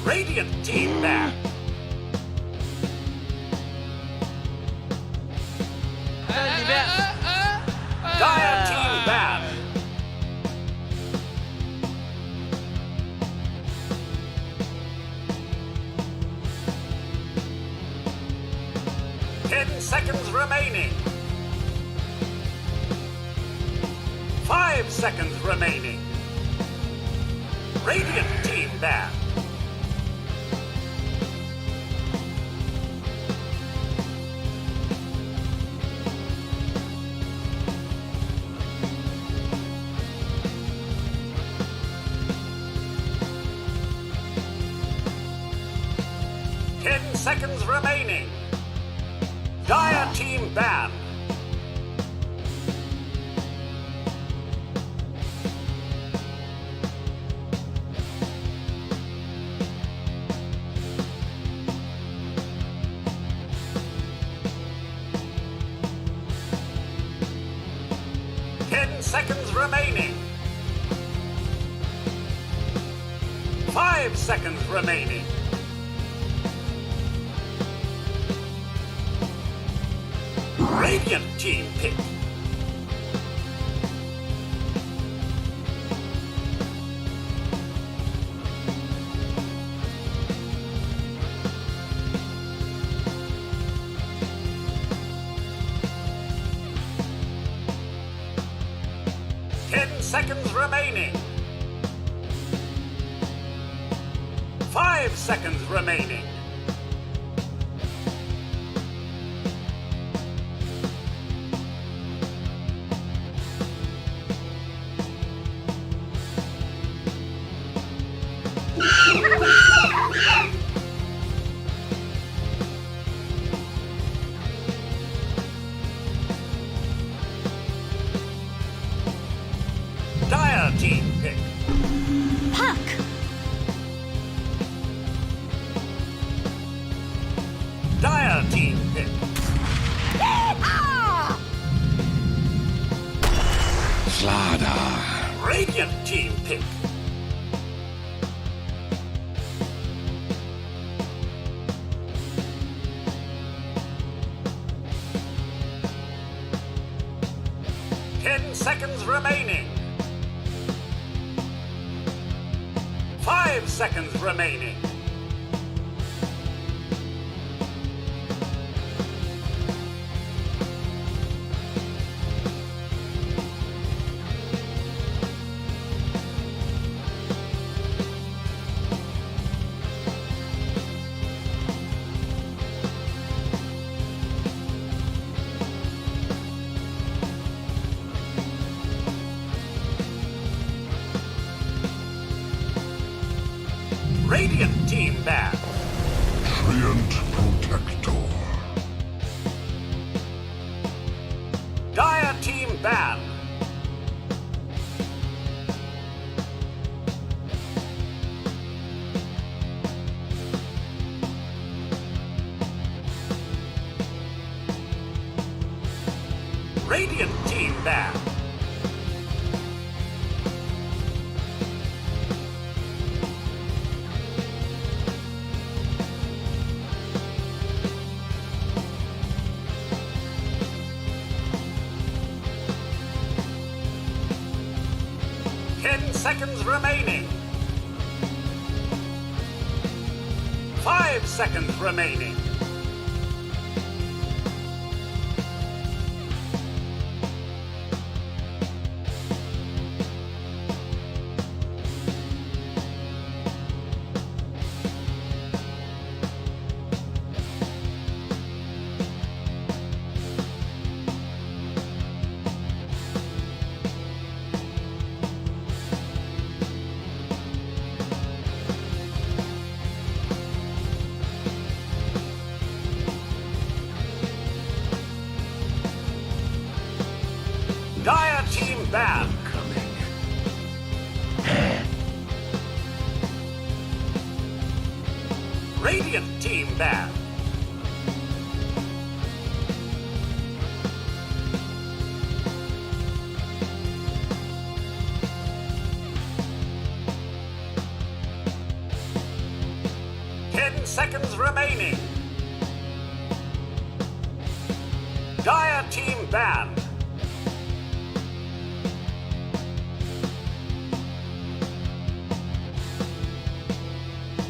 Radiant team ban. Dire team ban. Seconds remaining. 5 seconds remaining. Radiant team ban. Seconds remaining. Dire team ban. Seconds remaining. 5 seconds remaining. Radiant team pick. Seconds remaining. 5 seconds remaining. Team pick. Puck. Dire team pick. Yeehaw! Flada. Radiant team pick. Seconds remaining. 5 seconds remaining. Radiant team ban. Treant Protector. Dire team ban. Radiant team ban. Seconds remaining. 5 seconds remaining. Dire team ban. Radiant team ban. seconds remaining. Dire team banned.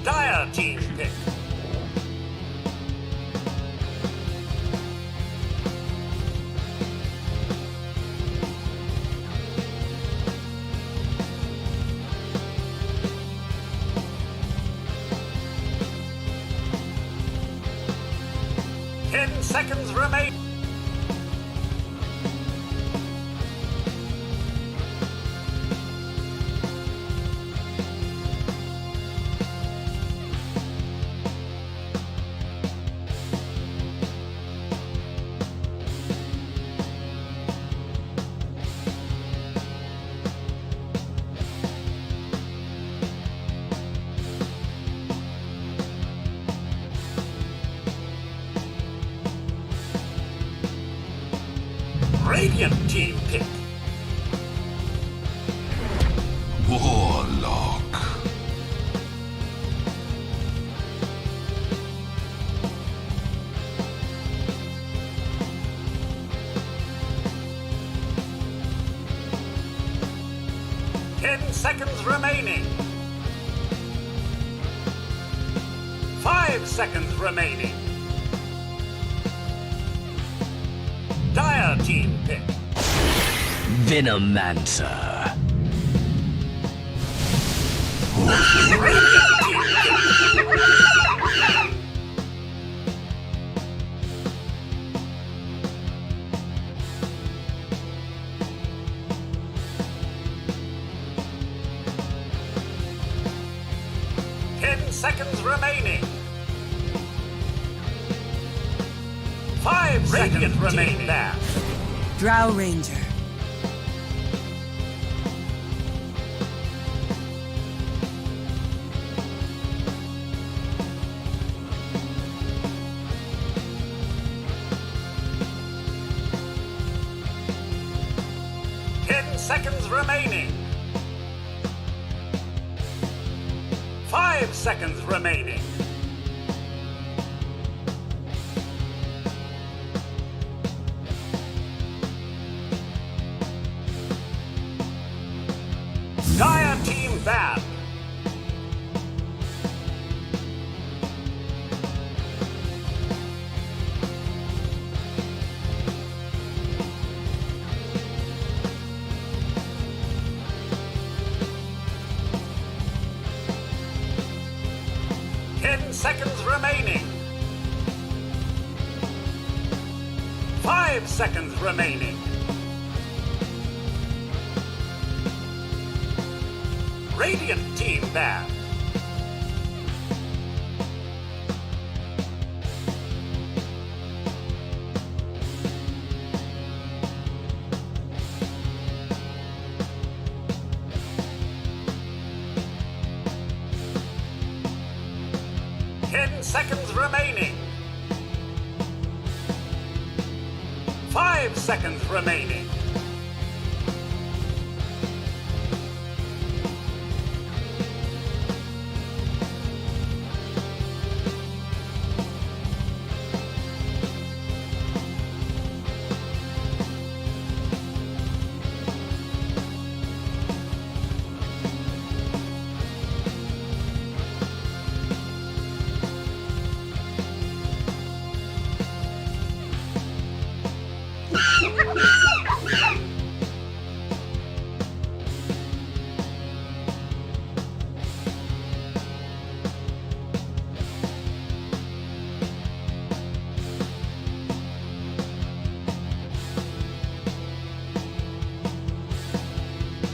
Dire team pick. Seconds remain. Radiant team pick. Warlock. Seconds remaining. 5 seconds remaining. Dire team pick. Venomancer. Radiant team pick. 10 seconds remaining. 5 seconds remaining. Drow Ranger. Seconds remaining. 5 seconds remaining. Dire team banned. Seconds remaining. 5 seconds remaining. Radiant team banned. Seconds remaining. 5 seconds remaining.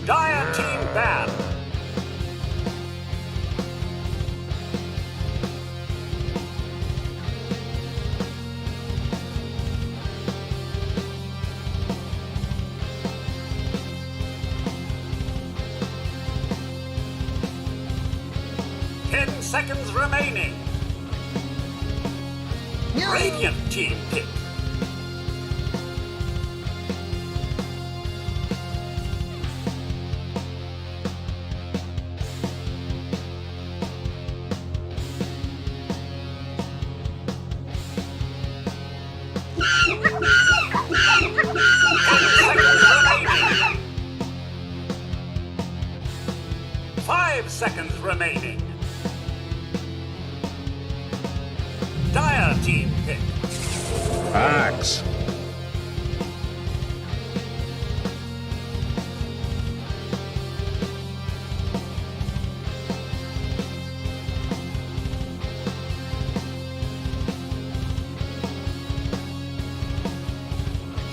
Dire team banned. Seconds remaining. Radiant team pick. seconds remaining. Dire team pick. Axe.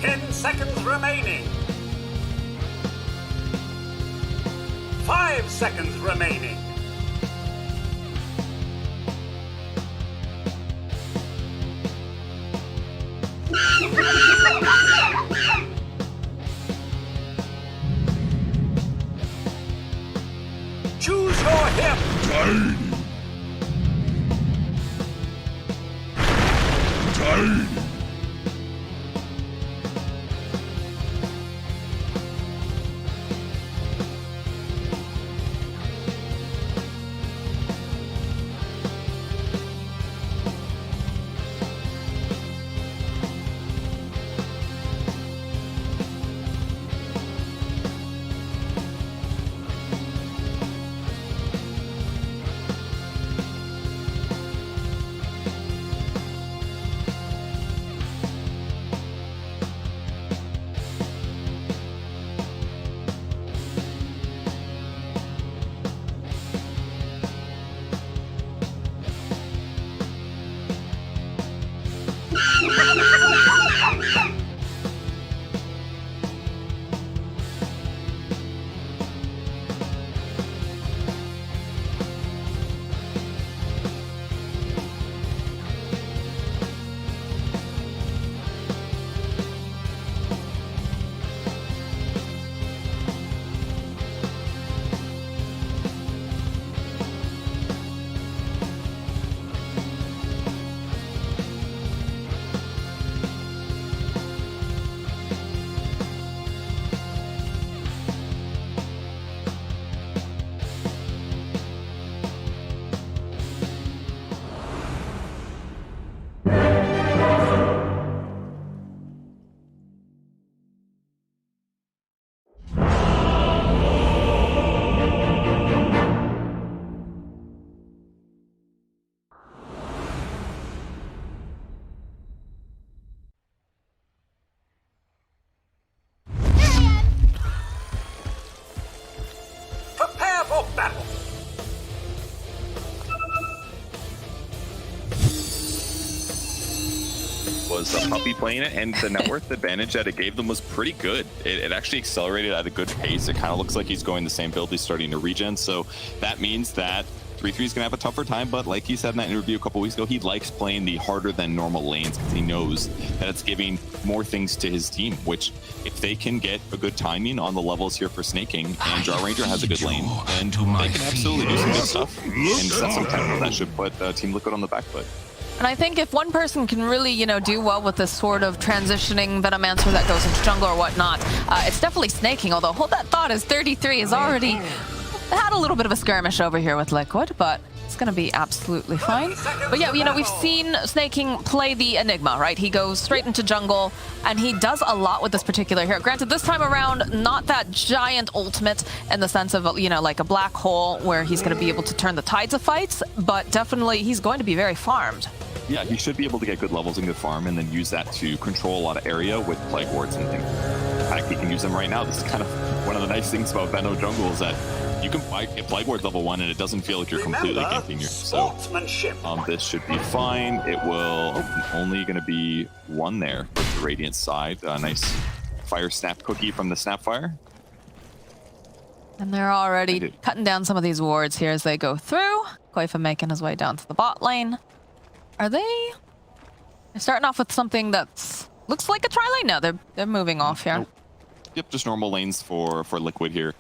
10 seconds remaining. 5 seconds remaining. Choose your hip. Tiny. Tiny. Prepare for battle. Was a puppy playing it, and the net worth advantage that it gave them was pretty good. It actually accelerated at a good pace. It kind of looks like he's going the same build. He's starting to regen, so that means that 3-3 is going to have a tougher time, but like he said in that interview a couple weeks ago, he likes playing the harder than normal lanes because he knows that it's giving more things to his team, which if they can get a good timing on the levels here for snaking, and Draw Ranger has a good lane, then they can absolutely do some good stuff and set some tempo that should put Team Liquid on the back foot. And I think if one person can really, do well with this sort of transitioning Venomancer that goes into jungle or whatnot, it's definitely snaking. Although, hold that thought, as 33 is already had a little bit of a skirmish over here with Liquid, but it's going to be absolutely fine. But yeah, we've seen Snaking play the Enigma, right? He goes straight into jungle, and he does a lot with this particular hero. Granted, this time around, not that giant ultimate in the sense of, like a black hole where he's going to be able to turn the tides of fights, but definitely he's going to be very farmed. Yeah, he should be able to get good levels and good farm, and then use that to control a lot of area with Plague Wards and things. In fact, he can use them right now. This is kind of one of the nice things about Veno Jungle is that you can get Plague Wards level 1 and it doesn't feel like you're completely ganking you. So this should be fine. It will only going to be 1 there with the Radiant side. A nice Fire Snap cookie from the Snapfire. And they're already cutting down some of these wards here as they go through. Koifa making his way down to the bot lane. Are they? They're starting off with something that's looks like a tri-lane. No, they're moving off here. Nope. Yep, just normal lanes for Liquid here.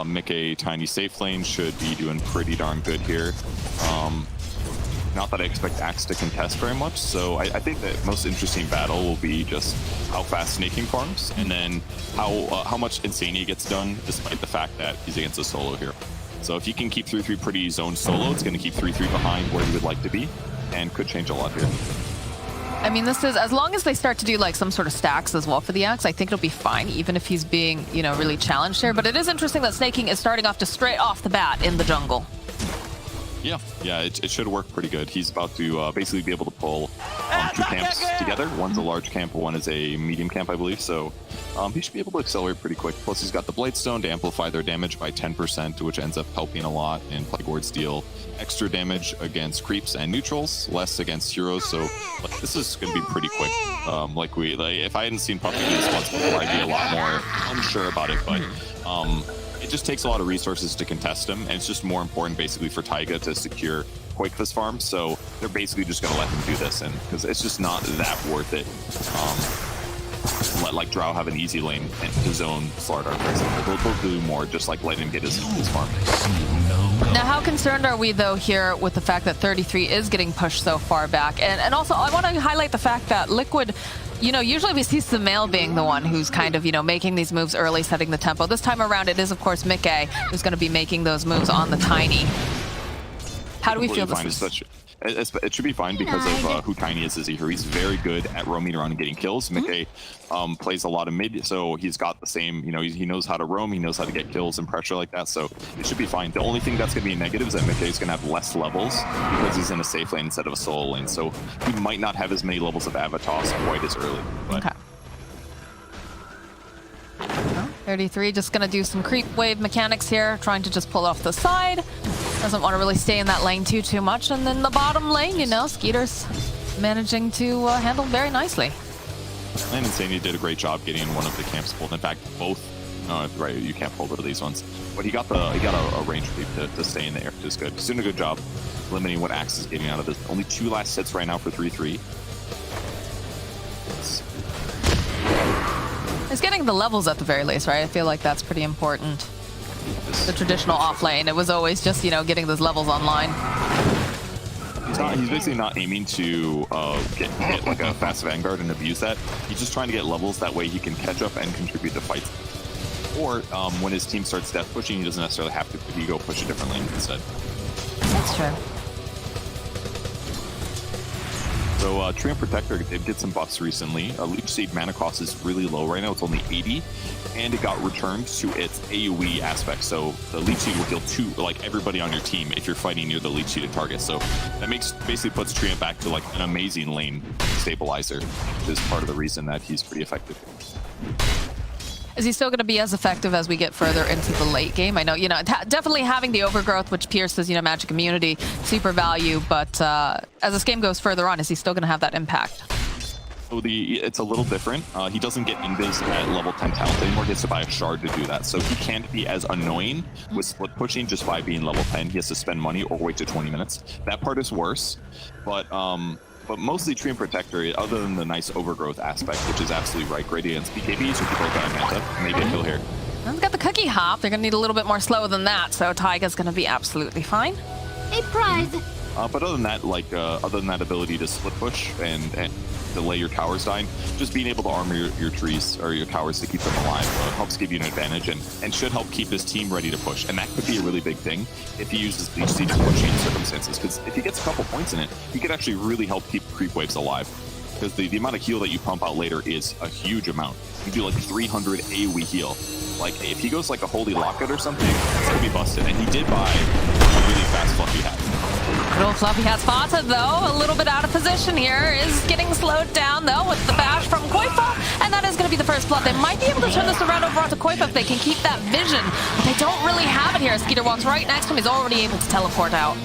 Make a tiny safe lane should be doing pretty darn good here. Not that I expect Axe to contest very much, so I think the most interesting battle will be just how fast Snaking farms, and then how much Insania gets done, despite the fact that he's against a solo here. So if you can keep 3-3 pretty zoned solo, it's going to keep 3-3 behind where you would like to be, and could change a lot here. I mean, this is, as long as they start to do like some sort of stacks as well for the Axe, I think it'll be fine, even if he's being, you know, really challenged here. But it is interesting that Snaking is starting off just straight off the bat in the jungle. Yeah, it should work pretty good. He's about to basically be able to pull 2 camps together. One's a large camp, one is a medium camp, I believe. So he should be able to accelerate pretty quick. Plus, he's got the Bladestone to amplify their damage by 10%, which ends up helping a lot. And Plague Wards deal extra damage against creeps and neutrals, less against heroes. So this is going to be pretty quick. If I hadn't seen Puppy do this once before, I'd be a lot more unsure about it. But it just takes a lot of resources to contest him, and it's just more important basically for Taiga to secure Quake this farm. So they're basically just going to let him do this, and because it's just not that worth it. Let like Drow have an easy lane and his own Slardar, for example. They'll do more, just like let him get his farm. Now, how concerned are we though here with the fact that 33 is getting pushed so far back? And also, I want to highlight the fact that Liquid, you know, usually we see Sumail being the one who's kind of, you know, making these moves early, setting the tempo. This time around, it is, of course, Mickey who's going to be making those moves on the Tiny. How do we feel this is? It should be fine because of who Tiny is as a hero. He's very good at roaming around and getting kills. Mickey plays a lot of mid, so he's got the same, you know, he knows how to roam, he knows how to get kills and pressure like that, so it should be fine. The only thing that's going to be negative is that Mickey's going to have less levels because he's in a safe lane instead of a solo lane, so he might not have as many levels of Avatos quite as early. But. Okay. 33 just going to do some creep wave mechanics here, trying to just pull off the side. Doesn't want to really stay in that lane too much. And then the bottom lane, you know, Skeeter's managing to handle very nicely. And Insania did a great job getting one of the camps pulled. In fact, both. Right, you can't pull both of these ones. But he got a range creep to stay in the air, which is good. He's doing a good job limiting what Axe is getting out of this. Only 2 last hits right now for 3-3. He's getting the levels at the very least, right? I feel like that's pretty important. The traditional off lane, it was always just, you know, getting those levels online. He's basically not aiming to get like a fast Vanguard and abuse that. He's just trying to get levels, that way he can catch up and contribute to fights. Or when his team starts death pushing, he doesn't necessarily have to, he go push a different lane instead. That's true. So Treant Protector did get some buffs recently. Leech Seed mana cost is really low right now, it's only 80. And it got returned to its AoE aspect. So the Leech Seed will heal like everybody on your team if you're fighting near the Leech Seeded target. So that basically puts Treant back to like an amazing lane stabilizer, which is part of the reason that he's pretty effective. Is he still going to be as effective as we get further into the late game? I know, you know, definitely having the overgrowth, which pierces, you know, magic immunity, super value. But as this game goes further on, is he still going to have that impact? So it's a little different. He doesn't get invis at level 10 talent anymore. He has to buy a shard to do that. So he can't be as annoying with split pushing just by being level 10. He has to spend money or wait to 20 minutes. That part is worse. But mostly Treant Protector, other than the nice overgrowth aspect, which is absolutely right, great against BKB, so people are going to Manta, maybe a kill here. I've got the cookie hop. They're going to need a little bit more slow than that, so Taiga's going to be absolutely fine. A prize. But other than that, like other than that ability to split push and delay your towers dying, just being able to armor your trees or your towers to keep them alive helps give you an advantage and should help keep his team ready to push. And that could be a really big thing if he uses Leech Seed to pushing circumstances, because if he gets a couple points in it, he could actually really help keep creep waves alive. Because the amount of heal that you pump out later is a huge amount. You do like 300 AoE heal. Like if he goes like a Holy Locket or something, it's gonna be busted. And he did buy a really fast Fluffy Hat. Good old Fluffy Hat spotted though, a little bit out of position here, is getting slowed down though with the bash from Koifa, and that is going to be the first blood. They might be able to turn this around over onto Koifa if they can keep that vision, but they don't really have it here. Skeeter walks right next to him, he's already able to teleport out.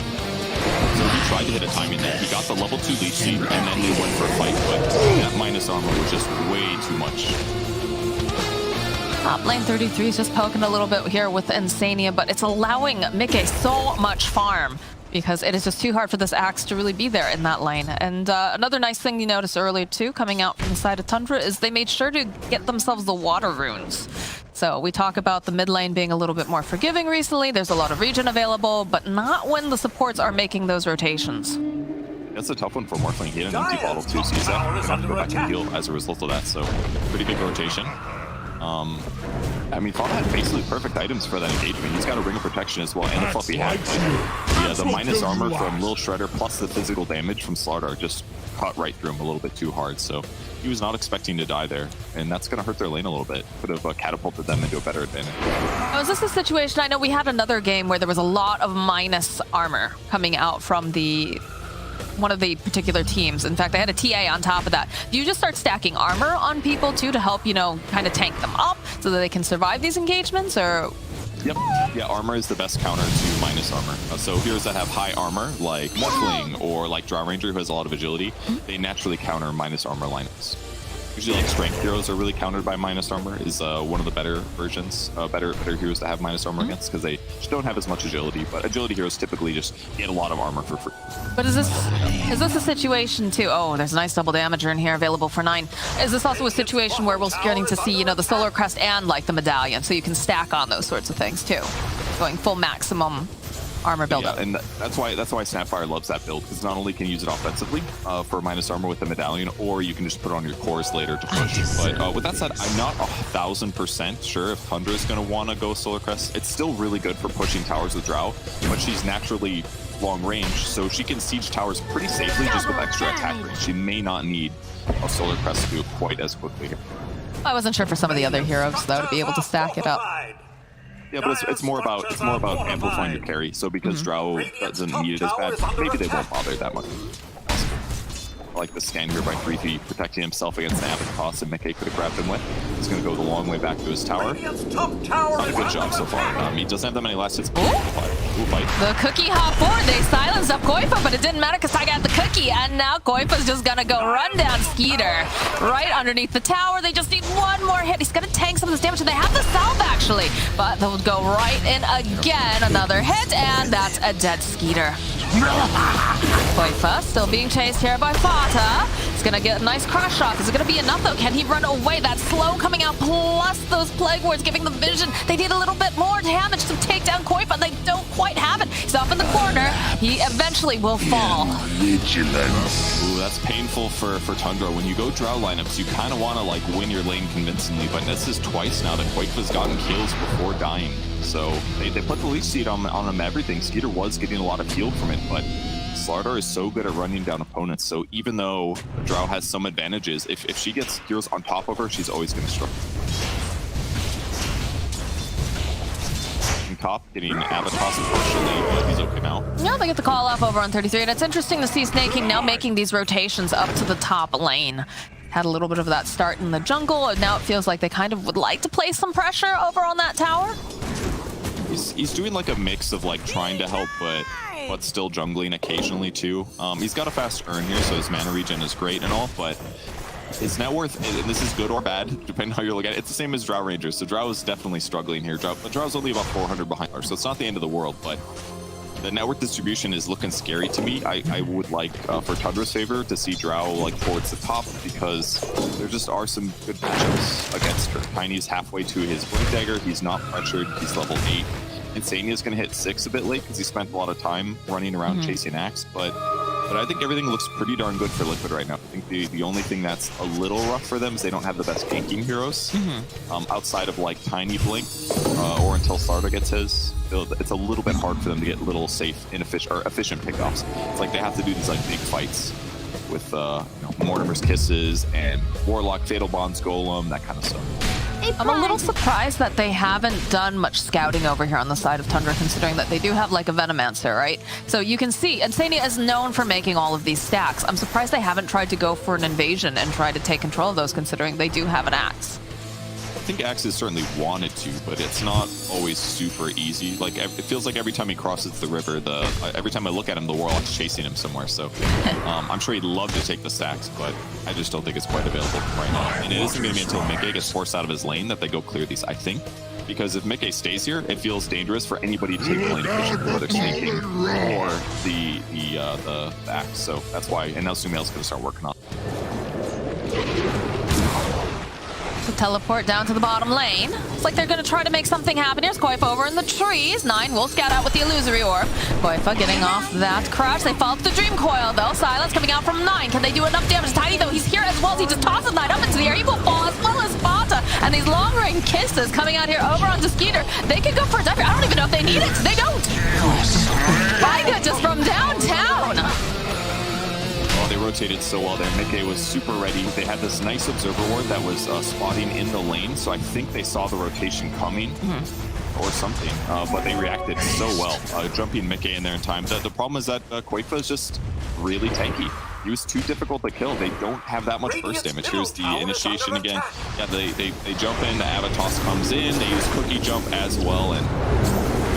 So he tried to hit a timing there. He got the level 2 Leech Seed, and then they went for a fight, but that minus armor was just way too much. Top lane 33 is just poking a little bit here with Insania, but it's allowing Mickey so much farm because it is just too hard for this Axe to really be there in that lane. And another nice thing you noticed earlier too, coming out from the side of Tundra, is they made sure to get themselves the water runes. So we talk about the mid lane being a little bit more forgiving recently. There's a lot of regen available, but not when the supports are making those rotations. That's a tough one for Morphling. He had an empty bottle too, so he's gonna have to go back and heal as a result of that. So pretty big rotation. I mean, Fauna had basically perfect items for that engagement. He's got a Ring of Protection as well and a Fluffy Hat. the minus armor from Lil Shredder plus the physical damage from Slardar just cut right through him a little bit too hard. So he was not expecting to die there, and that's going to hurt their lane a little bit. Could have catapulted them into a better advantage. Oh, is this a situation? I know we had another game where there was a lot of minus armor coming out from one of the particular teams. In fact, I had a TA on top of that. Do you just start stacking armor on people too to help, kind of tank them up so that they can survive these engagements, or? Yep. Yeah, armor is the best counter to minus armor. So heroes that have high armor, like Morphling or like Drow Ranger, who has a lot of agility, they naturally counter minus armor lineups. Usually, like strength heroes are really countered by minus armor. Is one of the better versions, better heroes to have minus armor against, because they just don't have as much agility. But agility heroes typically just get a lot of armor for free. But is this a situation too? Oh, there's a nice double damager in here available for 9. Is this also a situation where we're starting to see, the Solar Crest and like the medallion, so you can stack on those sorts of things too, going full maximum armor buildup? Yeah, and that's why Snapfire loves that build, because not only can you use it offensively for minus armor with the medallion, or you can just put it on your cores later to push. But with that said, I'm not 1,000% sure if Tundra is going to want to go Solar Crest. It's still really good for pushing towers with Drow, but she's naturally long range, so she can siege towers pretty safely just with extra attack range. She may not need a Solar Crest to do it quite as quickly. I wasn't sure for some of the other heroes though to be able to stack it up. Yeah, but it's more about amplifying your carry. So because Drow doesn't need it as bad, maybe they won't bother that much. I like the scan here by 3P, protecting himself against the Abbott toss that Mickey could have grabbed him with. He's going to go the long way back to his tower. Not a good job so far. He doesn't have that many last hits. Fight. The cookie hop forward. They silenced up Koifa, but it didn't matter because I got the cookie. And now Koifa's just going to go run down Skeeter right underneath the tower. They just need one more hit. He's going to tank some of this damage. And they have the salve, actually. But they'll go right in again. Another hit, and that's a dead Skeeter. Koifa still being chased here by Fata. He's going to get a nice crush off. Is it going to be enough, though? Can he run away? That slow coming out, plus those Plague Wards giving them vision. They need a little bit more damage to take down Koifa. They don't quite have it. He's off in the corner. He eventually will fall. Vigilance. Ooh, that's painful for Tundra. When you go Drow lineups, you kind of want to win your lane convincingly, but this is twice now that Koifa's gotten kills before dying. So they put the leech seed on him everything. Skeeter was getting a lot of heal from it, but Slardar is so good at running down opponents. So even though Drow has some advantages, if she gets heroes on top of her, she's always going to struggle. Top, getting Avatos unfortunately, but he's okay now. Yeah, they get the call off over on 33, and it's interesting to see Snaking now making these rotations up to the top lane. Had a little bit of that start in the jungle, and now it feels like they kind of would like to place some pressure over on that tower. He's doing like a mix of trying to help, but still jungling occasionally too. He's got a fast earn here, so his mana regen is great and all, but his net worth, and this is good or bad, depending on how you look at it, it's the same as Drow Rangers. So Drow is definitely struggling here. But Drow's only about 400 behind her, so it's not the end of the world, but the network distribution is looking scary to me. I would like, for Tundra's favor, to see Drow towards the top, because there just are some good matchups against her. Tiny's halfway to his Blink Dagger. He's not pressured. He's level 8. Insania's going to hit 6 a bit late because he spent a lot of time running around chasing Axe, but I think everything looks pretty darn good for Liquid right now. I think the only thing that's a little rough for them is they don't have the best ganking heroes. Outside of Tiny Blink, or until Slardar gets his, it's a little bit hard for them to get little safe, efficient pickoffs. It's like they have to do these big fights with Mortimer's Kisses and Warlock, Fatal Bonds, Golem, that kind of stuff. I'm a little surprised that they haven't done much scouting over here on the side of Tundra, considering that they do have a Venomancer, right? So you can see, Insania is known for making all of these stacks. I'm surprised they haven't tried to go for an invasion and try to take control of those, considering they do have an Axe. I think Axe has certainly wanted to, but it's not always super easy. It feels like every time he crosses the river, every time I look at him, the Warlock's chasing him somewhere. So I'm sure he'd love to take the stacks, but I just don't think it's quite available right now. And it isn't going to be until Mickey gets forced out of his lane that they go clear these, I think. Because if Mickey stays here, it feels dangerous for anybody to take the lane efficiently, whether Snaking or the Axe. So that's why, and now Sumail's going to start working on it. To teleport down to the bottom lane. It's like they're going to try to make something happen. Here's Koifa over in the trees. 9 will scout out with the Illusory Orb. Koifa getting off that crush. They fall to the Dream Coil, though. Silence coming out from 9. Can they do enough damage? Tiny, though, he's here as well. He just tosses 9 up into the air. He will fall as well as Bata. And these long-range kisses coming out here over onto Skeeter. They could go for a diver. I don't even know if they need it. They don't. Taiga just from downtown. Oh, they rotated so well there. Mickey was super ready. They had this nice observer ward that was spotting in the lane, so I think they saw the rotation coming or something, but they reacted so well, jumping Mickey in there in time. The problem is that Quakefa is just really tanky. He was too difficult to kill. They don't have that much burst damage. Here's the initiation again. Yeah, they jump in, the Avatos comes in, they use Cookie Jump as well, and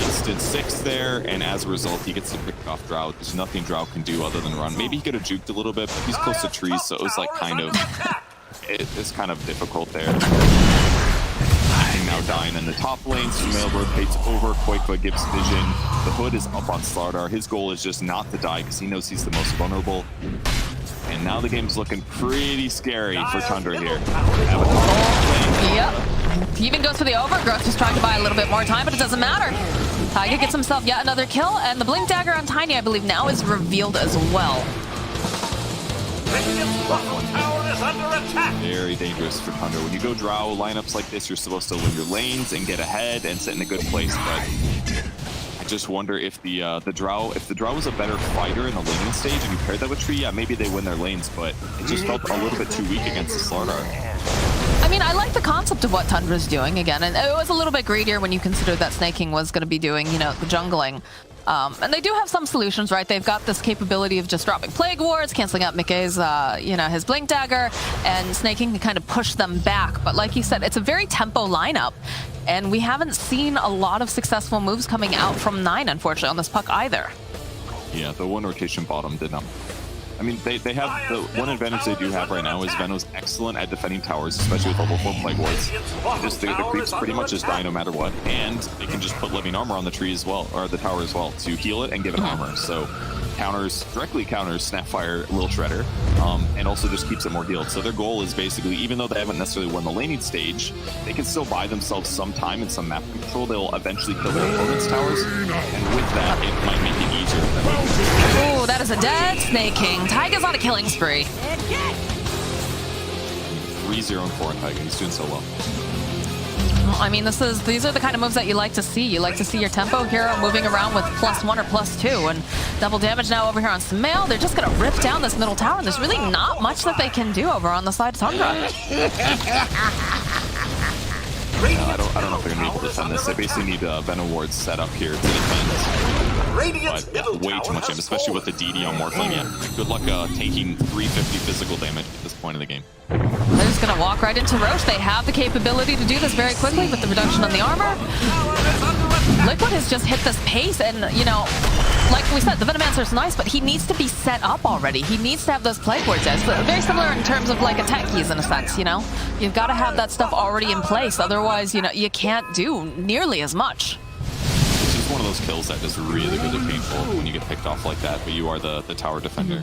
instant 6 there, and as a result, he gets to pick off Drow. There's nothing Drow can do other than run. Maybe he could have juked a little bit, but he's close to trees, so it was like kind of, it's kind of difficult there. And now dying in the top lane, Sumail rotates over, Quakefa gives vision. The hood is up on Slardar. His goal is just not to die because he knows he's the most vulnerable. And now the game's looking pretty scary for Tundra here. Yep. He even goes for the overgrowth, just trying to buy a little bit more time, but it doesn't matter. Taiga gets himself yet another kill, and the Blink Dagger on Tiny, I believe, now is revealed as well. Very dangerous for Tundra. When you go Drow lineups like this, you're supposed to win your lanes and get ahead and sit in a good place, but I just wonder if the Drow was a better fighter in the laning stage and you paired that with Tree, yeah, maybe they win their lanes, but it just felt a little bit too weak against the Slardar. I mean, I like the concept of what Tundra's doing again, and it was a little bit greedier when you consider that Snaking was going to be doing, you know, the jungling. And they do have some solutions, right? They've got this capability of just dropping Plague Wards, canceling out Mickey's, his Blink Dagger, and Snaking can kind of push them back. But like you said, it's a very tempo lineup, and we haven't seen a lot of successful moves coming out from 9, unfortunately, on this puck either. Yeah, the one rotation bottom did not. I mean, they have the one advantage they do have right now is Veno's excellent at defending towers, especially with level 4 Plague Wards. The creeps pretty much just die no matter what, and they can just put living armor on the tree as well, or the tower as well, to heal it and give it armor. So directly counters Snapfire, Lil Shredder, and also just keeps it more healed. So their goal is basically, even though they haven't necessarily won the laning stage, they can still buy themselves some time and some map control. They'll eventually kill their opponent's towers, and with that, it might make it easier for them. Oh, that is a dead Snaking. Taiga's on a killing spree. 3-0 and 4 on Taiga. He's doing so well. I mean, these are the kind of moves that you like to see. You like to see your tempo hero moving around with +1 or +2, and double damage now over here on Sumail. They're just gonna rip down this middle tower, and there's really not much that they can do over on the side of Tundra. I don't know if they're gonna be able to defend this. They basically need Venom wards set up here to defend. But yeah, way too much aim, especially with the DD on Morphling. Yeah, good luck taking 350 physical damage at this point in the game. They're just gonna walk right into Roche. They have the capability to do this very quickly with the reduction on the armor. Liquid has just hit this pace, and you know, like we said, the Venomancer is nice, but he needs to be set up already. He needs to have those Plague Wards. It's very similar in terms of like attack keys in a sense, you know? You've got to have that stuff already in place, otherwise, you know, you can't do nearly as much. It's just one of those kills that is really, really painful when you get picked off like that, but you are the tower defender.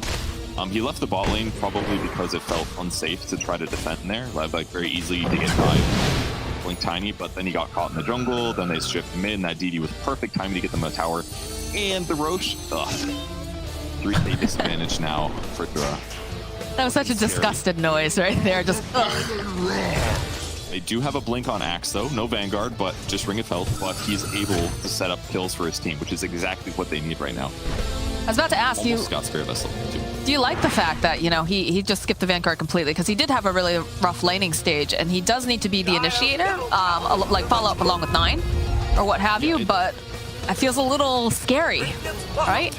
He left the bot lane probably because it felt unsafe to try to defend there, like very easily to get by Blink Tiny, but then he got caught in the jungle, then they stripped him in, that DD was perfect timing to get them a tower, and the Roche, 3K disadvantage now for Dura. That was such a disgusted noise right there, just They do have a blink on Axe though, no Vanguard, but just Ring of Health, but he's able to set up kills for his team, which is exactly what they need right now. I was about to ask you, Got Spirit Vessel too. Do you like the fact that, you know, he just skipped the Vanguard completely? Because he did have a really rough laning stage, and he does need to be the initiator, like follow up along with 9, or what have you, but it feels a little scary, right?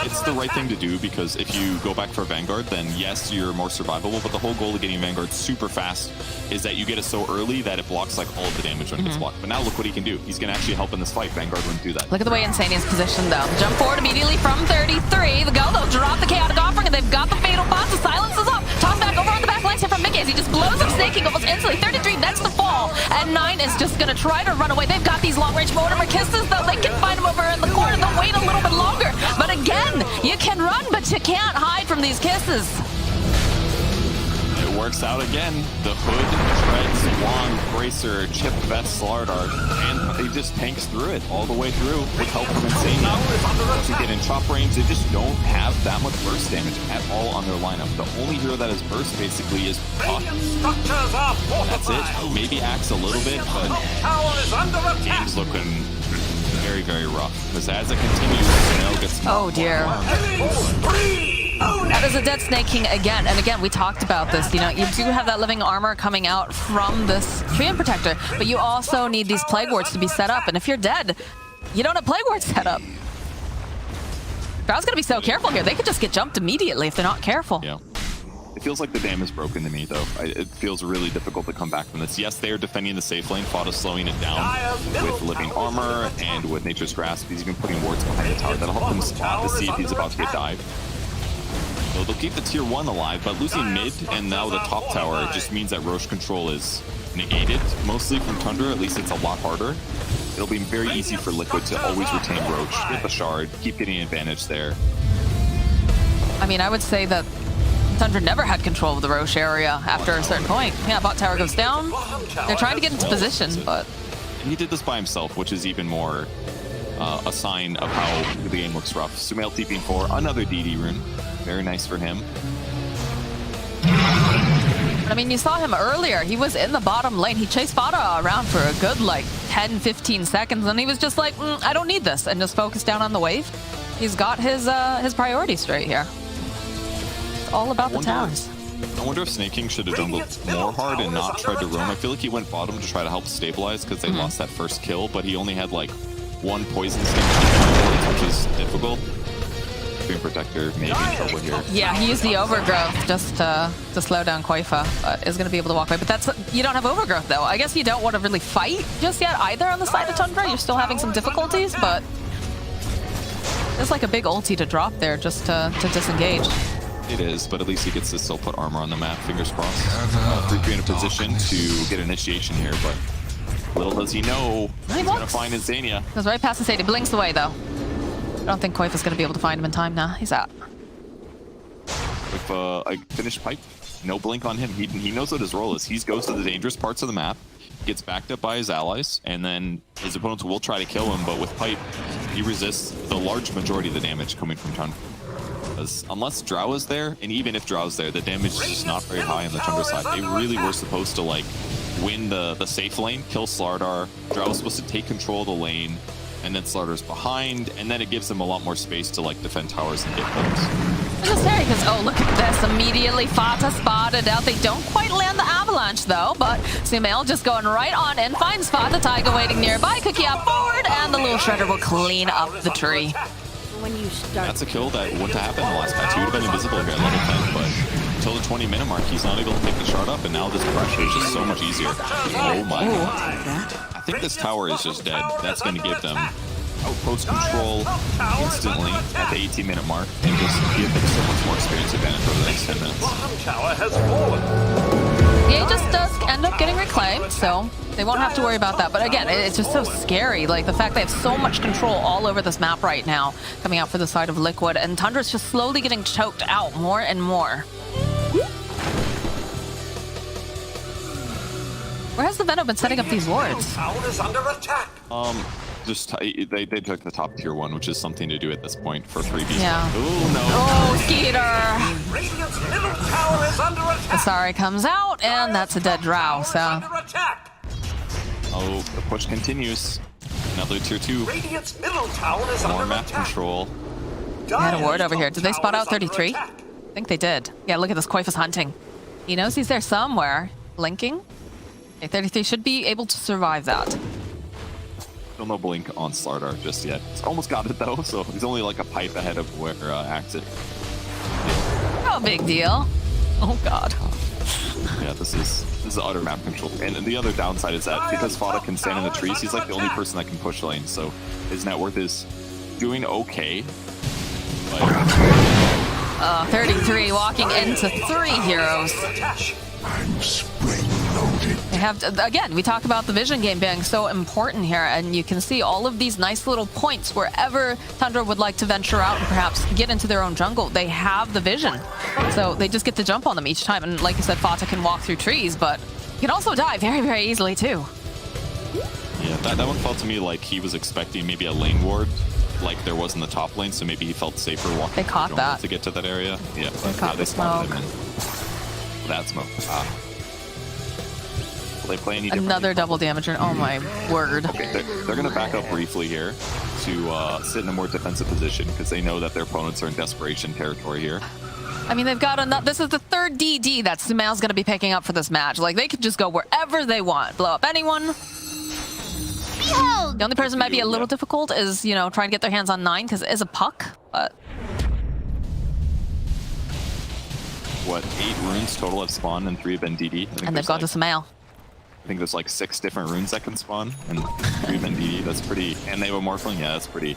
It's the right thing to do, because if you go back for a Vanguard, then yes, you're more survivable, but the whole goal of getting Vanguard super fast is that you get it so early that it blocks like all of the damage when it gets blocked. But now look what he can do. He's gonna actually help in this fight. Vanguard wouldn't do that. Look at the way Insane is positioned though. Jump forward immediately from 33. The go, they'll drop the Chaotic Offering, and they've got the Fatal Boss. The silence is up. Toss back over on the back lines here from Mickey as he just blows up Snaking almost instantly. 33 next to fall, and 9 is just gonna try to run away. They've got these long-range Mortimer kisses though. They can find him over in the corner. They'll wait a little bit longer. But again, you can run, but you can't hide from these kisses. works out again. The Hood, Treads, Wand, Bracer, Chip, Vest, Slardar, and he just tanks through it all the way through with help from Insania. Once you get in chop range, they just don't have that much burst damage at all on their lineup. The only hero that has burst basically is Puck. That's it. Maybe Axe a little bit, but the game's looking very, very rough. Because as it continues, Sumail gets more. Oh dear. That is a dead Snake King again. And again, we talked about this. You know, you do have that living armor coming out from this Treant Protector, but you also need these Plague Wards to be set up. And if you're dead, you don't have Plague Wards set up. Drow's gonna be so careful here. They could just get jumped immediately if they're not careful. Yeah. It feels like the dam is broken to me, though. It feels really difficult to come back from this. Yes, they are defending the safe lane. Fada slowing it down with living armor and with Nature's Grasp. He's even putting wards behind the tower. That'll help him spot to see if he's about to get dived. So they'll keep the tier 1 alive, but losing mid and now the top tower just means that Roche control is negated, mostly from Tundra. At least it's a lot harder. It'll be very easy for Liquid to always retain Roche, get the shard, keep getting advantage there. I mean, I would say that Tundra never had control of the Roche area after a certain point. Yeah, bot tower goes down. They're trying to get into position, but... And he did this by himself, which is even more a sign of how the game looks rough. Sumail TPing for another DD rune. Very nice for him. I mean, you saw him earlier. He was in the bottom lane. He chased Fada around for a good, like, 10, 15 seconds, and he was just like, I don't need this, and just focused down on the wave. He's got his priorities straight here. It's all about the towers. I wonder if Snake King should have jungled more hard and not tried to roam. I feel like he went bottom to try to help stabilize because they lost that first kill, but he only had, like, one poison sting, which is difficult. Treant Protector may be in trouble here. Yeah, he used the Overgrowth just to slow down Koifa, but is going to be able to walk away. But that's, you don't have Overgrowth, though. I guess you don't want to really fight just yet either on the side of Tundra. You're still having some difficulties, but there's like a big ulti to drop there just to disengage. It is, but at least he gets to still put armor on the map. Fingers crossed. 3P in a position to get initiation here, but little does he know he's going to find his Zania. Goes right past the state. He blinks away, though. I don't think Koifa's going to be able to find him in time now. He's out. With a finished pipe, no blink on him. He knows what his role is. He goes to the dangerous parts of the map, gets backed up by his allies, and then his opponents will try to kill him, but with pipe, he resists the large majority of the damage coming from Tundra. Because unless Drow is there, and even if Drow's there, the damage is just not very high on the Tundra side. They really were supposed to, like, win the safe lane, kill Slardar. Drow was supposed to take control of the lane, and then Slardar's behind, and then it gives them a lot more space to, like, defend towers and get kills. Necessary because, oh, look at this. Immediately, Fata spotted out. They don't quite land the avalanche, though, but Sumail just going right on in, finds Fata, Taiga waiting nearby, Cookie up forward, and the little shredder will clean up the tree. When you start, That's a kill that wouldn't have happened in the last patch. He would have been invisible here at level 10, but until the 20-minute mark, he's not able to take the shard up, and now this pressure is just so much easier. Oh my god. I think this tower is just dead. That's going to give them outpost control instantly at the 18-minute mark and just give them so much more experience advantage over the next 10 minutes. Tower has fallen. The Aegis does end up getting reclaimed, so they won't have to worry about that. But again, it's just so scary. Like, the fact they have so much control all over this map right now, coming out for the side of Liquid, and Tundra's just slowly getting choked out more and more. Where has the Venom been setting up these wards? Tower is under attack. Just they took the top tier one, which is something to do at this point for 3v. Yeah. Oh no. Oh, Skeeter! Radiant's middle tower is under attack. Asari comes out, and that's a dead Drow, so... Under attack. Oh, the push continues. Another tier 2. Radiant's middle tower is More under map attack. control. They had a ward over here. Did they spot out 33? I think they did. Yeah, look at this. Koifa's hunting. He knows he's there somewhere. Blinking. Okay, 33 should be able to survive that. Still no blink on Slardar just yet. He's almost got it though, so he's only like a pipe ahead of where Axe is. No big deal. Oh god. Yeah, this is utter map control. And the other downside is that because Fada can stand in the trees, he's like the only person that can push lane, so his net worth is doing okay. But 33 walking into 3 heroes. I'm spraying the They have, again, we talk about the vision game being so important here, and you can see all of these nice little points wherever Tundra would like to venture out and perhaps get into their own jungle. They have the vision, so they just get to jump on them each time. And like you said, Fata can walk through trees, but he can also die very, very easily too. Yeah, that one felt to me like he was expecting maybe a lane ward like there was in the top lane, so maybe he felt safer walking They caught that to get to that area. Yeah, they caught the spotted smoke. him in. That smoke. Will they play any Another double damager. Oh my word. Okay, they're going to back up briefly here to sit in a more defensive position because they know that their opponents are in desperation territory here. I mean, they've got enough. This is the third DD that Sumail's going to be picking up for this match. Like, they could just go wherever they want, blow up anyone. The only person might be a little difficult is, you know, trying to get their hands on 9 because it is a puck, but... What, 8 runes total have spawned and 3 have been DD? And they've got to Sumail. I think there's like 6 different runes that can spawn and 3 have been DD. That's pretty... And they have a Morphling? Yeah, that's pretty...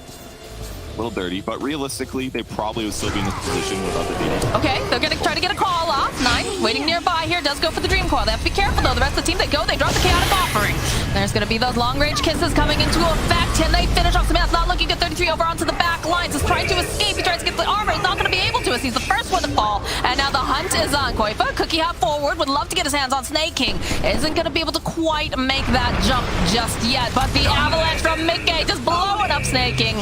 A little dirty, but realistically, they probably would still be in this position without the DD. Okay, they're going to try to get a call off. 9 waiting nearby here, does go for the Dream Coil. They have to be careful though. The rest of the team, they go, they drop the Chaotic Offering. There's going to be those long-range kisses coming into effect, and they finish off Sumail's not looking good. 33 over onto the back lines. Is trying to escape. He tries to get the armor. He's not going to be able to as he's the first one to fall. And now the hunt is on Koifa. Cookie hop forward, would love to get his hands on Snake King. Isn't going to be able to quite make that jump just yet, but the avalanche from Mickey just blowing up Snake King.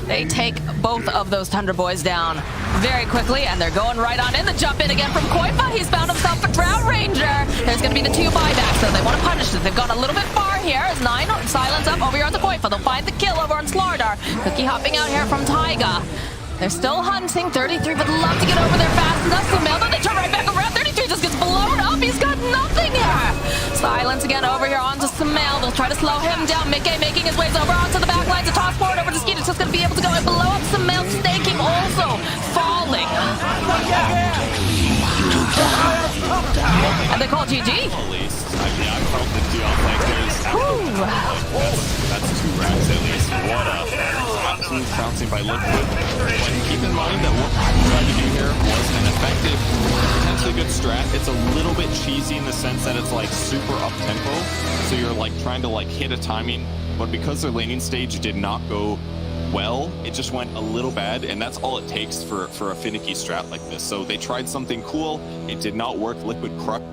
They take both of those Tundra boys down very quickly, and they're going right on in. The jump in again from Koifa. He's found himself a Drought Ranger. There's going to be the 2 buybacks, so they want to punish it. They've gone a little bit far here as 9 silence up over here on the Koifa. They'll find the kill over on Slardar. Cookie hopping out here from Taiga. They're still hunting. 33 would love to get over there fast enough. Sumail, though, they turn right back around. 33 just gets blown up. He's got nothing here. Silence again over here onto Sumail. They'll try to slow him down. Mickey making his ways over onto the back line to toss forward over to Skeeter. Just going to be able to go and blow up Sumail. Staking also falling. And they call GG. At least. I felt the deal. Like, that's 2 racks at least. What a absolute bouncing by Liquid. But keep in mind that what we tried to do here was an effective, potentially good strat. It's a little bit cheesy in the sense that it's like super up-tempo. So you're like trying to like hit a timing, but because their laning stage did not go well, it just went a little bad, and that's all it takes for a finicky strat like this. So they tried something cool, it did not work. Liquid crushed.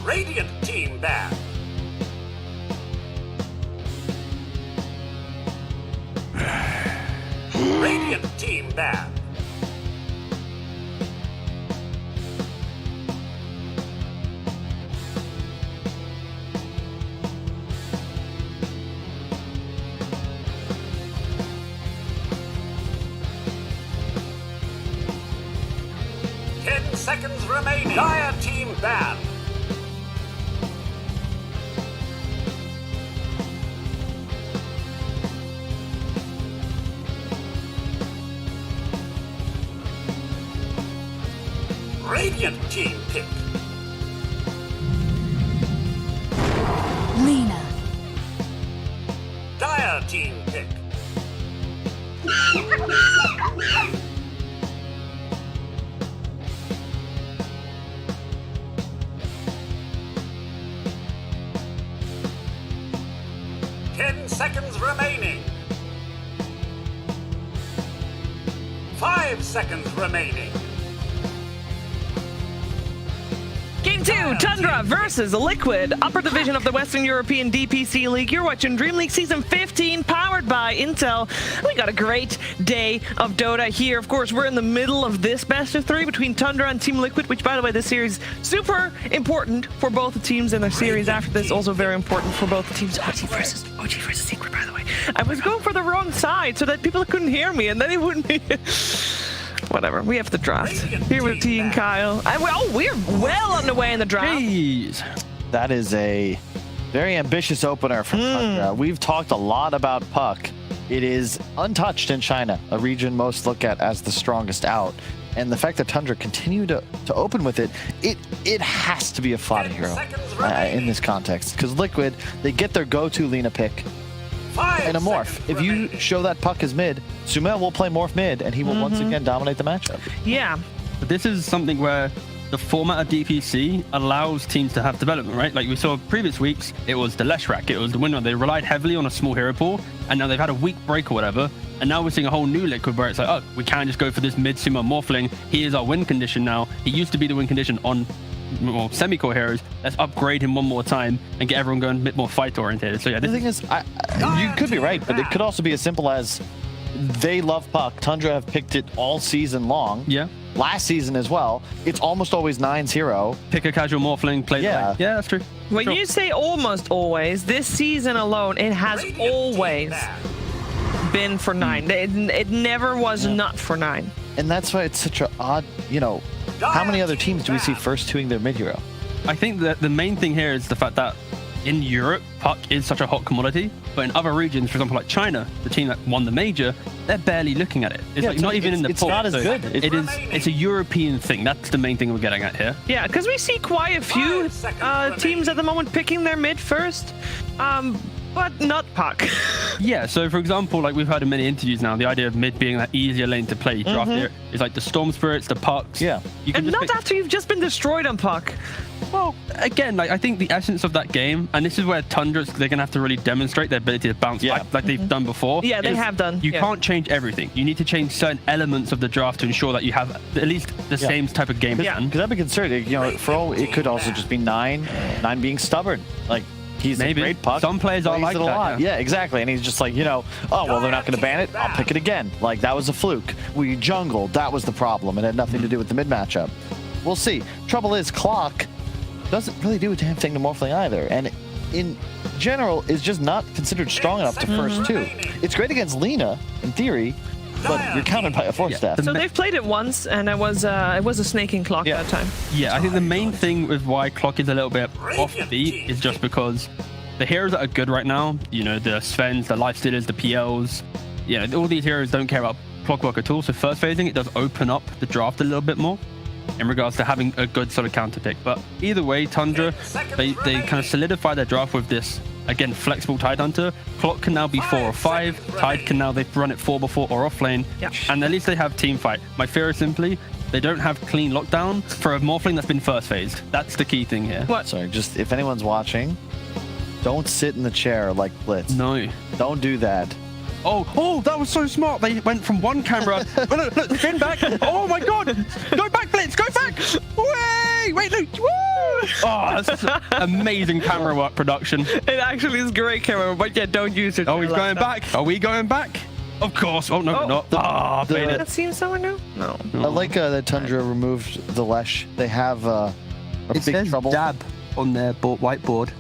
Radiant team ban. Radiant team ban. Seconds remaining. Dire team ban. Radiant team pick. Lina. Dire team pick. Seconds remaining. 5 seconds remaining. Game 2, Tundra versus Liquid, upper division of the Western European DPC League. You're watching Dream League Season 15, powered by Intel. We got a great day of Dota here. Of course, we're in the middle of this best of 3 between Tundra and Team Liquid, which, by the way, this series super important for both the teams in their series. After this, also very important for both the teams. OG versus Secret, by the way. I was going for the wrong side so that people couldn't hear me, and then it wouldn't be... Whatever, we have the draft. Here with T and Kyle. We're well on the way in the draft. Jeez. That is a very ambitious opener from Tundra. We've talked a lot about Puck. It is untouched in China, a region most look at as the strongest out. And the fact that Tundra continue to open with it, it has to be a fodder hero in this context. Because Liquid, they get their go-to Lina pick and a morph. If you show that Puck is mid, Sumail will play morph mid, and he will once again dominate the matchup. Yeah. But this is something where the format of DPC allows teams to have development, right? Like we saw previous weeks, it was the Leshrac, it was the winner. They relied heavily on a small hero pool, and now they've had a weak break or whatever. And now we're seeing a whole new Liquid where it's like, oh, we can't just go for this mid-sumo morphling. He is our win condition now. He used to be the win condition on semi-core heroes. Let's upgrade him one more time and get everyone going a bit more fight-oriented. So yeah, The thing is, you could be right, but it could also be as simple as they love Puck. Tundra have picked it all season long. Yeah. Last season as well. It's almost always Nine's hero. Pick a casual morphling, play the lane. Yeah, that's true. When Sure. you say almost always, this season alone, it has always been for Nine. It never was not for Nine. And that's why it's such an odd, how many other teams do we see first twoing their mid hero? I think that the main thing here is the fact that in Europe, Puck is such a hot commodity, but in other regions, for example, like China, the team that won the major, they're barely looking at it. It's like not even in the It's pool. not as good. It's a European thing. That's the main thing we're getting at here. Yeah, because we see quite a few teams at the moment picking their mid first, but not Puck. Yeah, so for example, like we've heard in many interviews now, the idea of mid being that easier lane to play draft here is like the Storm Spirits, the Pucks. Yeah. You can And just not after you've just been destroyed on Puck. Well, again, like I think the essence of that game, and this is where Tundra, they're gonna have to really demonstrate their ability to bounce back like they've done before. Yeah, they have done. You Yeah. can't change everything. You need to change certain elements of the draft to ensure that you have at least the same type of game plan. Because I'd be concerned, for all, it could also just be Nine being stubborn. Like, he's a great Puck. Some players are plays like it a that, lot. yeah. Yeah, exactly. And he's just like, oh, well, they're not going to ban it. I'll pick it again. Like, that was a fluke. We jungled. That was the problem. It had nothing to do with the mid matchup. We'll see. Trouble is, Clock doesn't really do a damn thing to Morphling either. And in general, is just not considered strong enough to first two. It's great against Lina, in theory, but you're countered by a Force Staff. So they've played it once, and it was a snaking Clock that time. Yeah, I think the main thing with why Clock is a little bit offbeat is just because the heroes that are good right now, the Svens, the Lifestealers, the PLs, all these heroes don't care about Clockwork at all. So first phasing, it does open up the draft a little bit more in regards to having a good sort of counter pick. But either way, Tundra, they kind of solidify their draft with this, again, flexible Tide Hunter. Clock can now be 4 or 5. Tide can now, they've run it 4 before or off lane. Yep. And at least they have team fight. My fear is simply, they don't have clean lockdown for a Morphling that's been first phased. That's the key thing here. What? Sorry, just if anyone's watching, don't sit in the chair like Blitz. No. Don't do that. Oh, that was so smart. They went from one camera. look, spin back. Oh my God. Go back, Blitz. Go back. Way! wait, look. Woo! Oh, that's amazing camera work production. It actually is great camera, but yeah, don't use it. Oh, he's going back. Are we going back? Of course. Oh, no, we're not. Ah, made it. That seems someone new? No. I like that Tundra removed the Lesh. They have a It big says trouble. dab on their whiteboard.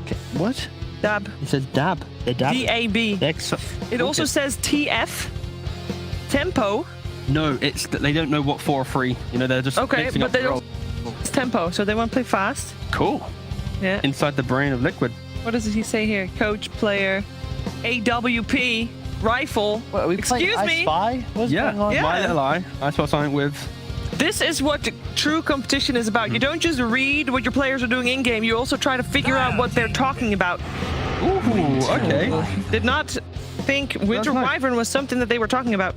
Okay, what? Dab. It says dab. They dab. D-A-B. It also says TF. Tempo. No, it's they don't know what 4 or 3. You know, they're just Okay, mixing but up they the don't. roles. It's tempo, so they want to play fast. Cool. Yeah. Inside the brain of Liquid. What does he say here? Coach, player, AWP, rifle. What, are we playing Excuse I me. Spy? What's Yeah, going on? Yeah. my little eye. I saw something with. This is what true competition is about. You don't just read what your players are doing in game. You also try to figure out what they're talking about. Ooh, okay. Did not think Winter nice. Wyvern was something that they were talking about.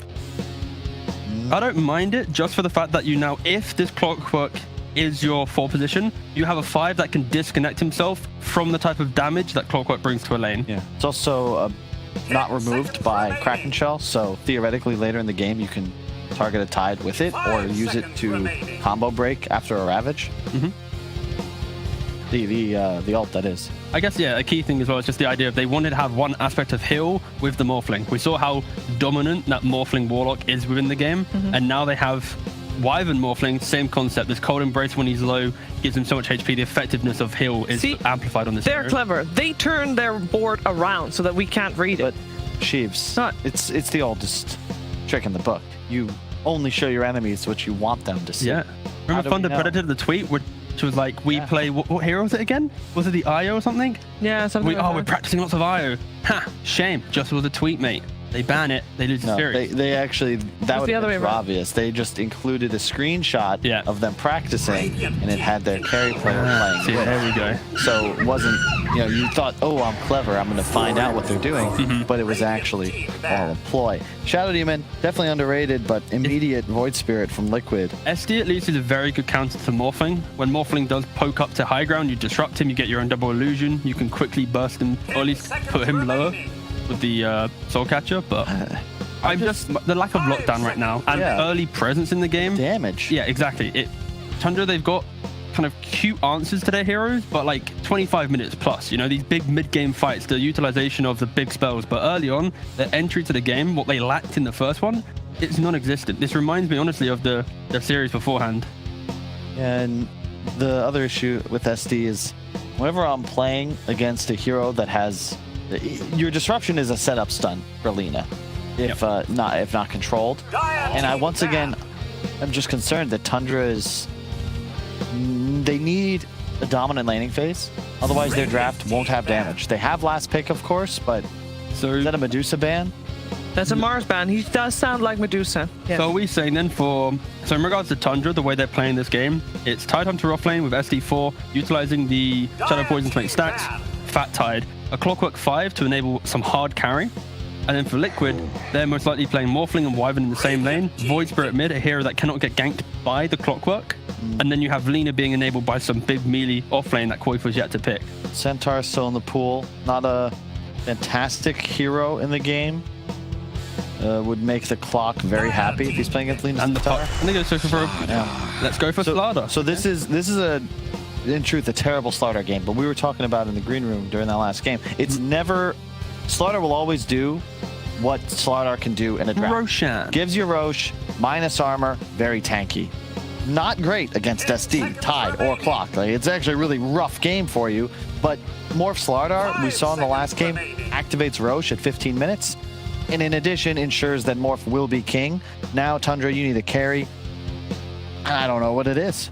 I don't mind it just for the fact that you now, if this Clockwork is your 4 position, you have a 5 that can disconnect himself from the type of damage that Clockwork brings to a lane. Yeah. It's also not removed by Kraken Shell, so theoretically later in the game you can target a Tide with it or use it to combo break after a Ravage. Mhm. The ult, that is. I guess, yeah, a key thing as well is just the idea of they wanted to have one aspect of heal with the Morphling. We saw how dominant that Morphling Warlock is within the game, and now they have Wyvern Morphling, same concept. This Cold Embrace when he's low gives him so much HP. The effectiveness of heal is See, amplified on this They're hero. clever. They turn their board around so that we can't read it. Sheaves, Not- it's the oldest trick in the book. You only show your enemies what you want them to see. Yeah. How Remember do Thunder we know? Predator, the tweet, which was like, we play, what hero was it again? Was it the IO or something? Yeah, something like We're that. practicing lots of IO. Ha! Shame. Just was a tweet, mate. They ban it. They lose the No, series. they actually, that the would other be way too around. obvious. They just included a screenshot Yeah. of them practicing, and it had their carry player See, playing. there we go. So it wasn't, you thought, oh, I'm clever, I'm going to find out what they're doing, but it was actually all a ploy. Shadow Demon, definitely underrated, but immediate Void Spirit from Liquid. SD at least is a very good counter to Morphling. When Morphling does poke up to high ground, you disrupt him, you get your own double illusion, you can quickly burst him, or at least put him lower with the Soul Catcher, but I'm just the lack of lockdown right now and Yeah. early presence in the game. Damage. Yeah, exactly. Tundra, they've got kind of cute answers to their heroes, but like 25 minutes plus, these big mid-game fights, the utilization of the big spells, but early on, the entry to the game, what they lacked in the first one, it's non-existent. This reminds me, honestly, of the series beforehand. And the other issue with SD is whenever I'm playing against a hero that has your disruption is a setup stun for Lina, if not controlled. And I once again, I'm just concerned that Tundra is. They need a dominant laning phase, otherwise their draft won't have damage. They have last pick, of course, but So, is that a Medusa ban? That's a Mars ban. He does sound like Medusa. Yes. So are we saying then so in regards to Tundra, the way they're playing this game, it's Tide Hunter off lane with SD4, utilizing the Shadow Poison to make stacks, Fat Tide, a Clockwork 5 to enable some hard carry, and then for Liquid, they're most likely playing Morphling and Wyvern in the same lane, Void Spirit mid, a hero that cannot get ganked by the Clockwork, and then you have Lina being enabled by some big melee off lane that Coif was yet to pick. Centaur still in the pool, not a fantastic hero in the game. Would make the clock very happy if he's playing against Lina And the Centaur. puck. And they go so for let's go for Slaughter. So this is in truth a terrible Slaughter game, but we were talking about in the green room during that last game. It's never Slaughter will always do what Slaughter can do in a draft. Roshan. Gives you Roche, minus armor, very tanky. Not great against SD, Tide, or Clock. Like, it's actually a really rough game for you, but Morph Slaughter, we saw in the last game, activates Roche at 15 minutes, and in addition ensures that Morph will be king. Now, Tundra, you need a carry. I don't know what it is.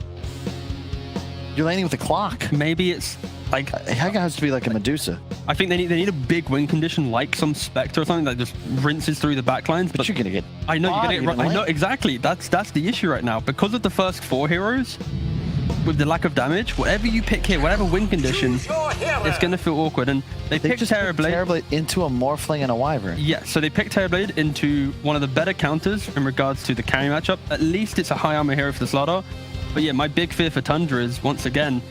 You're laning with the Clock. Maybe it's like It has to be like a Medusa. I think they need a big win condition like some Spectre or something that just rinses through the backlines. But you're gonna get. I know you're gonna get bodied in I know lane. exactly. That's the issue right now because of the first 4 heroes. With the lack of damage, whatever you pick here, whatever win condition, it's gonna feel awkward. And they picked just put Terrorblade. Terrorblade into a Morphling and a Wyvern. Yeah, so they picked Terrorblade into one of the better counters in regards to the carry matchup. At least it's a high armor hero for the Slaughter. But yeah, my big fear for Tundra is once again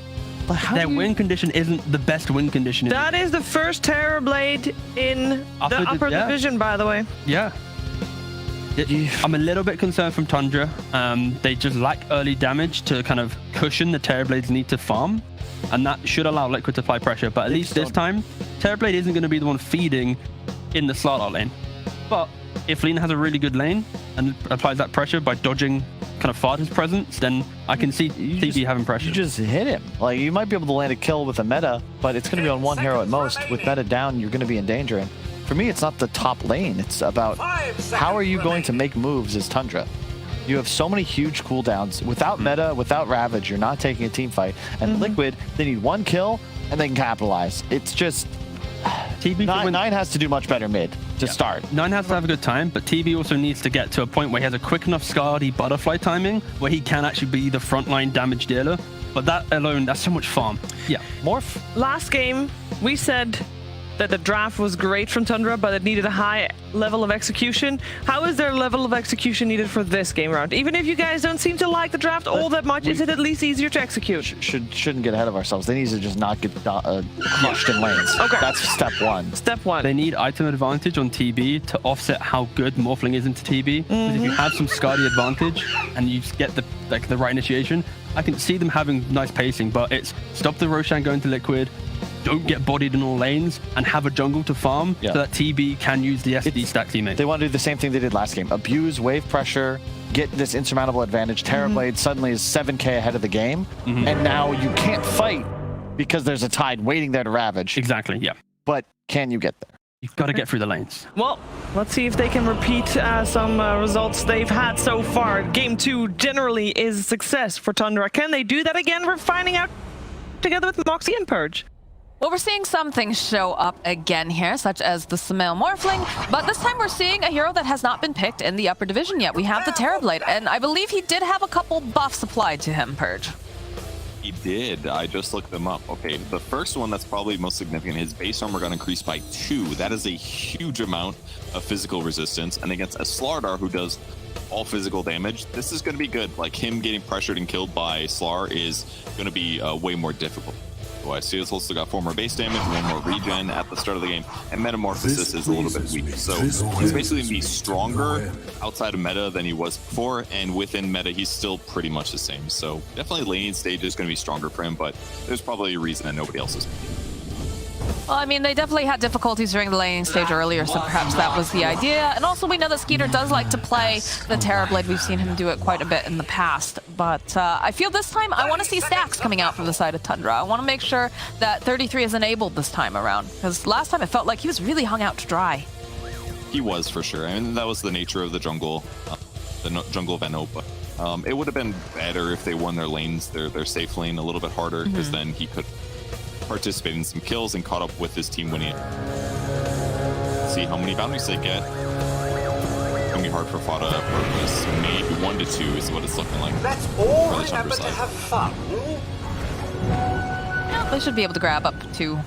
But how their do you- win condition isn't the best win condition. That is the first Terrorblade in the upper yeah. division, by the way. Yeah. I'm a little bit concerned from Tundra. They just lack early damage to kind of cushion the Terrorblades need to farm, and that should allow Liquid to apply pressure. But at least this time, Terrorblade isn't going to be the one feeding in the Slardar lane. But if Lina has a really good lane and applies that pressure by dodging kind of Fada's presence, then I can see TB having pressure. You just hit him. Like, you might be able to land a kill with a meta, but it's going to be on one hero at most. With meta down, you're going to be in danger. And for me, it's not the top lane. It's about how are you going to make moves as Tundra. You have so many huge cooldowns. Without meta, without Ravage, you're not taking a team fight. And Liquid, they need one kill, and they can capitalize. It's just... TB Nine has to do much better mid to start. Nine has to have a good time, but TB also needs to get to a point where he has a quick enough Scardy butterfly timing where he can actually be the frontline damage dealer. But that alone, that's so much farm. Yeah. Morph. Last game, we said that the draft was great from Tundra, but it needed a high level of execution. How is their level of execution needed for this game round? Even if you guys don't seem to like the draft all that much, is it at least easier to execute? Shouldn't get ahead of ourselves. They need to just not get crushed in lanes. Okay. That's step one. Step one. They need item advantage on TB to offset how good Morphling is into TB. Because if you have some Scardy advantage and you get the right initiation, I can see them having nice pacing, but it's stop the Roshan going to Liquid, don't get bodied in all lanes, and have a jungle to farm so that TB can use the SD stack teammate. They want to do the same thing they did last game. Abuse wave pressure, get this insurmountable advantage. Terrorblade suddenly is 7k ahead of the game, and now you can't fight because there's a tide waiting there to Ravage. Exactly, yeah. But can you get there? You've got to get through the lanes. Well, let's see if they can repeat some results they've had so far. Game 2 generally is a success for Tundra. Can they do that again? We're finding out together with Moxie and Purge. Well, we're seeing some things show up again here, such as the Sumail Morphling, but this time we're seeing a hero that has not been picked in the upper division yet. We have the Terrorblade, and I believe he did have a couple buffs applied to him, Purge. He did. I just looked them up. Okay, the first one that's probably most significant, his base armor got increased by 2. That is a huge amount of physical resistance. And against a Slardar who does all physical damage, this is going to be good. Like, him getting pressured and killed by Slar is going to be way more difficult. So I see it's also got 4 more base damage, 1 more regen at the start of the game, and Metamorphosis is a little bit weak. So he's basically going to be stronger outside of meta than he was before, and within meta, he's still pretty much the same. So definitely laning stage is going to be stronger for him, but there's probably a reason that nobody else is. Well, I mean, they definitely had difficulties during the laning stage earlier, so perhaps that was the idea. And also, we know that Skeeter does like to play the Terrorblade. We've seen him do it quite a bit in the past. But I feel this time I want to see stacks coming out from the side of Tundra. I want to make sure that 33 is enabled this time around, because last time it felt like he was really hung out to dry. He was, for sure. I mean, that was the nature of the jungle of NO, but it would have been better if they won their lanes, their safe lane a little bit harder, because then he could participate in some kills and caught up with his team winning it. See how many bounties they get. It's gonna be hard for Fada. Purpose. Maybe 1 to 2 is what it's looking like. Let's all For the remember to side. have fun. Yeah, they should be able to grab up to.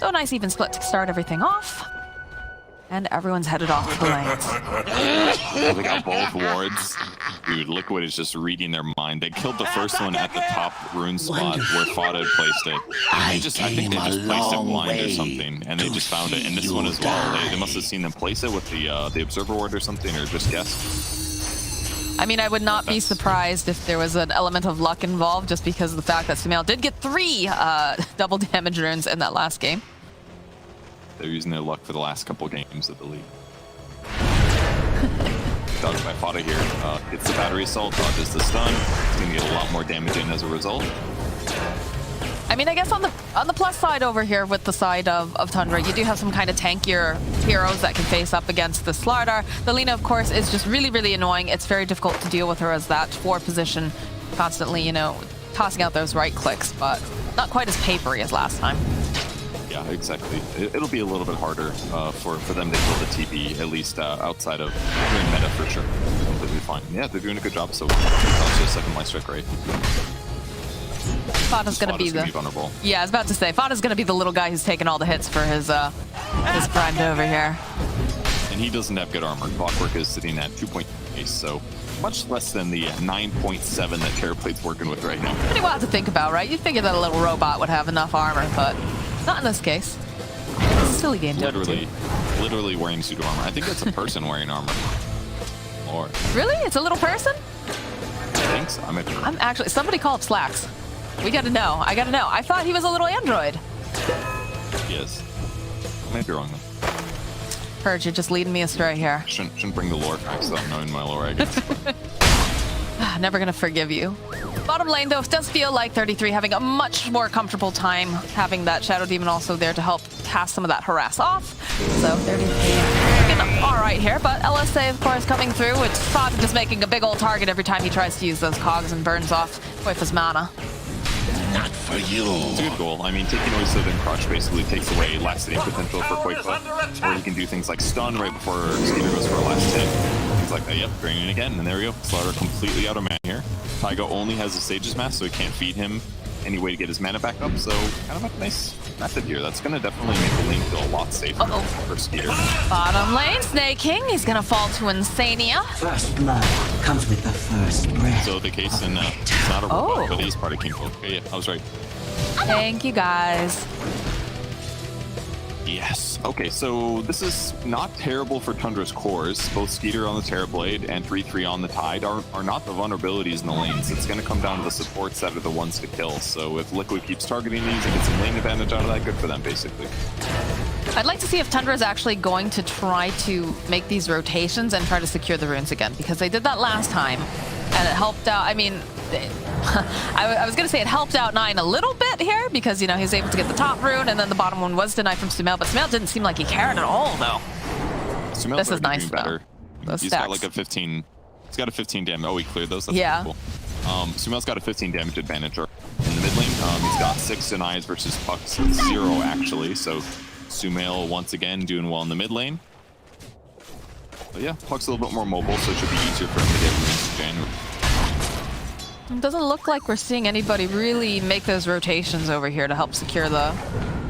So a nice even split to start everything off. And everyone's headed off to the lanes. They got both wards. Dude, Liquid is just reading their mind. They killed the first one at the top rune spot where Fada had placed it. I think they just placed it blind or something, and they just found it. And this one as well. They must have seen them place it with the observer ward or something, or just guess. I mean, I would not be surprised if there was an element of luck involved, just because of the fact that Sumail did get 3 double damage runes in that last game. They're using their luck for the last couple games of the league. Dodged by Fada here. Gets the battery assault, dodges the stun. He's going to get a lot more damage in as a result. I mean, I guess on the plus side over here with the side of Tundra, you do have some kind of tankier heroes that can face up against the Slardar. The Lina, of course, is just really, really annoying. It's very difficult to deal with her as that 4 position, constantly, you know, tossing out those right clicks, but not quite as papery as last time. Yeah, exactly. It'll be a little bit harder for them to kill the TP, at least outside of doing meta for sure. They're completely fine. Yeah, they're doing a good job so far. That's just second life strike, right? Fada's gonna be vulnerable. Yeah, I was about to say, Fada's gonna be the little guy who's taking all the hits for his friend over here. And he doesn't have good armor. Clockwork is sitting at 2.8, so much less than the 9.7 that Terrorplate's working with right now. Pretty wild to think about, right? You'd figure that a little robot would have enough armor, but not in this case. It's a silly game. Literally, literally wearing a suit of armor. I think that's a person wearing armor. Or Really? It's a little person? I think so. I'm actually, somebody call up Slacks. We gotta know. I gotta know. I thought he was a little android. Yes. I might be wrong though. Purge, you're just leading me astray here. Shouldn't bring the lore facts without knowing my lore, I guess. Never gonna forgive you. Bottom lane, though, it does feel like 33 having a much more comfortable time having that Shadow Demon also there to help cast some of that harass off. So 33 looking all right here, but LSA, of course, coming through. It's Fodder just making a big old target every time he tries to use those cogs and burns off Koifa's mana. Not for you. It's a good goal. I mean, taking away Slytherin Crush basically takes away last hitting potential for Koifa, or you can do things like stun right before Skeeter goes for a last hit. Things like that. Yep, draining again, and there we go. Slaughter completely out of mana here. Taiga only has a Sage's Mask, so he can't feed him any way to get his mana back up, so kind of a nice method here. That's going to definitely make the lane feel a lot safer for Skeeter. Bottom lane, Snake King. He's gonna fall to Insania. First blood comes with the first breath. So the case in it's not a robot, but he's part of King Folk. Okay, yeah, I was right. Thank you, guys. Yes. Okay, so this is not terrible for Tundra's cores. Both Skeeter on the Terrorblade and 3-3 on the Tide are not the vulnerabilities in the lanes. It's going to come down to the supports that are the ones to kill. So if Liquid keeps targeting these and gets some lane advantage out of that, good for them, basically. I'd like to see if Tundra is actually going to try to make these rotations and try to secure the runes again, because they did that last time, and it helped out. I mean, I was going to say it helped out 9 a little bit here, because, you know, he was able to get the top rune, and then the bottom one was denied from Sumail, but Sumail didn't seem like he cared at all, though. Sumail's This is nice, better. Those He's stacks. got like a 15. He's got a 15 damage. Oh, he cleared those. That's Yeah. pretty cool. Sumail's got a 15 damage advantage in the mid lane. He's got 6 denies versus Puck's 0 actually. So Sumail once again doing well in the mid lane. But yeah, Puck's a little bit more mobile, so it should be easier for him to get runes in January. It doesn't look like we're seeing anybody really make those rotations over here to help secure the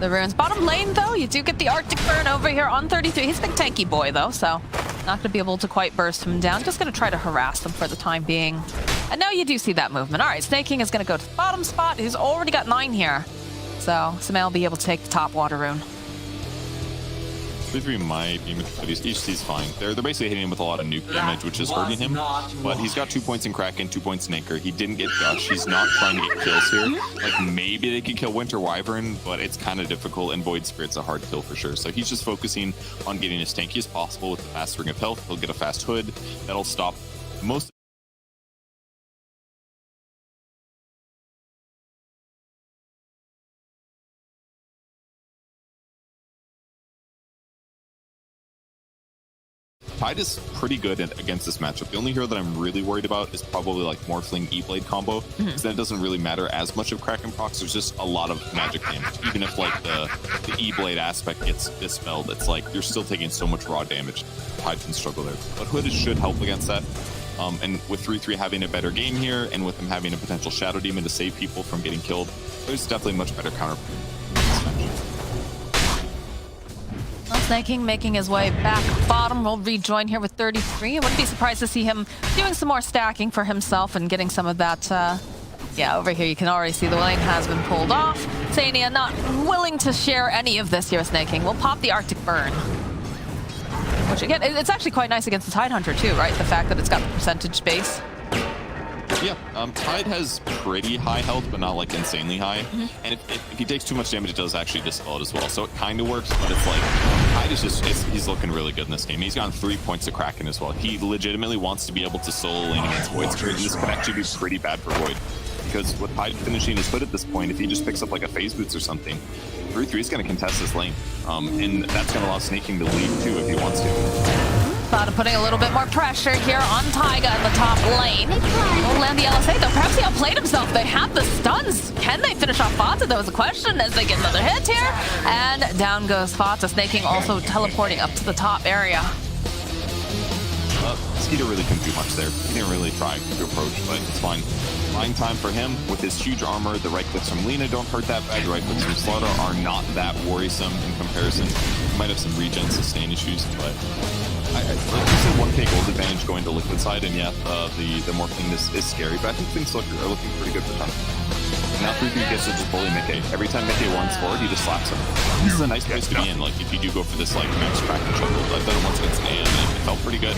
runes. Bottom lane, though, you do get the Arctic Burn over here on 33. He's a big tanky boy, though, so not going to be able to quite burst him down. Just going to try to harass them for the time being. And now you do see that movement. All right, Snake King is going to go to the bottom spot. He's already got 9 here. So Sumail will be able to take the top water rune. 3-3 might be, but he's fine. They're basically hitting him with a lot of nuke damage, which is hurting him. But he's got 2 points in Kraken, 2 points in Anchor. He didn't get Gush. He's not trying to get kills here. Like, maybe they could kill Winter Wyvern, but it's kind of difficult, and Void Spirit's a hard kill for sure. So he's just focusing on getting as tanky as possible with the fast ring of health. He'll get a fast hood. That'll stop most Tide is pretty good against this matchup. The only hero that I'm really worried about is probably like Morphling E-Blade combo, because then it doesn't really matter as much of Kraken procs. There's just a lot of magic damage. Even if like the E-Blade aspect gets dispelled, it's like you're still taking so much raw damage. Tide can struggle there. But Hood should help against that. And with 3-3 having a better game here, and with him having a potential Shadow Demon to save people from getting killed, there's definitely much better counter. Snake King making his way back bottom. Will rejoin here with 33. I wouldn't be surprised to see him doing some more stacking for himself and getting some of that. Yeah, over here you can already see the lane has been pulled off. Sania not willing to share any of this here with Snake King. We'll pop the Arctic Burn. Which again, it's actually quite nice against the Tide Hunter too, right? The fact that it's got the percentage base. Yeah, Tide has pretty high health, but not like insanely high. And if he takes too much damage, it does actually dispel it as well. So it kind of works, but it's like Tide is just he's looking really good in this game. He's gotten 3 points to Kraken as well. He legitimately wants to be able to solo lane against Void Spirit, and this could actually be pretty bad for Void. Because with Tide finishing his hood at this point, if he just picks up like a phase boots or something, 3-3 is going to contest this lane. And that's going to allow Snake King to lead too if he wants to. Fodder putting a little bit more pressure here on Taiga in the top lane. Will land the LSA though. Perhaps he outplayed himself. They have the stuns. Can they finish off Fata? That was a question as they get another hit here. And down goes Fata. Snake King also teleporting up to the top area. Skeeter really couldn't do much there. He didn't really try to approach, but it's fine. Buying time for him with his huge armor. The right clicks from Lina don't hurt that bad. The right clicks from Slaughter are not that worrisome in comparison. He might have some regen sustain issues, but like you said, 1k gold advantage going to Liquid side, and yeah, the Morphling is scary, but I think things are looking pretty good for them. Now 3-3 gets to just bully Mickey. Every time Mickey runs forward, he just slaps him. This is a nice place to be in, like, if you do go for this, like, max crack and jungle. I've done it once against AM, and it felt pretty good.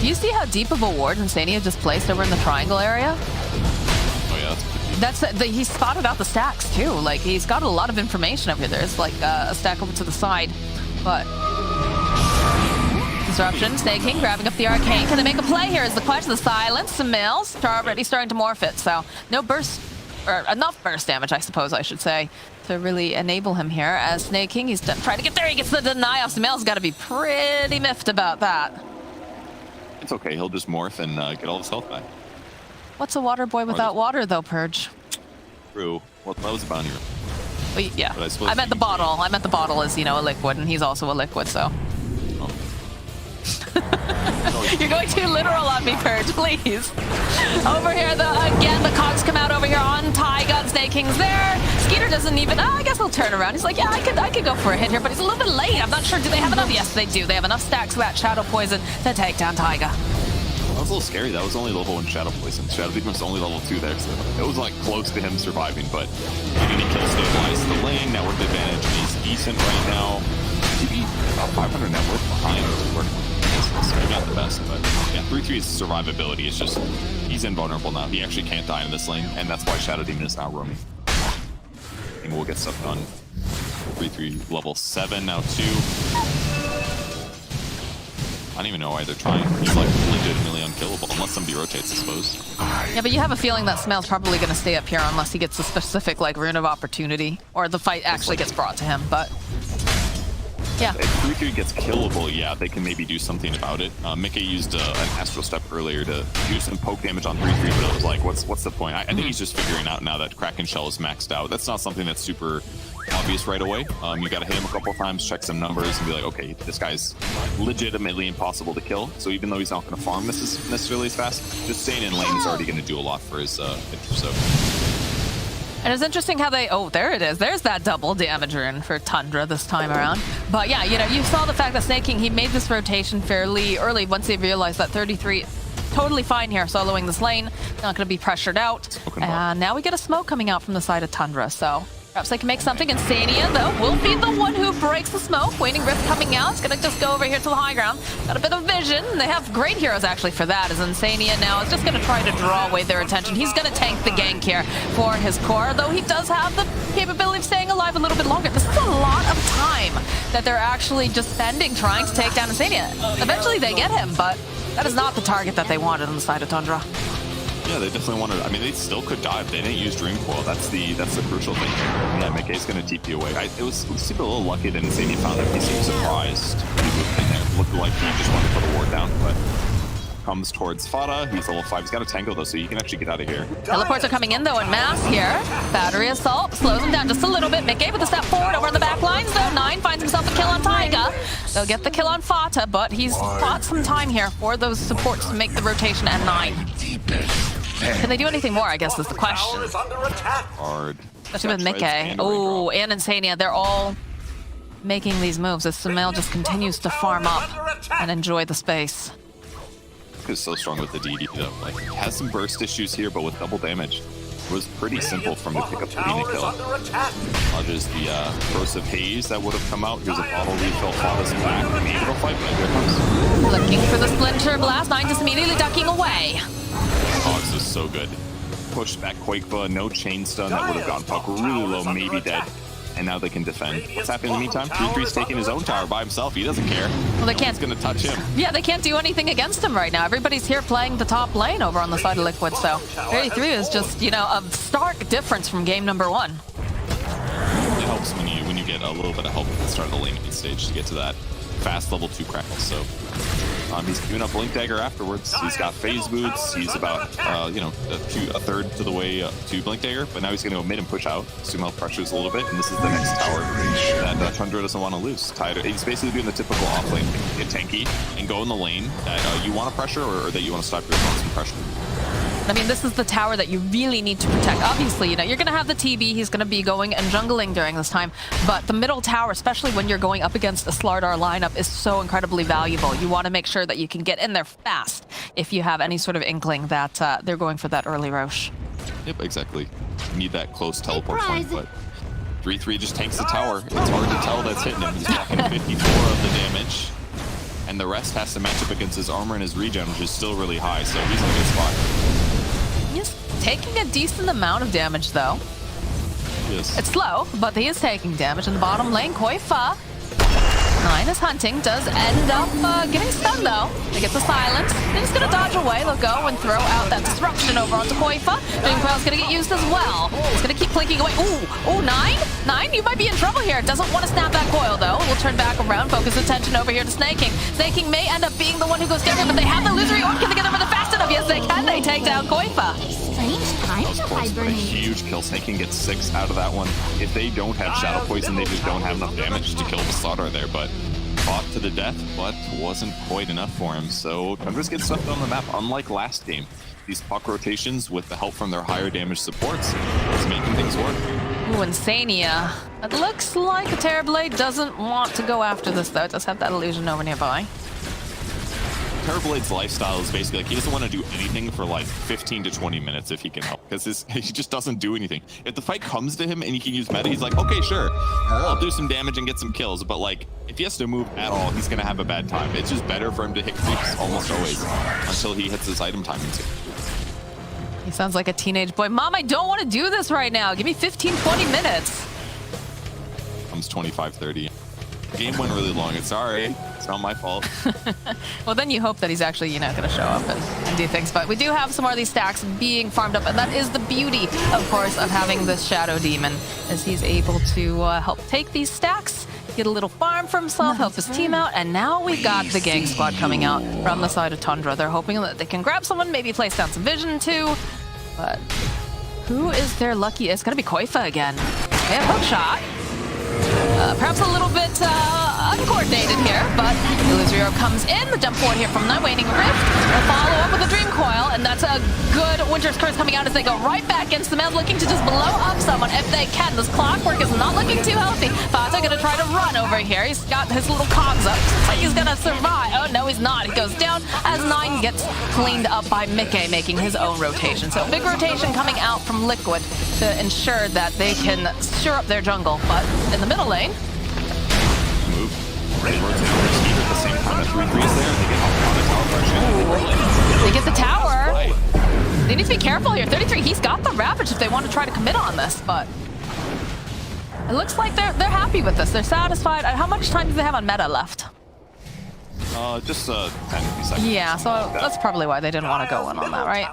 Do you see how deep of a ward Insania just placed over in the triangle area? Oh, yeah, that's pretty deep. He spotted out the stacks, too. Like, he's got a lot of information over here. There's, like, a stack over to the side. But... Disruption, Snake King grabbing up the arcane. Can they make a play here is the question. The silence, Mills already starting to morph it. So no burst, or enough burst damage, I suppose I should say, to really enable him here. As Snake King, he's trying to get there. He gets the deny off. Mills got to be pretty miffed about that. It's okay. He'll just morph and get all his health back. What's a water boy without water, though, Purge? True. Well, that was a bounty. Well, yeah. I meant the bottle. I meant the bottle is, you know, a liquid, and he's also a liquid, so. You're going too literal on me, Purge, please. Over here, again, the cogs come out over here on Taiga. Snake King's there. Skeeter doesn't even, I guess he'll turn around. He's like, yeah, I could go for a hit here, but he's a little bit late. I'm not sure. Do they have enough? Yes, they do. They have enough stacks of that Shadow Poison to take down Taiga. That was a little scary. That was only level 1 Shadow Poison. Shadow Demon was only level 2 there, so it was like close to him surviving, but getting a kill stabilized the lane. Network advantage is decent right now. Maybe about 500 net worth behind. Maybe not the best, but yeah, 3-3's survivability is just, he's invulnerable now. He actually can't die in this lane, and that's why Shadow Demon is not roaming. And we'll get stuff done. 3-3 level 7, now 2. I don't even know why they're trying. He's like legitimately unkillable, unless somebody rotates, I suppose. Yeah, but you have a feeling that Smell's probably going to stay up here unless he gets a specific, like, rune of opportunity, or the fight actually gets brought to him, but... Yeah. If 3-3 gets killable, yeah, they can maybe do something about it. Mickey used an Astral Step earlier to do some poke damage on 3-3, but I was like, what's the point? I think he's just figuring out now that Kraken Shell is maxed out. That's not something that's super obvious right away. You got to hit him a couple of times, check some numbers, and be like, okay, this guy's legitimately impossible to kill. So even though he's not going to farm necessarily as fast, just staying in lane is already going to do a lot for his so. And it's interesting how they, oh, there it is. There's that double damage rune for Tundra this time around. But yeah, you know, you saw the fact that Snake King, he made this rotation fairly early once they realized that 33 totally fine here soloing this lane, not going to be pressured out. And now we get a smoke coming out from the side of Tundra, so perhaps they can make something. Insania, though, will be the one who breaks the smoke. Waning Rift coming out. It's going to just go over here to the high ground. Got a bit of vision. They have great heroes, actually, for that, as Insania now is just going to try to draw away their attention. He's going to tank the gank here for his core, though he does have the capability of staying alive a little bit longer. This is a lot of time that they're actually just spending trying to take down Insania. Eventually, they get him, but that is not the target that they wanted on the side of Tundra. Yeah, they definitely wanted. I mean, they still could die if they didn't use Dream Coil. That's the crucial thing here. Yeah, Mickey's going to TP away. It seemed a little lucky that Insania found him. He seemed surprised. It looked like he just wanted to put a ward down, but comes towards Fada. He's level 5. He's got a tango though, so he can actually get out of here. Teleports are coming in though in mass here. Battery assault slows him down just a little bit. Mickey with a step forward over on the back lines though. 9 finds himself a kill on Taiga. They'll get the kill on Fata, but he's bought some time here for those supports to make the rotation at 9. Can they do anything more, I guess, is the question. Hard. Especially with Mickey. Oh, and Insania. They're all making these moves as Sumail just continues to farm up and enjoy the space. Is so strong with the DD though. Like, he has some burst issues here, but with double damage, it was pretty simple from the pickup to being a kill. Dodges the corrosive haze that would have come out. Here's a bottle refill. Fada's back. Maybe it'll fight, but here it comes. Looking for the Splinter Blast. 9 just immediately ducking away. Hogs is so good. Pushed back Quakeba, no chain stun. That would have gone Puck really low, maybe dead. And now they can defend. What's happening in the meantime? 3-3's taking his own tower by himself. He doesn't care. Well, they can't. It's going to touch him. Yeah, they can't do anything against him right now. Everybody's here playing the top lane over on the side of Liquid. So 33 is just, you know, a stark difference from game number 1. It helps when you get a little bit of help at the start of the lane stage to get to that fast level 2 crackle. So he's queuing up Blink Dagger afterwards. He's got phase boots. He's about a third to the way to Blink Dagger, but now he's going to go mid and push out. Sumo pressures a little bit, and this is the next tower that Tundra doesn't want to lose. He's basically doing the typical off lane thing. Get tanky and go in the lane that you want to pressure or that you want to stop your opponents from pressure. I mean, this is the tower that you really need to protect. Obviously, you know, you're going to have the TB. He's going to be going and jungling during this time. But the middle tower, especially when you're going up against a Slardar lineup, is so incredibly valuable. You want to make sure that you can get in there fast if you have any sort of inkling that they're going for that early Roche. Yep, exactly. You need that close teleport point, but 3-3 just tanks the tower. It's hard to tell that's hitting him. He's blocking 54 of the damage, and the rest has to match up against his armor and his regen, which is still really high, so he's in a good spot. He's taking a decent amount of damage, though. Yes. It's slow, but he is taking damage in the bottom lane. Koifa. 9 is hunting, does end up getting stunned though. They get the silence. They're just gonna dodge away. They'll go and throw out that disruption over onto Koifa. Dream Coil's gonna get used as well. He's gonna keep blinking away. Ooh, 9? You might be in trouble here. Doesn't want to snap that coil though. We'll turn back around, focus attention over here to Snaking. Snaking may end up being the one who goes down here, but they have the illusory orb. Can they get over the fast enough? Yes, they can. They take down Koifa. Strange time That was to close, but a hibernate. huge kill. Snaking gets 6 out of that one. If they don't have Shadow Poison, they just don't have enough damage to kill the Slaughter there, but fought to the death, but wasn't quite enough for him. So Tundra's get stuck on the map, unlike last game. These puck rotations, with the help from their higher damage supports, is making things work. Ooh, Insania. It looks like a Terrorblade doesn't want to go after this though. It does have that illusion over nearby. Terrorblade's lifestyle is basically like he doesn't want to do anything for like 15 to 20 minutes if he can help, because he just doesn't do anything. If the fight comes to him and he can use meta, he's like, okay, sure, I'll do some damage and get some kills. But like, if he has to move at all, he's gonna have a bad time. It's just better for him to hit creeps almost always until he hits his item timing too. He sounds like a teenage boy. Mom, I don't want to do this right now. Give me 15, 20 minutes. Comes 25-30. Game went really long. It's sorry. It's not my fault. Well, then you hope that he's actually, you know, going to show up and do things. But we do have some more of these stacks being farmed up, and that is the beauty, of course, of having this Shadow Demon, as he's able to help take these stacks, get a little farm for himself, help his team out, and now we've got the gang squad coming out from the side of Tundra. They're hoping that they can grab someone, maybe place down some vision too. But who is their lucky? It's going to be Koifa again. They have hook shot. Perhaps a little bit uncoordinated here, but Illusory Orb comes in. The jump forward here from the Waning Rift. They'll follow up with a Dream Coil, and that's a good Winter's Curse coming out as they go right back in. Sumail's looking to just blow up someone if they can. This clockwork is not looking too healthy. Fata gonna try to run over here. He's got his little cogs up. Looks like he's gonna survive. Oh, no, he's not. He goes down as 9 gets cleaned up by Mickey, making his own rotation. So big rotation coming out from Liquid to ensure that they can shore up their jungle. But in the middle lane, Move. They rotate over Steve at the same time. The 3-3 is there. They get off on the tower version. they get the tower. They need to be careful here. 33, he's got the Ravage if they want to try to commit on this, but it looks like they're happy with this. They're satisfied. How much time do they have on meta left? Just 10 seconds. Yeah, so that's probably why they didn't want to go in on that, right?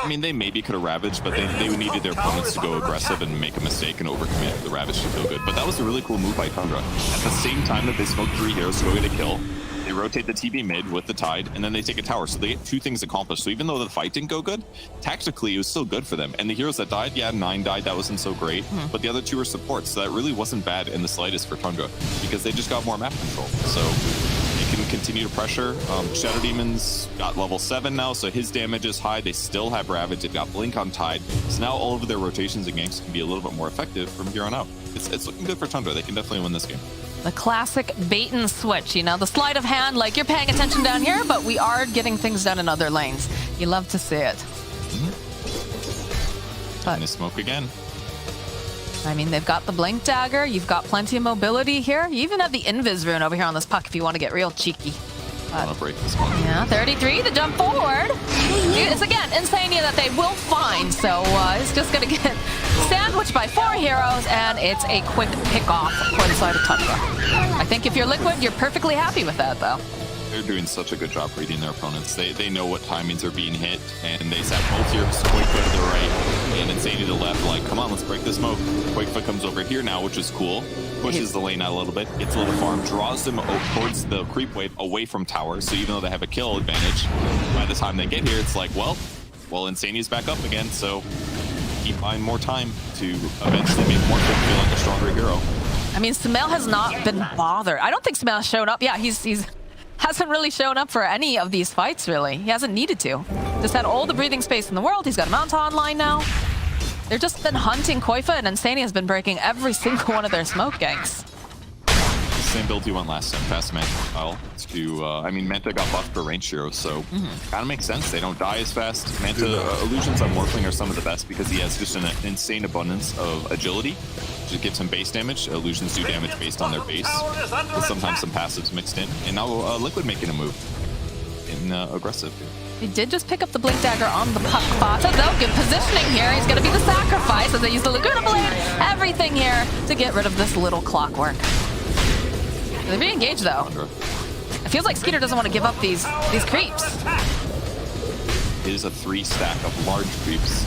I mean, they maybe could have ravaged, but they needed their opponents to go aggressive and make a mistake and overcommit for the ravage to feel good. But that was a really cool move by Tundra. At the same time that they smoke 3 heroes to go get a kill, they rotate the TB mid with the Tide, and then they take a tower. So they get 2 things accomplished. So even though the fight didn't go good, tactically it was still good for them. And the heroes that died, yeah, 9 died, that wasn't so great. But the other 2 were supports, so that really wasn't bad in the slightest for Tundra, because they just got more map control. So they can continue to pressure. Shadow Demon's got level 7 now, so his damage is high. They still have Ravage. They've got Blink on Tide. So now all of their rotations and ganks can be a little bit more effective from here on out. It's looking good for Tundra. They can definitely win this game. The classic bait and switch, you know, the sleight of hand, like you're paying attention down here, but we are getting things done in other lanes. You love to see it. And they smoke again. I mean, they've got the Blink Dagger, you've got plenty of mobility here. You even have the Invis Rune over here on this puck if you want to get real cheeky. I'll break this one. Yeah, 33, the jump forward. It's again Insania that they will find, so it's just gonna get sandwiched by 4 heroes, and it's a quick pick off for the side of Tundra. I think if you're Liquid, you're perfectly happy with that, though. They're doing such a good job reading their opponents. They know what timings are being hit, and they set both heroes quite good to the right, and Insania to the left, like, come on, let's break the smoke. Quakefoot comes over here now, which is cool. Pushes the lane out a little bit, gets a little farm, draws them towards the creep wave away from tower, so even though they have a kill advantage, by the time they get here, it's like, well, Insania's back up again, so keep buying more time to eventually make more feel like a stronger hero. I mean, Sumail has not been bothered. I don't think Sumail has shown up. Yeah, he's hasn't really shown up for any of these fights, really. He hasn't needed to. Just had all the breathing space in the world. He's got a Mount online now. They've just been hunting Koifa, and Insania has been breaking every single one of their smoke ganks. same build he went last time, fast Manta style. To, I mean, Manta got buffed for range hero, so kind of makes sense. They don't die as fast. Manta illusions on Morphling are some of the best because he has just an insane abundance of agility. Just gives him base damage. Illusions do damage based on their base, with sometimes some passives mixed in. And now Liquid making a move in aggressive. He did just pick up the Blink Dagger on the Puck Fata, though. Good positioning here. He's going to be the sacrifice as they use the Laguna Blade. Everything here to get rid of this little clockwork. They're being engaged, though. It feels like Skeeter doesn't want to give up these creeps. It is a 3 stack of large creeps.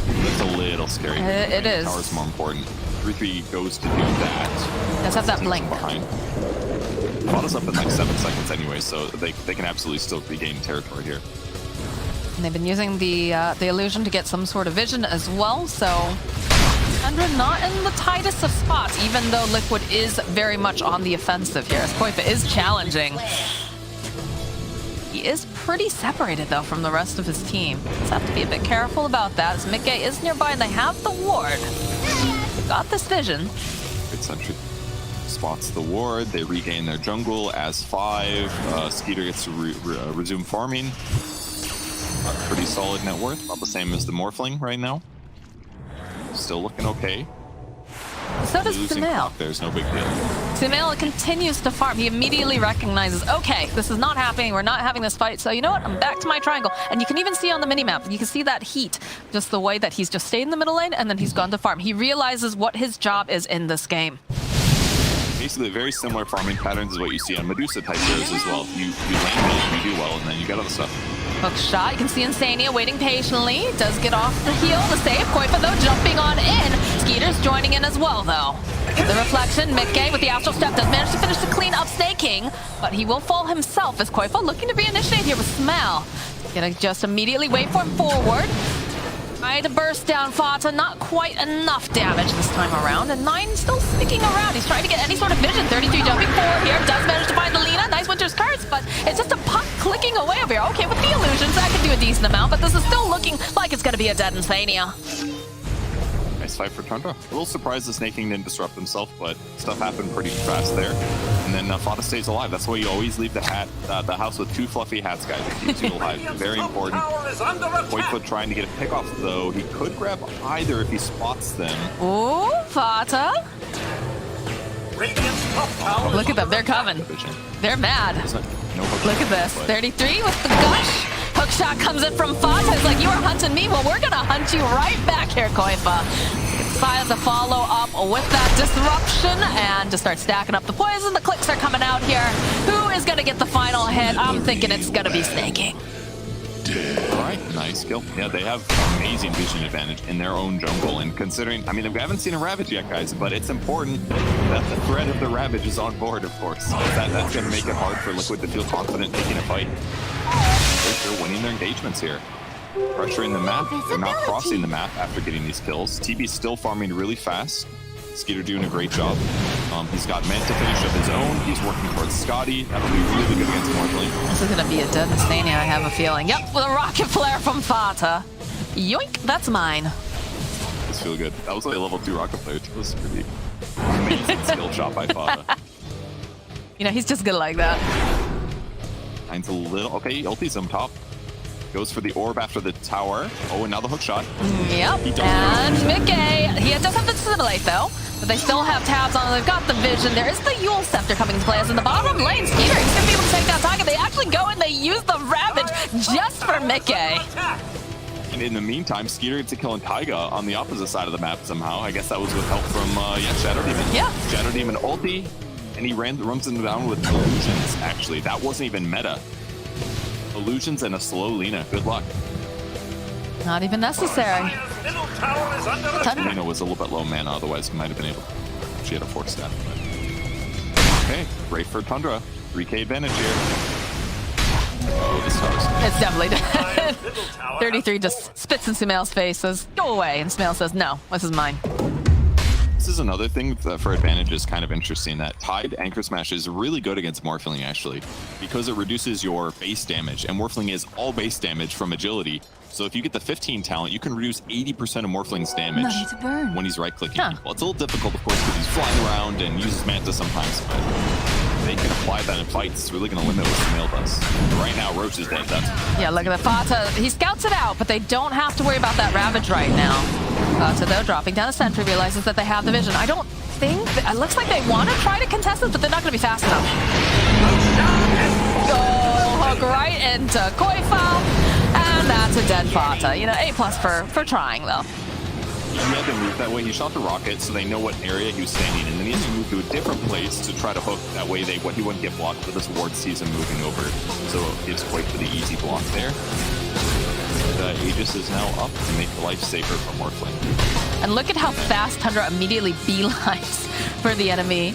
That's a little scary. It is. Tower's more important. 3-3 goes to do that. Let's have that blink. Behind. Fata's up in like 7 seconds anyway, so they can absolutely still regain territory here. And they've been using the illusion to get some sort of vision as well, so Tundra not in the tightest of spots, even though Liquid is very much on the offensive here, as Koifa is challenging. He is pretty separated, though, from the rest of his team. Let's have to be a bit careful about that, as Mickey is nearby and they have the ward. They've got this vision. Good sentry. Spots the ward, they regain their jungle as 5. Skeeter gets to resume farming. Pretty solid net worth, about the same as the Morphling right now. Still looking okay. So does Sumail. There's no big deal. Sumail continues to farm. He immediately recognizes, okay, this is not happening. We're not having this fight. So you know what? I'm back to my triangle. And you can even see on the minimap, you can see that heat, just the way that he's just stayed in the middle lane and then he's gone to farm. He realizes what his job is in this game. Basically, very similar farming patterns is what you see on Medusa type heroes as well. You lane mid, you do well, and then you get other stuff. Hook shot. You can see Insania waiting patiently. Does get off the heel to save. Koifa, though, jumping on in. Skeeter's joining in as well, though. The reflection, Mickey with the Astral Step does manage to finish the clean up staking, but he will fall himself as Koifa looking to reinitiate here with Smell. Gonna just immediately wait for him forward. Try to burst down Fata, not quite enough damage this time around, and 9 still sticking around. He's trying to get any sort of vision. 33 jumping forward here, does manage to find the Lina. Nice Winter's Curse, but it's just a Puck clicking away over here. Okay, with the illusions, that can do a decent amount, but this is still looking like it's going to be a dead Insania. Nice fight for Tundra. A little surprised the Snaking didn't disrupt himself, but stuff happened pretty fast there. And then Fata stays alive. That's why you always leave the house with 2 fluffy hats, guys. It keeps you alive. Very important. Koifa trying to get a pick off, though. He could grab either if he spots them. Ooh, Fata. Look at them. They're coming. They're mad. Look at this. 33 with the gush. Hook shot comes in from Fata. It's like, you are hunting me. Well, we're going to hunt you right back here, Koifa. Decides to follow up with that disruption and to start stacking up the poison. The clicks are coming out here. Who is going to get the final hit? I'm thinking it's going to be Snaking. All right, nice kill. Yeah, they have amazing vision advantage in their own jungle. And considering, I mean, we haven't seen a Ravage yet, guys, but it's important that the threat of the Ravage is on board, of course. That's going to make it hard for Liquid to feel confident taking a fight. They're winning their engagements here. Pressuring the map. They're not crossing the map after getting these kills. TB's still farming really fast. Skeeter doing a great job. He's got Manta finish of his own. He's working towards Scotty. That'll be really good against Morphling. This is going to be a dead Insania, I have a feeling. Yep, with a rocket flare from Fata. Yoink, that's mine. This feels good. That was like a level 2 rocket flare. It was pretty amazing skill shot by Fata. You know, he's just good like that. Nine's a little... Okay, ulti's on top. Goes for the orb after the tower. Oh, and now the hook shot. Yep, and Mickey. He does have the Assimilate, though. But they still have tabs on. They've got the vision. There is the Yule Scepter coming to play as in the bottom lane. Skeeter, he's going to be able to take that target. They actually go and they use the Ravage just for Mickey. And in the meantime, Skeeter gets a kill on Taiga on the opposite side of the map somehow. I guess that was with help from, Shadow Demon. Yeah. Shadow Demon ulti, and he runs him down with illusions, actually. That wasn't even meta. Illusions and a slow Lina. Good luck. Not even necessary. Lina was a little bit low mana, otherwise might have been able to. She had a 4 stat. Okay, great for Tundra. 3k advantage here. Oh, the stars. It's definitely dead. 33 just spits in Sumail's face, says, go away. And Sumail says, no, this is mine. This is another thing for advantage is kind of interesting, that Tide Anchor Smash is really good against Morphling, actually, because it reduces your base damage, and Morphling is all base damage from agility. So if you get the 15 talent, you can reduce 80% of Morphling's damage Nothing to burn. when he's right-clicking Huh. people. It's a little difficult, of course, because he's flying around and uses Manta sometimes, but they can apply that in fights. It's really going to limit what Sumail does. But right now, Roach is dead. That's Yeah, look at the Fata. He scouts it out, but they don't have to worry about that Ravage right now. Fata, though, dropping down the sentry, realizes that they have the vision. I don't think... It looks like they want to try to contest it, but they're not going to be fast enough. Oh, hook right into Koifa. And that's a dead Fata. You know, A+ for trying, though. he had to move that way. He shot the rocket, so they know what area he was standing in. And then he has to move to a different place to try to hook. That way, he wouldn't get blocked for this ward season moving over. So it's quite for the easy block there. Aegis is now up to make life safer for Morphling. And look at how fast Tundra immediately beelines for the enemy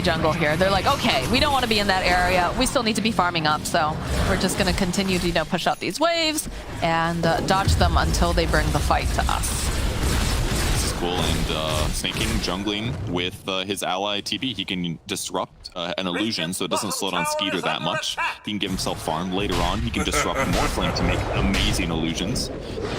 jungle here. They're like, okay, we don't want to be in that area. We still need to be farming up, so we're just going to continue to, push out these waves and dodge them until they bring the fight to us. This is cool, and snaking, jungling with his ally TB, he can disrupt an illusion, so it doesn't slow down Skeeter that much. He can give himself farm. Later on, he can disrupt Morphling to make amazing illusions,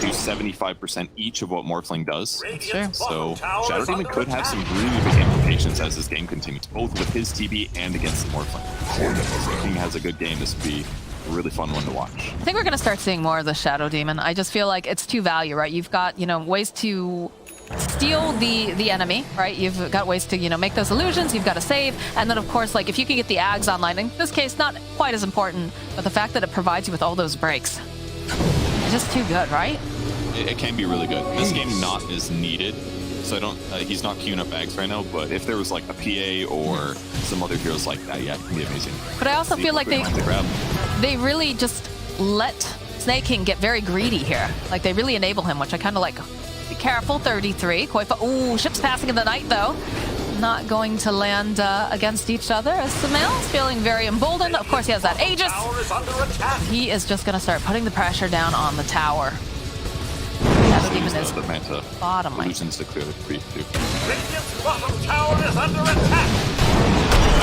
do 75% each of what Morphling does. Sure. So Shadow Demon could have some really big implications as this game continues, both with his TB and against the Morphling. If King has a good game, this would be a really fun one to watch. I think we're going to start seeing more of the Shadow Demon. I just feel like it's 2 value, right? You've got, ways to steal the enemy, right? You've got ways to, make those illusions, you've got to save, and then of course, like, if you can get the Ags online, in this case, not quite as important, but the fact that it provides you with all those breaks. It's just too good, right? It can be really good. This game not as needed, so I don't, he's not queuing up Ags right now, but if there was like a PA or some other heroes like that, yeah, it can be amazing. But I also feel like they really just let Snake King get very greedy here. Like, they really enable him, which I kind of like. Be careful, 33. Koifa, ooh, ships passing in the night, though. Not going to land against each other, as Sumail's feeling very emboldened. Of course, he has that Aegis. He is just going to start putting the pressure down on the tower. Shadow Demon is bottom lane. Illusions to clear the creep, too. Radiant's bottom tower is under attack.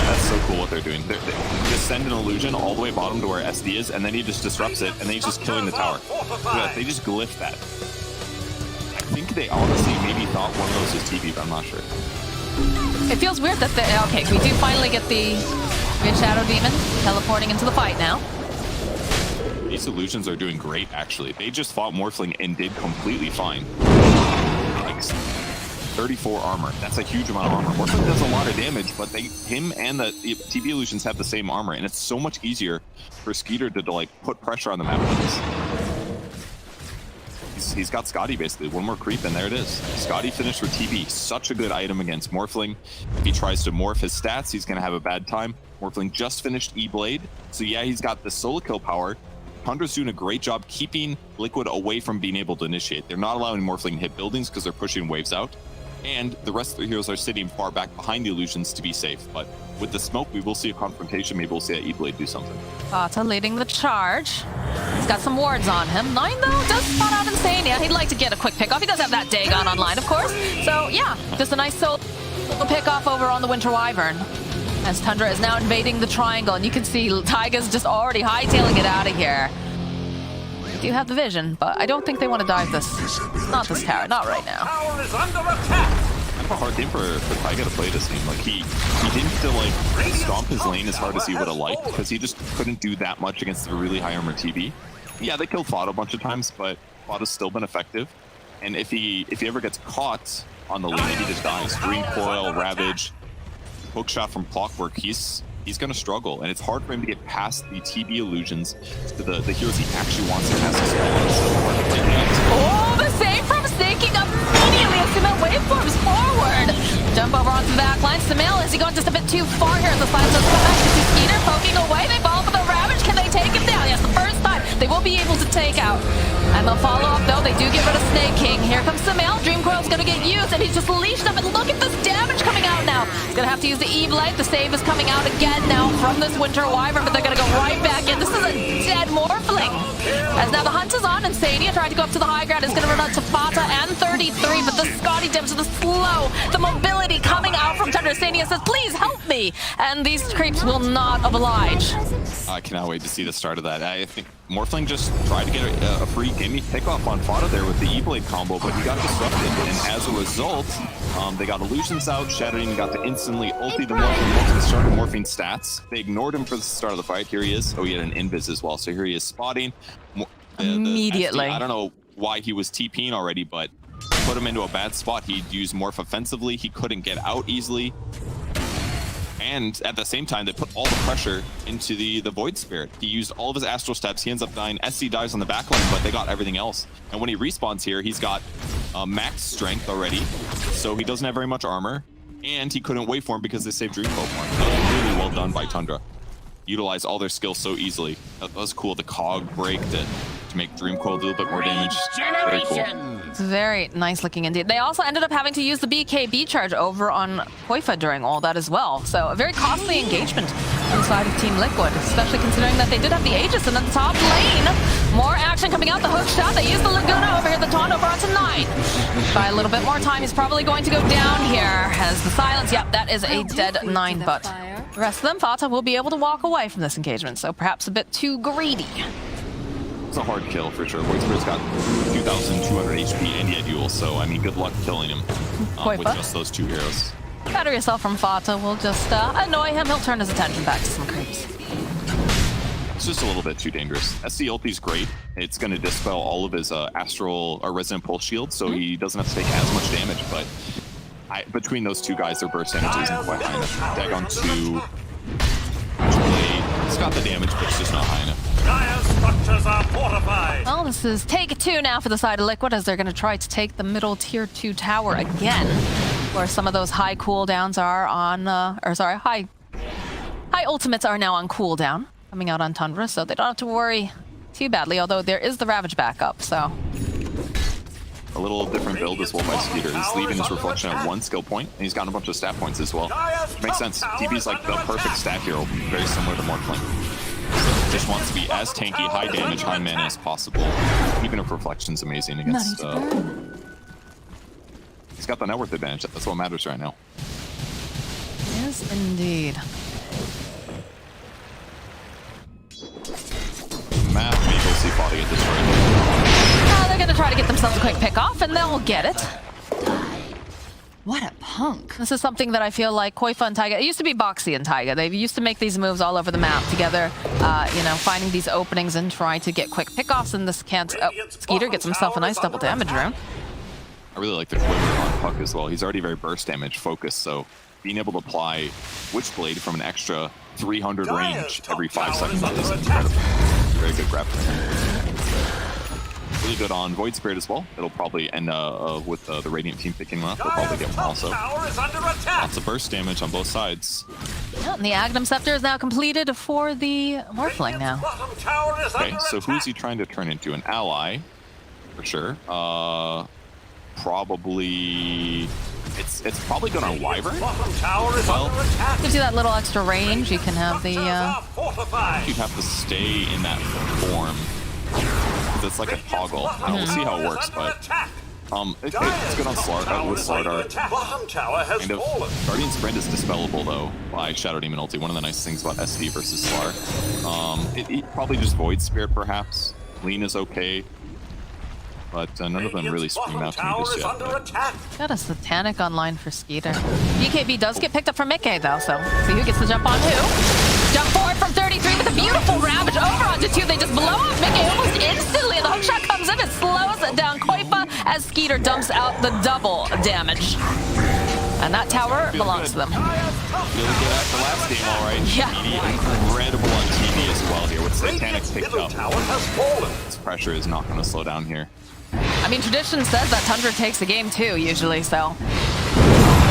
That's so cool what they're doing. They just send an illusion all the way bottom to where SD is, and then he just disrupts it, and then he's just killing the tower. Yeah, they just glyph that. I think they honestly maybe thought one of those was TB, but I'm not sure. It feels weird that okay, we do finally get the Shadow Demon teleporting into the fight now. These illusions are doing great, actually. They just fought Morphling and did completely fine. Like 34 armor. That's a huge amount of armor. Morphling does a lot of damage, but him and the TB illusions have the same armor, and it's so much easier for Skeeter to like put pressure on the map with this. He's got Scotty basically. One more creep and there it is. Scotty finished with TB. Such a good item against Morphling. If he tries to morph his stats, he's going to have a bad time. Morphling just finished E-Blade. So yeah, he's got the solo kill power. Tundra's doing a great job keeping Liquid away from being able to initiate. They're not allowing Morphling to hit buildings because they're pushing waves out. And the rest of the heroes are sitting far back behind the illusions to be safe. But with the smoke, we will see a confrontation. Maybe we'll see that E-Blade do something. Fata leading the charge. He's got some wards on him. 9, though, does spot out Insane. Yeah, he'd like to get a quick pick off. He does have that Dagon online, of course. So, yeah, just a nice solo pick off over on the Winter Wyvern. As Tundra is now invading the triangle. And you can see Taiga's just already hightailing it out of here. They do have the vision, but I don't think they want to dive this. Not this tower, not right now. Tower is under attack. Kind of a hard game for Taiga to play this game. Like he didn't feel like stomp his lane as hard as he would have liked because he just couldn't do that much against the really high armor TB. Yeah, they killed Fado a bunch of times, but Fado's still been effective. And if he ever gets caught on the lane, he just dies. Green Coil, Ravage, hook shot from Clockwork. He's going to struggle, and it's hard for him to get past the TB illusions to the heroes he actually wants to cast his spell on. Oh, the save from Snaking immediately as Sumail waveforms forward. Jump over onto the back line. Sumail, is he going just a bit too far here as the silence does come back? You see Skeeter poking away. They fall for the Ravage. Can they take him down? Yes, the first time they will be able to take out. And they'll follow up, though. They do get rid of Snake King. Here comes Sumail. Dream Coil's going to get used, and he's just leashed up. And look at this damage coming out now. He's going to have to use the E-Blade. The save is coming out again now from this Winter Wyvern, but they're going to go right back in. This is a dead Morphling. As now the hunt is on, and Sadia trying to go up to the high ground is going to run out to Fata and 33, but the Scotty dims, the slow, the mobility coming out from Tundra. Sadia says, please help me, and these creeps will not oblige. I cannot wait to see the start of that. I think Morphling just tried to get a free gimme pickoff on Fada there with the E-Blade combo, but he got disrupted, and as a result, they got illusions out. Shadow Demon got to instantly ulti the Morphling, started morphing stats. They ignored him for the start of the fight. Here he is. Oh, he had an invis as well, so here he is spotting. Immediately. I don't know why he was TPing already, but put him into a bad spot. He'd use Morph offensively. He couldn't get out easily. And at the same time, they put all the pressure into the Void Spirit. He used all of his Astral Steps. He ends up dying. SC dies on the back line, but they got everything else. And when he respawns here, he's got max strength already, so he doesn't have very much armor. And he couldn't wait for him because they saved Dream Coil for him. That was really well done by Tundra. Utilize all their skills so easily. That was cool. The cog break to make Dream Coil do a little bit more damage. Very cool. It's very nice looking indeed. They also ended up having to use the BKB charge over on Koifa during all that as well. So a very costly engagement on the side of Team Liquid, especially considering that they did have the Aegis in the top lane. More action coming out the hook shot. They used the Laguna over here. The taunt over onto 9. By a little bit more time, he's probably going to go down here. Has the silence. Yep, that is a dead 9, but the rest of them, Fata will be able to walk away from this engagement, so perhaps a bit too greedy. It's a hard kill for sure. Void Spirit's got 2,200 HP and he had duel, so I mean, good luck killing him with just those 2 heroes. Better yourself from Fata. We'll just annoy him. He'll turn his attention back to some creeps. It's just a little bit too dangerous. SC ulti's great. It's going to dispel all of his Astral or Resonant Pulse shield, so he doesn't have to take as much damage, but between those 2 guys, their burst damage isn't quite high enough. Dagon 2, Blade, it's got the damage, but it's just not high enough. Dire structures are fortified. Well, this is take 2 now for the side of Liquid as they're going to try to take the middle tier 2 tower again, where some of those high cooldowns are on, high ultimates are now on cooldown, coming out on Tundra, so they don't have to worry too badly, although there is the Ravage backup, so. A little different build as well by Skeeter. He's leaving his reflection at 1 skill point, and he's got a bunch of stat points as well. Makes sense. TP's like the perfect stat hero, very similar to Morphling. So just wants to be as tanky, high damage, high mana as possible. Even if Reflection's amazing against... he's got the net worth advantage. That's what matters right now. Yes, indeed. Map, maybe we'll see Fada get destroyed. They're going to try to get themselves a quick pick off, and they'll get it. What a punk. This is something that I feel like Koifa and Taiga, it used to be Boxy and Taiga. They used to make these moves all over the map together, finding these openings and trying to get quick pickoffs, and this can't. Oh, Skeeter gets himself a nice double damage rune. I really like the quiver on Puck as well. He's already very burst damage focused, so being able to apply Witchblade from an extra 300 range every 5 seconds is incredible. Very good grab. Really good on Void Spirit as well. It'll probably end with the Radiant team picking him up. They'll probably get one also. Lots of burst damage on both sides. Yeah, and the Agnum Scepter is now completed for the Morphling now. Okay, so who's he trying to turn into? An ally, for sure. Probably... It's probably going on Wyvern. Well, gives you that little extra range. You can have the... You'd have to stay in that form. It's like a toggle. We'll see how it works, but it's good on Slardar with Slardar. Kind of. Guardian Sprint is dispellable though by Shadow Demon ulti. One of the nice things about SD versus Slar. It probably just Void Spirit perhaps. Lean is okay, but none of them really scream out to me just yet. Got a Satanic online for Skeeter. BKB does get picked up from Mickey though, so see who gets to jump on who. Jump forward from 33 with a beautiful Ravage over onto 2. They just blow up Mickey almost instantly, and the hookshot comes in. It slows down Koifa as Skeeter dumps out the double damage. And that tower belongs to them. Really good at the last game, all right. Yeah. Incredible on TV as well here with Satanic picked up. This pressure is not going to slow down here. I mean, tradition says that Tundra takes the game too, usually, so...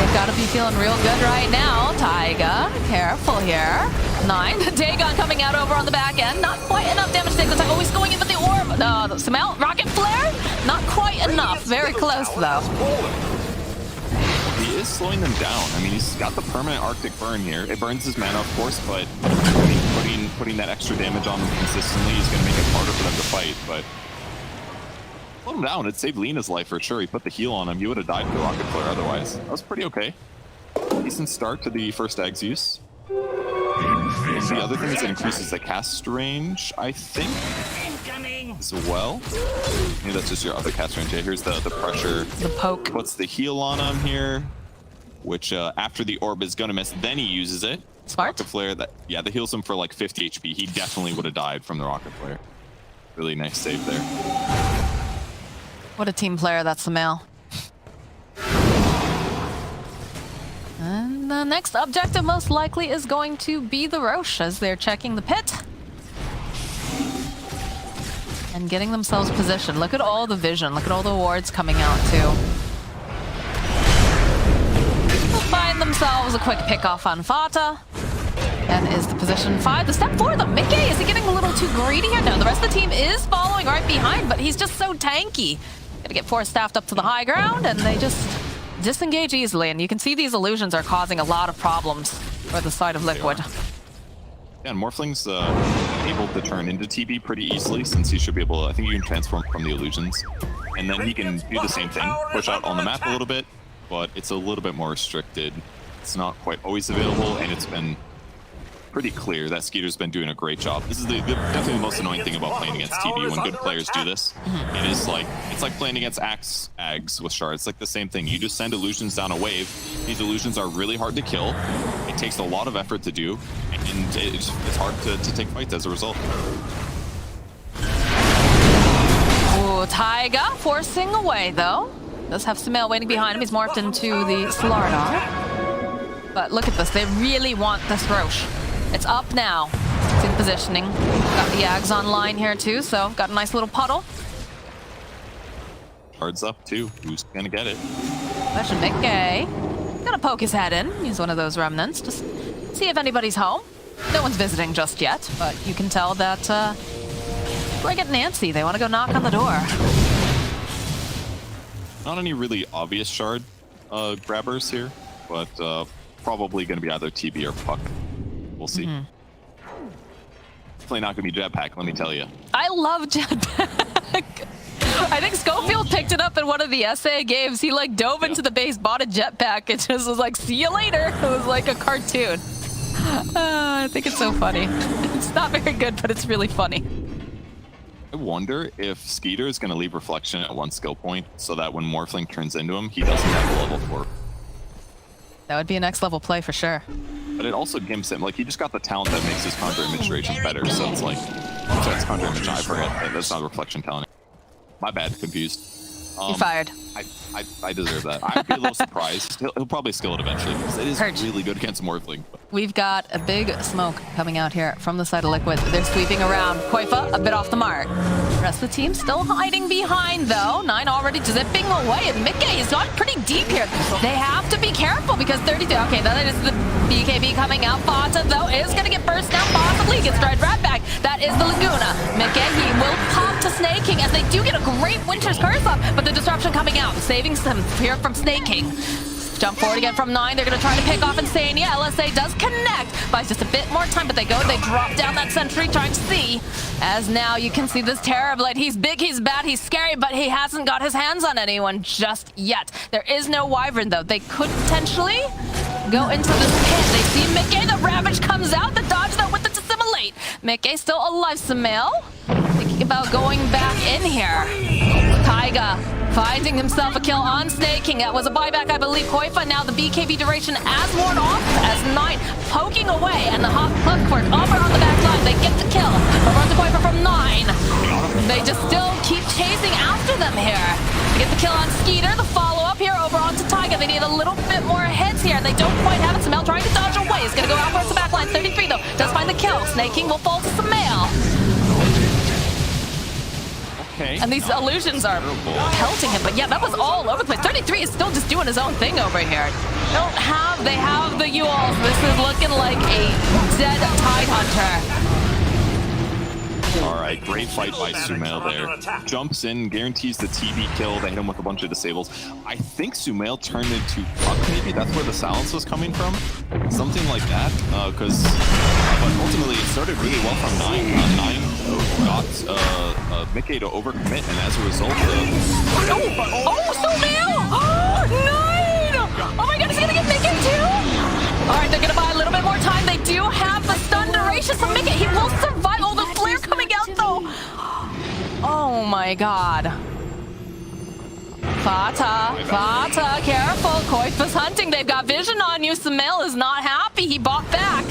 They've got to be feeling real good right now. Taiga, careful here. 9. Dagon coming out over on the back end. Not quite enough damage to take the time. Oh, he's going in with the orb. The smell. Rocket flare? Not quite enough. Very close, though. He is slowing them down. I mean, he's got the permanent Arctic burn here. It burns his mana, of course, but putting that extra damage on them consistently is going to make it harder for them to fight, but... Slow him down. It saved Lena's life for sure. He put the heal on him. He would have died for Rocket Flare otherwise. That was pretty okay. Decent start to the first Ag's use. And the other thing is it increases the cast range, I think. as well. Maybe that's just your other cast range. Yeah, here's the pressure. The poke. Puts the heal on him here, which after the orb is gonna miss, then he uses it. Smart. Rocket flare, that heals him for like 50 HP. He definitely would have died from the rocket flare. Really nice save there. What a team player, that's the male. And the next objective most likely is going to be the Roche as they're checking the pit. And getting themselves positioned. Look at all the vision. Look at all the wards coming out too. They'll find themselves a quick pick off on Fata. And is the position 5. The step 4 though. Mickey, is he getting a little too greedy here? No, the rest of the team is following right behind, but he's just so tanky. Gonna get 4 staffed up to the high ground, and they just disengage easily. And you can see these illusions are causing a lot of problems for the side of Liquid. Yeah, and Morphling's able to turn into TB pretty easily, since he should be able to, I think you can transform from the illusions. And then he can do the same thing, push out on the map a little bit, but it's a little bit more restricted. It's not quite always available, and it's been pretty clear that Skeeter's been doing a great job. This is definitely the most annoying thing about playing against TB when good players do this. It is like, it's like playing against Ags with Shard. It's like the same thing. You just send illusions down a wave. These illusions are really hard to kill. It takes a lot of effort to do, and it's hard to take fights as a result. Ooh, Taiga forcing away though. Does have Sumail waiting behind him. He's morphed into the Slardar. But look at this. They really want this Roche. It's up now. It's in positioning. Got the Yags online here too, so got a nice little puddle. Shard's up too. Who's gonna get it? Question Mickey. Gonna poke his head in. He's one of those remnants. Just see if anybody's home. No one's visiting just yet, but you can tell that we're getting antsy. They want to go knock on the door. Not any really obvious Shard grabbers here, but probably going to be either TB or Puck. We'll see. Definitely not going to be Jetpack, let me tell you. I love Jetpack. I think Schofield picked it up in one of the SA games. He like dove into the base, bought a Jetpack, and just was like, see you later. It was like a cartoon. I think it's so funny. It's not very good, but it's really funny. I wonder if Skeeter is going to leave Reflection at 1 skill point so that when Morphling turns into him, he doesn't have a level 4. That would be a next level play for sure. But it also gives him, like, he just got the talent that makes his Conjure Image duration better, so it's like, that's Conjure Image, I forget, that's not Reflection talent. My bad, confused. You fired. I deserve that. I'd be a little surprised. He'll probably skill it eventually, because it is really good against Morphling. We've got a big smoke coming out here from the side of Liquid. They're sweeping around. Koifa, a bit off the mark. The rest of the team still hiding behind, though. 9 already zipping away, and Mickey has gone pretty deep here. They have to be careful, because 32... Okay, that is the BKB coming out. Fata, though, is going to get burst down, possibly. Gets right back. That is the Laguna. Mickey, he will pop to Snaking, as they do get a great Winter's Curse up, but the disruption coming out, saving them here from Snaking. Jump forward again from 9. They're going to try to pick off Insania. LSA does connect. Buys just a bit more time, but they drop down that sentry, trying to see. As now you can see this Terrorblade. He's big, he's bad, he's scary, but he hasn't got his hands on anyone just yet. There is no Wyvern, though. They could potentially go into this pit. They see Mickey. The Ravage comes out. The dodge, though, with the Dissimulate. Mickey still alive. Sumail thinking about going back in here. Taiga finding himself a kill on Snaking. That was a buyback, I believe. Koifa now the BKB duration as worn off as 9 poking away, and the hot Hookwork over on the back line. They get the kill over to Koifa from 9. They just still keep chasing after them here. They get the kill on Skeeter. The follow-up here over onto Taiga. They need a little bit more hits here. They don't quite have it. Sumail trying to dodge away. He's going to go out towards the back line. 33 though. Does find the kill. Snaking will fall to Sumail. And these illusions are pelting him, but yeah, that was all over the place. 33 is still just doing his own thing over here. They have the Yules. This is looking like a dead Tide Hunter. All right, great fight by Sumail there. Jumps in, guarantees the TB kill. They hit him with a bunch of disables. I think Sumail turned into Puck, maybe? That's where the silence was coming from? Something like that, but ultimately it started really well from 9. 9 got Mickey to overcommit, and as a result, Sumail! 9! Oh my god, is he gonna get Mickey too? All right, they're gonna buy a little bit more time. They do have the stun duration from Mickey. He will survive. Oh, the flare coming out though. Oh my god. Vata, careful. Koifa's hunting. They've got vision on you. Sumail is not happy. He bought back.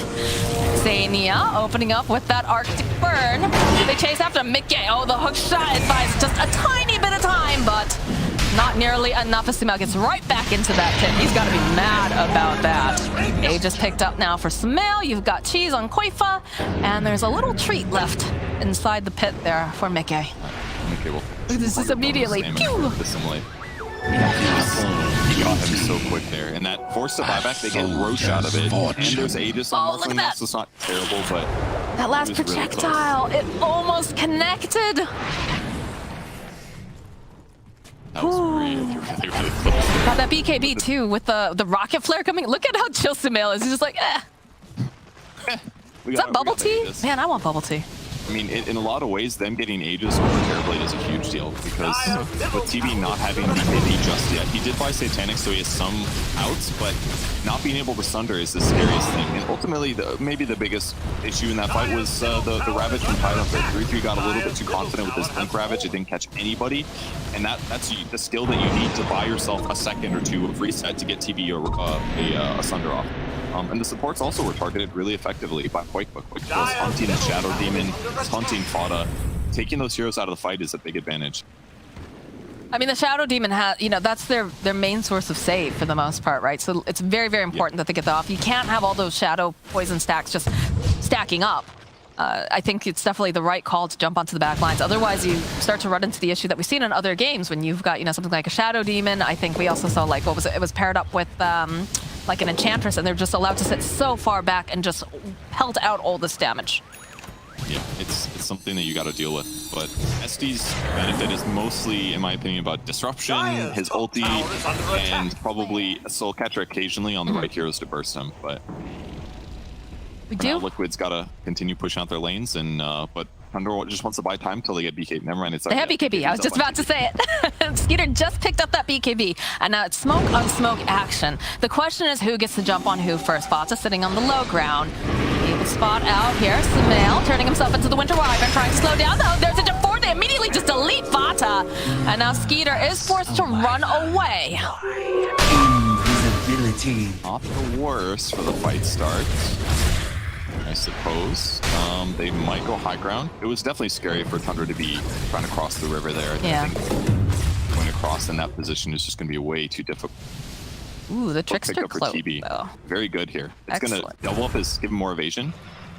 Xania opening up with that Arctic burn. They chase after Mickey. Oh, the hook shot buys just a tiny bit of time, but not nearly enough as Sumail gets right back into that pit. He's got to be mad about that. Aegis picked up now for Sumail. You've got cheese on Koifa, and there's a little treat left inside the pit there for Mickey. Okay, well, This is immediately. Pew! Assimilate. He got him so quick there, and that forced the buyback. They get Roche out of it, and there's Aegis on look at Morphling, that. so it's not terrible, but That last it was really projectile, it almost connected. that was really close. Got that BKB too with the rocket flare coming. Look at how chill Sumail is. He's just like, eh. We Is got- that bubble we got tea? Aegis. Man, I want bubble tea. I mean, in a lot of ways, them getting Aegis over Terrorblade is a huge deal because with TB not having BKB just yet, he did buy Satanic, so he has some outs, but not being able to Sunder is the scariest thing. And ultimately, maybe the biggest issue in that fight was the Ravage from Titan. 3-3 got a little bit too confident with his Blink Ravage. It didn't catch anybody, and that's the skill that you need to buy yourself a second or two of reset to get TB a Sunder off. And the supports also were targeted really effectively by Quakebook. Quakebook was hunting the Shadow Demon, hunting Fada. Taking those heroes out of the fight is a big advantage. I mean, the Shadow Demon has, that's their main source of save for the most part, right? So it's very, very important that they get that off. You can't have all those Shadow Poison stacks just stacking up. I think it's definitely the right call to jump onto the back lines. Otherwise, you start to run into the issue that we've seen in other games when you've got, something like a Shadow Demon. I think we also saw, like, what was it? It was paired up with, like, an Enchantress, and they're just allowed to sit so far back and just pelt out all this damage. Yeah, it's something that you got to deal with. But SD's benefit is mostly, in my opinion, about disruption, his ulti, and probably a Soul Catcher occasionally on the right heroes to burst him. But We now do. Liquid's got to continue pushing out their lanes, and but Tundra just wants to buy time till they get BKB. Never mind, it's They have BKB. I was just about to say it. Skeeter just picked up that BKB, and now it's smoke on smoke action. The question is who gets to jump on who first. Vata sitting on the low ground. He will spot out here. Sumail turning himself into the Winter Wyvern, trying to slow down. Though there's a jump forward. They immediately just delete Vata, and now Skeeter is forced to run away. Invisibility. Not the worst for the fight start, I suppose. They might go high ground. It was definitely scary for Tundra to be trying to cross the river there. Yeah. I think going across in that position is just going to be way too difficult. Ooh, the Pick Trickster up for cloak, TB. though. Very good here. It's going to Excellent. double up his, give him more evasion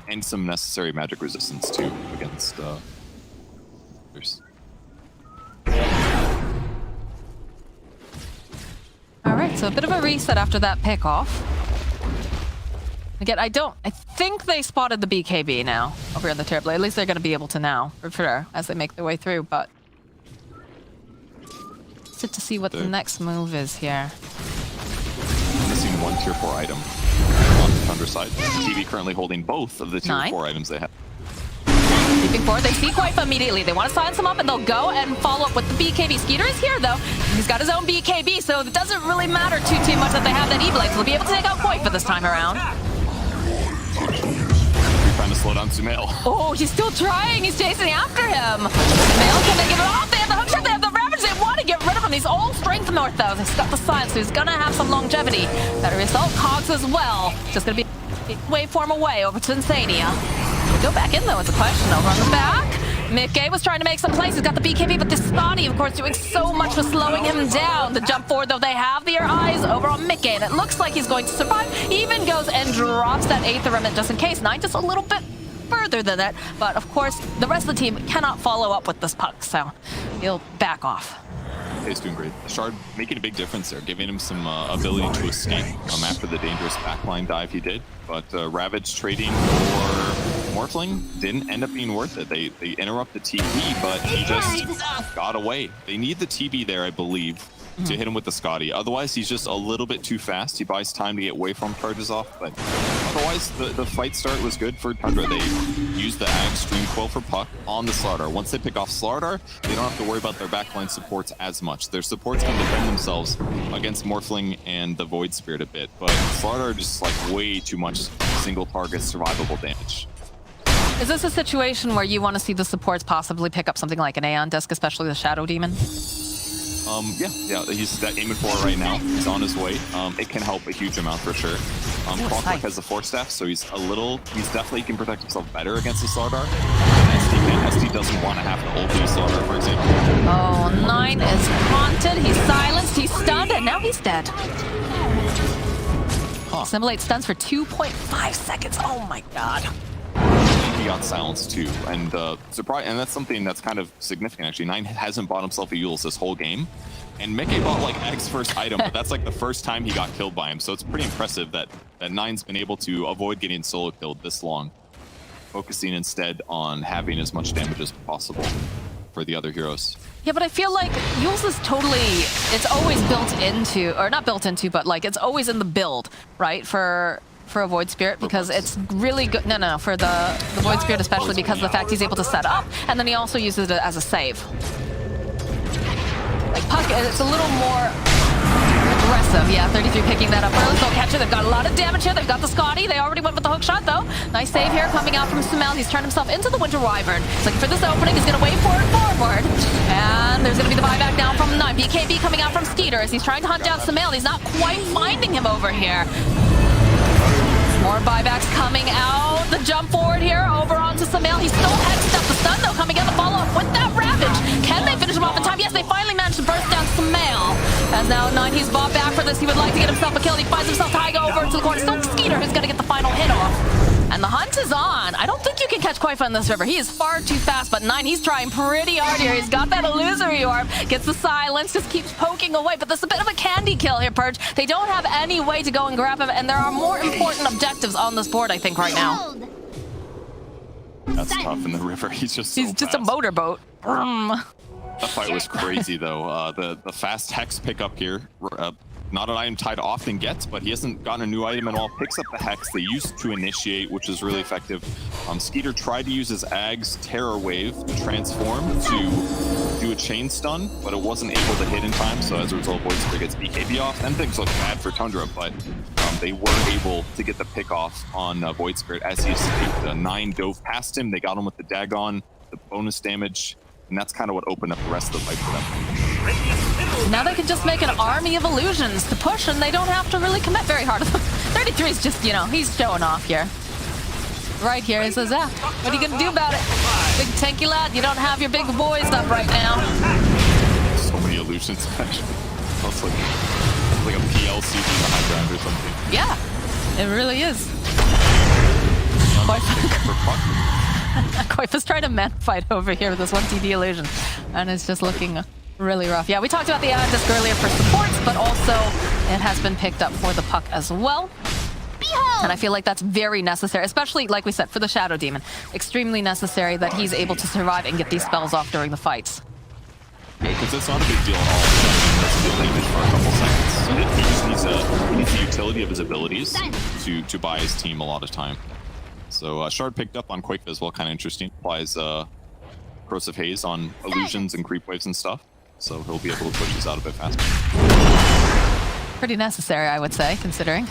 and some necessary magic resistance too against others. All right, so a bit of a reset after that pick off. Again, I think they spotted the BKB now over in the Terrorblade. At least they're going to be able to now, for sure, as they make their way through, but sit to see what the next move is here. Missing one tier 4 item on the Tundra side. TB currently holding both of the tier 4 items they have. Leaping forward, they see Quaifa immediately. They want to silence him up, and they'll go and follow up with the BKB. Skeeter is here, though. He's got his own BKB, so it doesn't really matter too much that they have that E-Blade. So they'll be able to take out Quaifa this time around. You're trying to slow down Sumail. Oh, he's still trying. He's chasing after him. Sumail, can they give it off? They have the hookshot. They have the Ravage. They want to get rid of him. He's all strength north, though. He's got the silence, so he's going to have some longevity. Better result. Cogs as well. Just going to be waveform away over to Insania. Go back in, though, it's a question. Over on the back. Mickey was trying to make some plays. He's got the BKB, but this Scotty, of course, doing so much for slowing him down. The jump forward, though, they have their eyes over on Mickey, and it looks like he's going to survive. He even goes and drops that Aether Remnant just in case. Nine just a little bit further than that, but of course, the rest of the team cannot follow up with this puck, so he'll back off. He's doing great. Shard making a big difference there, giving him some ability to escape after the dangerous backline dive he did. But Ravage trading for Morphling didn't end up being worth it. They interrupt the TB, but he just got away. They need the TB there, I believe, to hit him with the Scotty. Otherwise, he's just a little bit too fast. He buys time to get waveform charges off, but otherwise, the fight start was good for Tundra. They used the Ag Stream Quill for Puck on the Slardar. Once they pick off Slardar, they don't have to worry about their backline supports as much. Their supports can defend themselves against Morphling and the Void Spirit a bit, but Slardar just like way too much single target survivable damage. Is this a situation where you want to see the supports possibly pick up something like an Aeon Disc, especially the Shadow Demon? Yeah, he's aiming for it right now. He's on his way. It can help a huge amount for sure. Clockwork has the Force Staff, so he's definitely can protect himself better against the Slardar. SD doesn't want to have to ult the Slardar, for example. Oh, 9 is haunted. He's silenced, he's stunned, and now he's dead. Assimilate stuns for 2.5 seconds. Oh my god. He got silenced too, and and that's something that's kind of significant actually. 9 hasn't bought himself a Eul's this whole game, and Mickey bought like Egg's first item, but that's like the first time he got killed by him, so it's pretty impressive that 9's been able to avoid getting solo killed this long, focusing instead on having as much damage as possible for the other heroes. Yeah, but I feel like Eul's is totally, it's always built into, or not built into, but like it's always in the build, right? For a Void Spirit, because it's really good. No, for the Void Spirit especially, because of the fact he's able to set up, and then he also uses it as a save. Like Puck, it's a little more aggressive. Yeah, 33 picking that up early. They'll catch it. They've got a lot of damage here. They've got the Scotty. They already went with the hook shot though. Nice save here coming out from Sumail. He's turned himself into the Winter Wyvern. He's looking for this opening. He's going to wait for it forward. And there's going to be the buyback down from 9. BKB coming out from Skeeter as he's trying to hunt down Sumail. He's not quite finding him over here. More buybacks coming out. The jump forward here over onto Sumail. He's still hexed up. The stun though coming in the follow-up with that Ravage. Can they finish him off in time? Yes, they finally managed to burst down Sumail. As now 9, he's bought back for this. He would like to get himself a kill. He finds himself Taiga over to the corner. Still Skeeter who's going to get the final hit off. And the hunt is on. I don't think you can catch Koifa in this river. He is far too fast, but 9, he's trying pretty hard here. He's got that illusory orb, gets the silence, just keeps poking away. But this is a bit of a candy kill here, Purge. They don't have any way to go and grab him, and there are more important objectives on this board, I think, right now. That's tough in the river. He's just so just a motorboat. That fight was crazy, though. The fast Hex pickup here. Not an item Tide often gets, but he hasn't gotten a new item at all. Picks up the Hex they used to initiate, which is really effective. Skeeter tried to use his Ag's Terror Wave to transform to do a chain stun, but it wasn't able to hit in time, so as a result, Void Spirit gets BKB off, and things look bad for Tundra, but they were able to get the pick off on Void Spirit as he escaped. 9 dove past him, they got him with the Dagon, the bonus damage, and that's kind of what opened up the rest of the fight for them. Now they can just make an army of illusions to push, and they don't have to really commit very hard. 33 is just, he's showing off here. Right here, he says, what are you going to do about it? Big tanky lad, you don't have your big boys up right now. So many illusions, actually. It's like a PLC in the high ground or something. Yeah, it really is. Koifa's trying to man fight over here with this 1 TD illusion, and it's just looking really rough. Yeah, we talked about the Aeon Disc earlier for supports, but also it has been picked up for the Puck as well. Behold! And I feel like that's very necessary, especially, like we said, for the Shadow Demon. Extremely necessary that he's able to survive and get these spells off during the fights. Yeah, because it's not a big deal at all. That's deal damage for a couple seconds. He just needs the utility of his abilities to buy his team a lot of time. So Shard picked up on Quake as well, kind of interesting. Applies Corrosive Haze on illusions and creep waves and stuff. So he'll be able to push this out a bit faster. Pretty necessary, I would say, considering.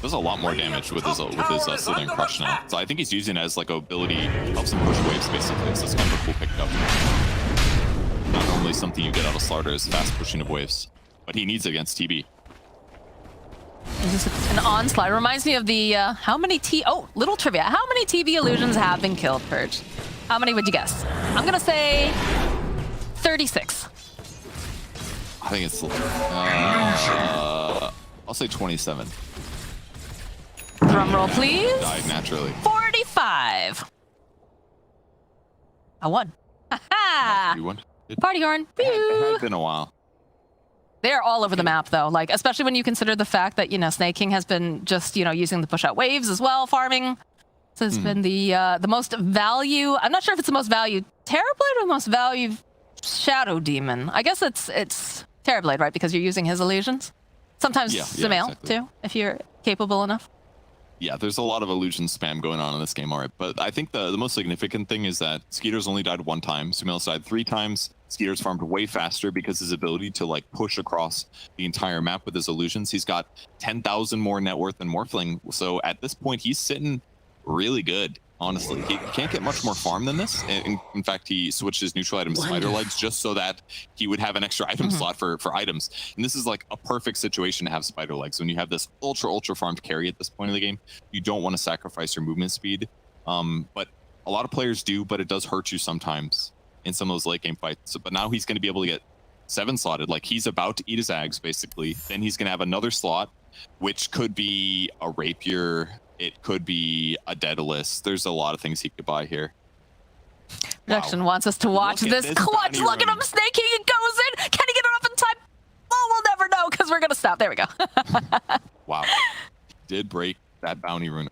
Does a lot more damage with his Slithering Crush now. So I think he's using it as like an ability, helps him push waves basically. So it's kind of a cool pickup. Not normally something you get out of Slardar is fast pushing of waves, but he needs it against TB. Is this an onslaught? Reminds me of the little trivia. How many TB illusions have been killed, Purge? How many would you guess? I'm gonna say 36. I think it's I'll say 27. Drum roll, please. Died naturally. 45. I won. You won. Party horn. It had been a while. They're all over the map, though. Like, especially when you consider the fact that, Snake King has been just, using the push-out waves as well, farming. So it's been the most value. I'm not sure if it's the most value Terrorblade or the most value Shadow Demon. I guess it's Terrorblade, right? Because you're using his illusions. Sometimes Sumail, exactly. Too, if you're capable enough. Yeah, there's a lot of illusion spam going on in this game, all right. But I think the most significant thing is that Skeeter's only died 1 time. Sumail's died 3 times. Skeeter's farmed way faster because his ability to like push across the entire map with his illusions. He's got 10,000 more net worth than Morphling. So at this point, he's sitting really good. Honestly, he can't get much more farm than this. In fact, he switched his neutral item spider legs just so that he would have an extra item slot for items. And this is like a perfect situation to have spider legs. When you have this ultra farmed carry at this point of the game, you don't want to sacrifice your movement speed. But a lot of players do, but it does hurt you sometimes in some of those late game fights. So, but now he's going to be able to get 7 slotted. Like he's about to eat his Ags basically. Then he's going to have another slot, which could be a rapier. It could be a Daedalus. There's a lot of things he could buy here. Production wants us to watch this clutch. Look at him snaking. It goes in. Can he get it off in time? Oh, we'll never know because we're going to stop. There we go. Wow. Did break that bounty rune.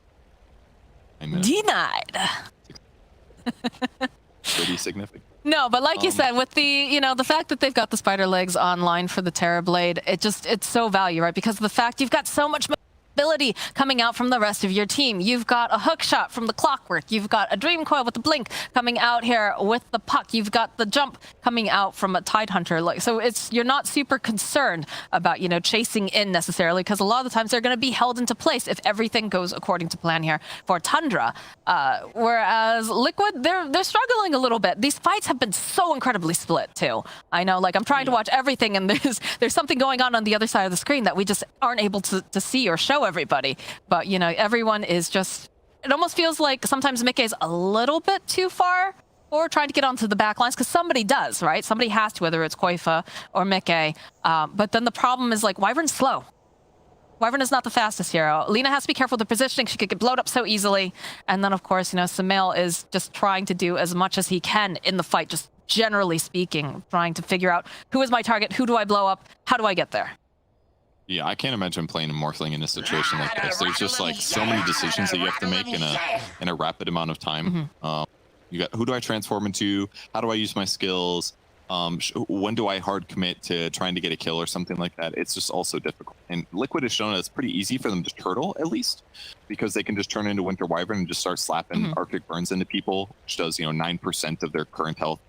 Denied. Pretty significant. No, but like you said, with the, the fact that they've got the spider legs online for the Terrorblade, it's so value, right? Because of the fact you've got so much ability coming out from the rest of your team. You've got a hook shot from the Clockwork. You've got a Dream Coil with the blink coming out here with the puck. You've got the jump coming out from a Tidehunter. So you're not super concerned about, chasing in necessarily, because a lot of the times they're going to be held into place if everything goes according to plan here for Tundra. Whereas Liquid, they're struggling a little bit. These fights have been so incredibly split too. I know, like I'm trying to watch everything and there's something going on the other side of the screen that we just aren't able to see or show everybody. But everyone is just, it almost feels like sometimes Mickey is a little bit too far or trying to get onto the back lines, because somebody does, right? Somebody has to, whether it's Koifa or Mickey. But then the problem is like Wyvern's slow. Wyvern is not the fastest hero. Lina has to be careful with the positioning. She could get blowed up so easily. And then of course, Sumail is just trying to do as much as he can in the fight, just generally speaking, trying to figure out who is my target, who do I blow up, how do I get there? Yeah, I can't imagine playing a Morphling in a situation like this. There's just like so many decisions that you have to make in a rapid amount of time. You got, who do I transform into? How do I use my skills? When do I hard commit to trying to get a kill or something like that? It's just also difficult. And Liquid has shown that it's pretty easy for them to turtle, at least, because they can just turn into Winter Wyvern and just start slapping Arctic Burns into people, which does 9% of their current health.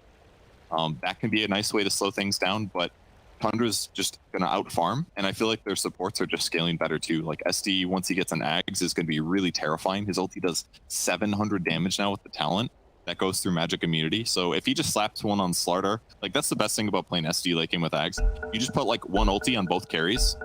That can be a nice way to slow things down, but Tundra's just going to out-farm, and I feel like their supports are just scaling better too. Like SD, once he gets an Ags, is going to be really terrifying. His ulti does 700 damage now with the talent that goes through magic immunity. So if he just slaps one on Slardar, like that's the best thing about playing SD late game with Ags. You just put like one ulti on both carries,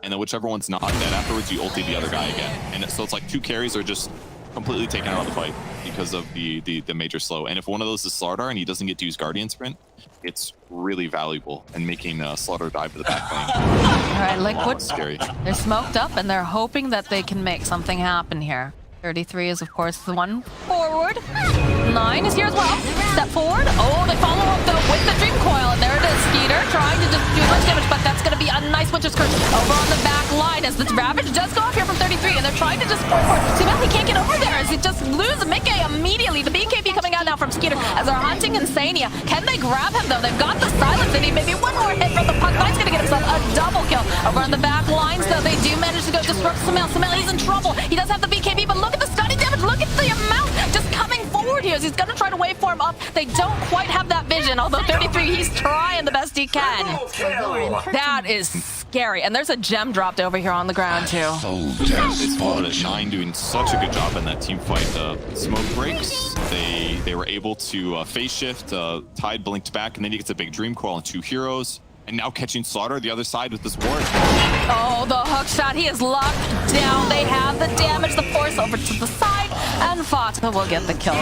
and then whichever one's not dead afterwards, you ulti the other guy again. And so it's like 2 carries are just completely taken out of the fight because of the major slow. And if one of those is Slardar and he doesn't get to use Guardian Sprint, it's really valuable in making Slardar dive to the back lane. All right, Liquid, Scary. They're smoked up and they're hoping that they can make something happen here. 33 is, of course, the one forward. 9 is here as well. Step forward. Oh, they follow up, though, with the Dream Coil. And there it is. Skeeter trying to just do much damage, but that's going to be a nice Winter's Curse over on the back line as the Ravage does go off here from 33, and they're trying to just forward. See, well, he can't get over there as he just loses Mickey immediately. The BKB coming out now from Skeeter as they're hunting Insania. Can they grab him, though? They've got the silence. They need maybe one more hit from the puck. Knight's going to get himself a double kill. Over on the back lines, though, they do manage to go disrupt Sumail. Sumail, he's in trouble. He does have the BKB, but look at the stunning damage. Look at the amount just coming forward here as he's going to try to waveform up. They don't quite have that vision, although 33, he's trying the best he can. That is scary. And there's a gem dropped over here on the ground, too. It's followed at 9 doing such a good job in that team fight. Smoke breaks. They were able to phase shift. Tide blinked back, and then he gets a big Dream Coil and 2 heroes. And now catching Slaughter the other side with this ward. Oh, the hook shot. He is locked down. They have the damage, the force over to the side, and Fata will get the kill.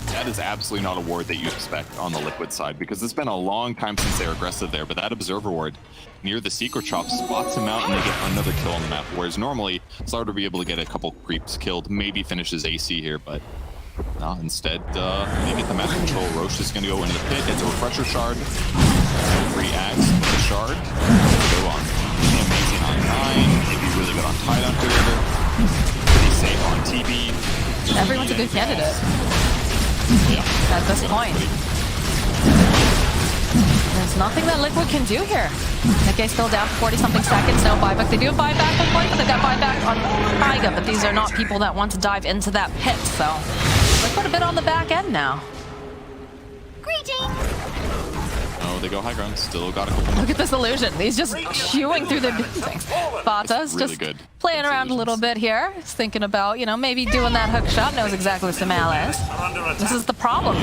That is absolutely not a ward that you expect on the Liquid side, because it's been a long time since they were aggressive there, but that Observer ward near the Secret Chop spots him out and they get another kill on the map, whereas normally Slaughter would be able to get a couple creeps killed, maybe finishes AC here, but no, instead, they get the map control. Roche is going to go into the pit. It's a refresher shard. No free Axe with the shard. Go on. Amazing on 9. Maybe really good on Tidehunter. Pretty safe on TB. Everyone's a good candidate. Yeah. At this point. There's nothing that Liquid can do here. Nikkei's still down for 40-something seconds. No buyback. They do have buyback on point, but they've got buyback on Taiga, but these are not people that want to dive into that pit, so Liquid a bit on the back end now. Greetings! Oh, they go high ground. Still got a couple more. Look at this illusion. He's just chewing through the things. Bata's really just good. playing around a little bit here. He's thinking about, you know, maybe doing that hook shot. Knows exactly what Samal is. This is the problem.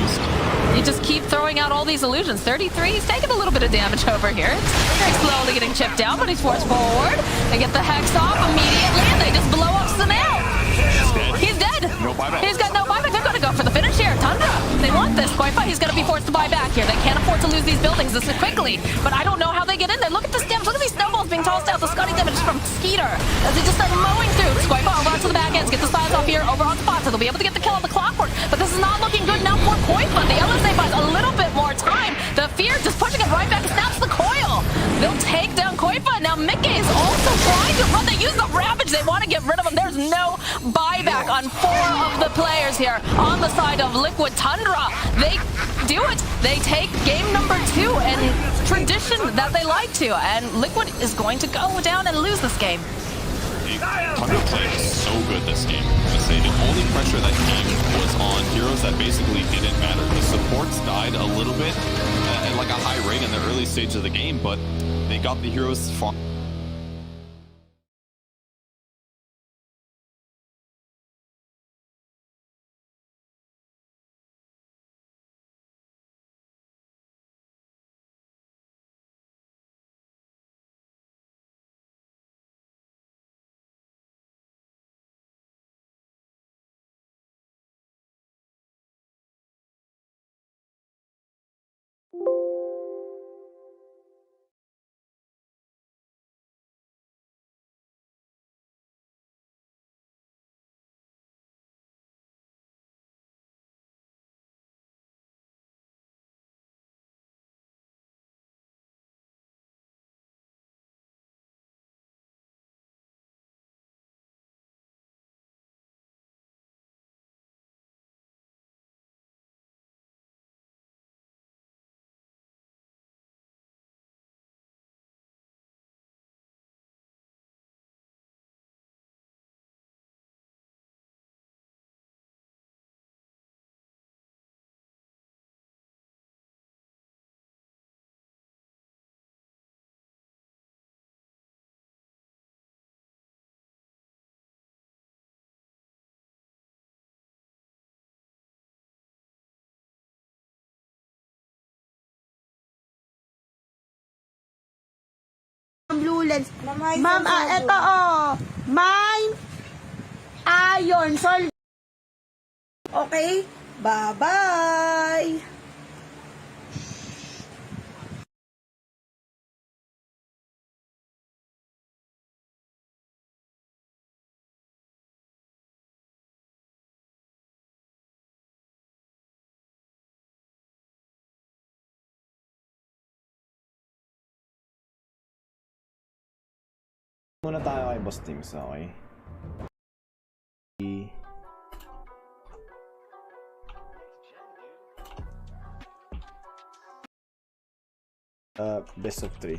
You just keep throwing out all these illusions. 33, he's taking a little bit of damage over here. It's very slowly getting chipped down, but he's forced forward. They get the Hex off immediately, and they just blow up Samal. He's dead. No buyback. He's got no buyback. They're going to go for the finish here. Tundra, they want this. Koifa, he's going to be forced to buy back here. They can't afford to lose these buildings this quickly, but I don't know how they get in there. Look at this damage. Look at these snowballs being tossed out. The Scotty damage from Skeeter as they just start mowing through. Koifa over onto the back ends. Get the spies off here. Over onto Bata. They'll be able to get the kill on the clockwork, but this is not looking good now for Koifa. The LSA buys a little bit more time. The Fear just pushing it right back. Snaps the coil. They'll take down Koifa. Now Mickey is also trying to run. They use the Ravage. They want to get rid of him. There's no buyback on 4 of the players here on the side of Liquid. Tundra, they do it. They take game number 2 and tradition that they like to. And Liquid is going to go down and lose this game. Tundra played so good this game. I'm gonna say the only pressure that came was on heroes that basically didn't matter. The supports died a little bit at like a high rate in the early stage of the game, but they got the heroes far. Blue lens. Ma'am, eto may iron sol. Okay? Bye-bye! Muna tayo kay Boss Teams, okay? Best of 3.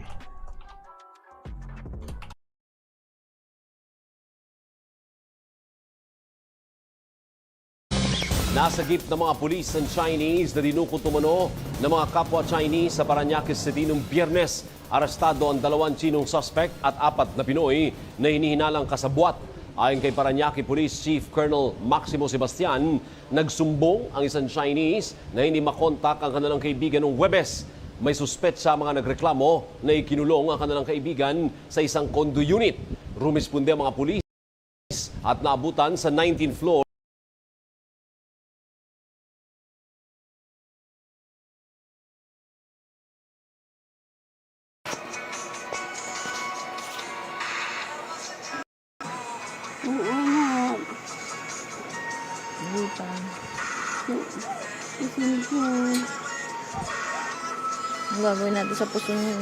Nasa gip ng mga pulis ng Chinese na dinukot umano ng mga kapwa Chinese sa Parañaque City noong Biyernes. Arestado ang 2 Chinong suspect at 4 na Pinoy na hinihinalang kasabwat. Ayon kay Parañaque Police Chief Colonel Maximo Sebastian, nagsumbong ang isang Chinese na hindi makontak ang kanilang kaibigan noong Huwebes. May suspect sa mga nagreklamo na ikinulong ang kanilang kaibigan sa isang condo unit. Rumisponde ang mga pulis at naabutan sa 19th floor. Ang gagawin natin sa puso niyo.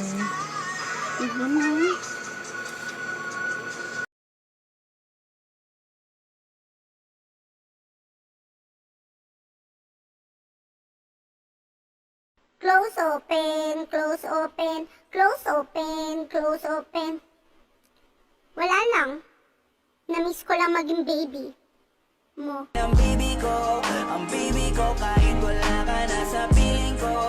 Close open, close open, close open, close open. Wala lang. Na-miss ko lang maging baby mo. Ang baby ko, kahit wala ka na sa piling ko.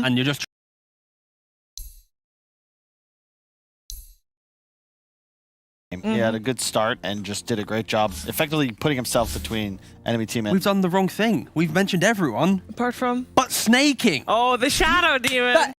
and you're just He had a good start and just did a great job effectively putting himself between enemy teammates. we've done the wrong thing. We've mentioned everyone, Apart from... but snaking. Oh, the Shadow Demon!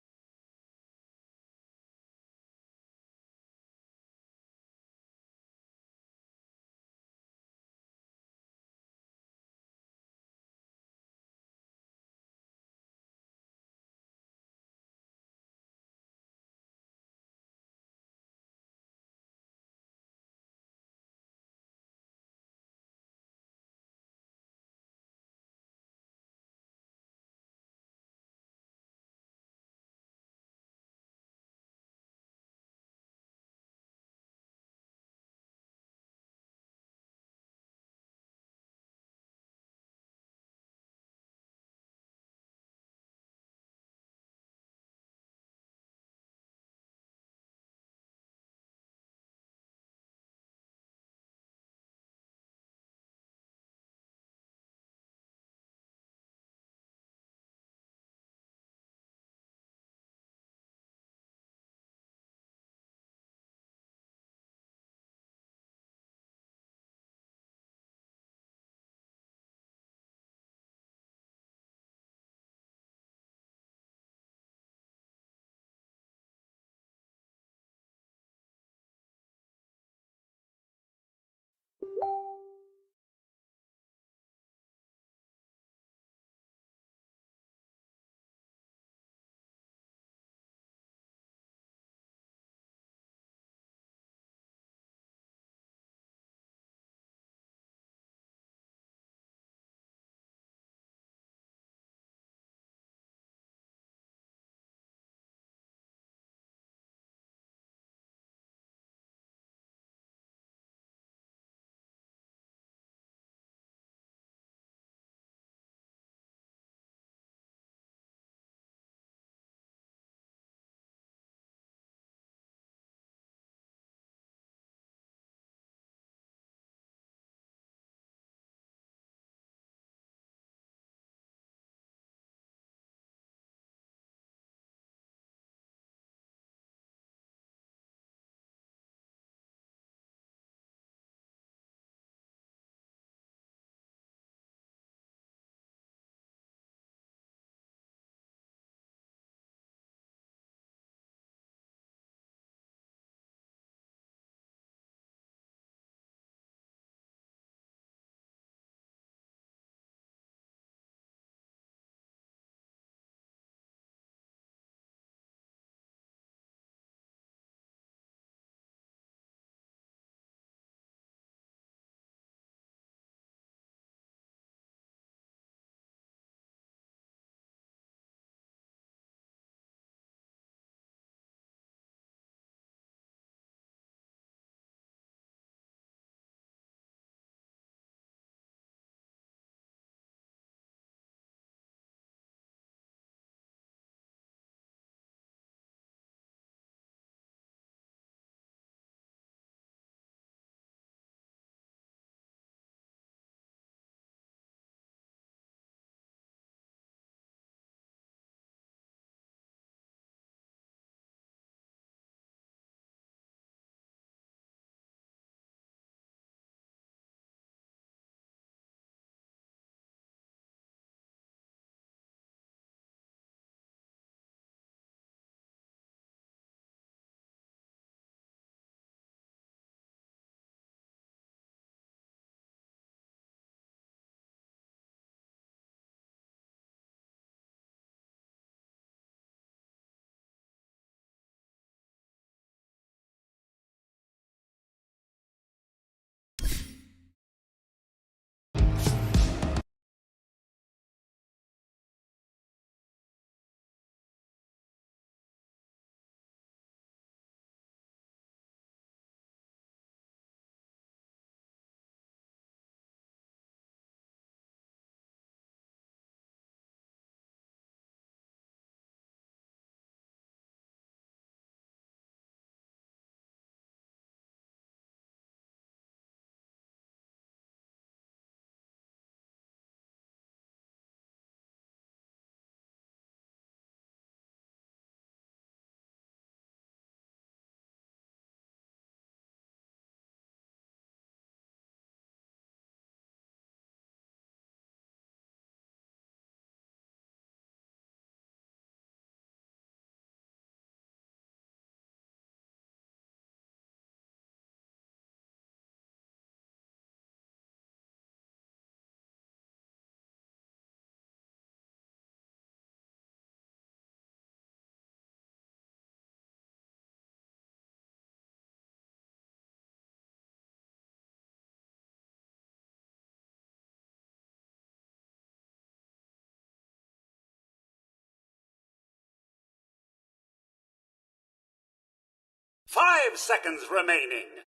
5 seconds remaining.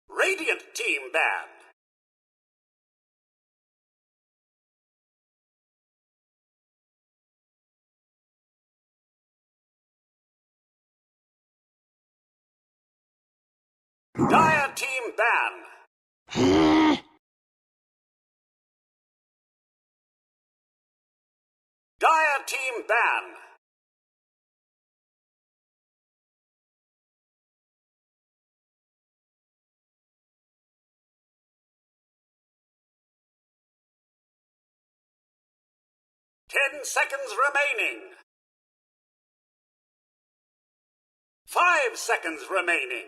Radiant team banned. Dire team ban. Dire team ban. Ten seconds remaining. 5 seconds remaining.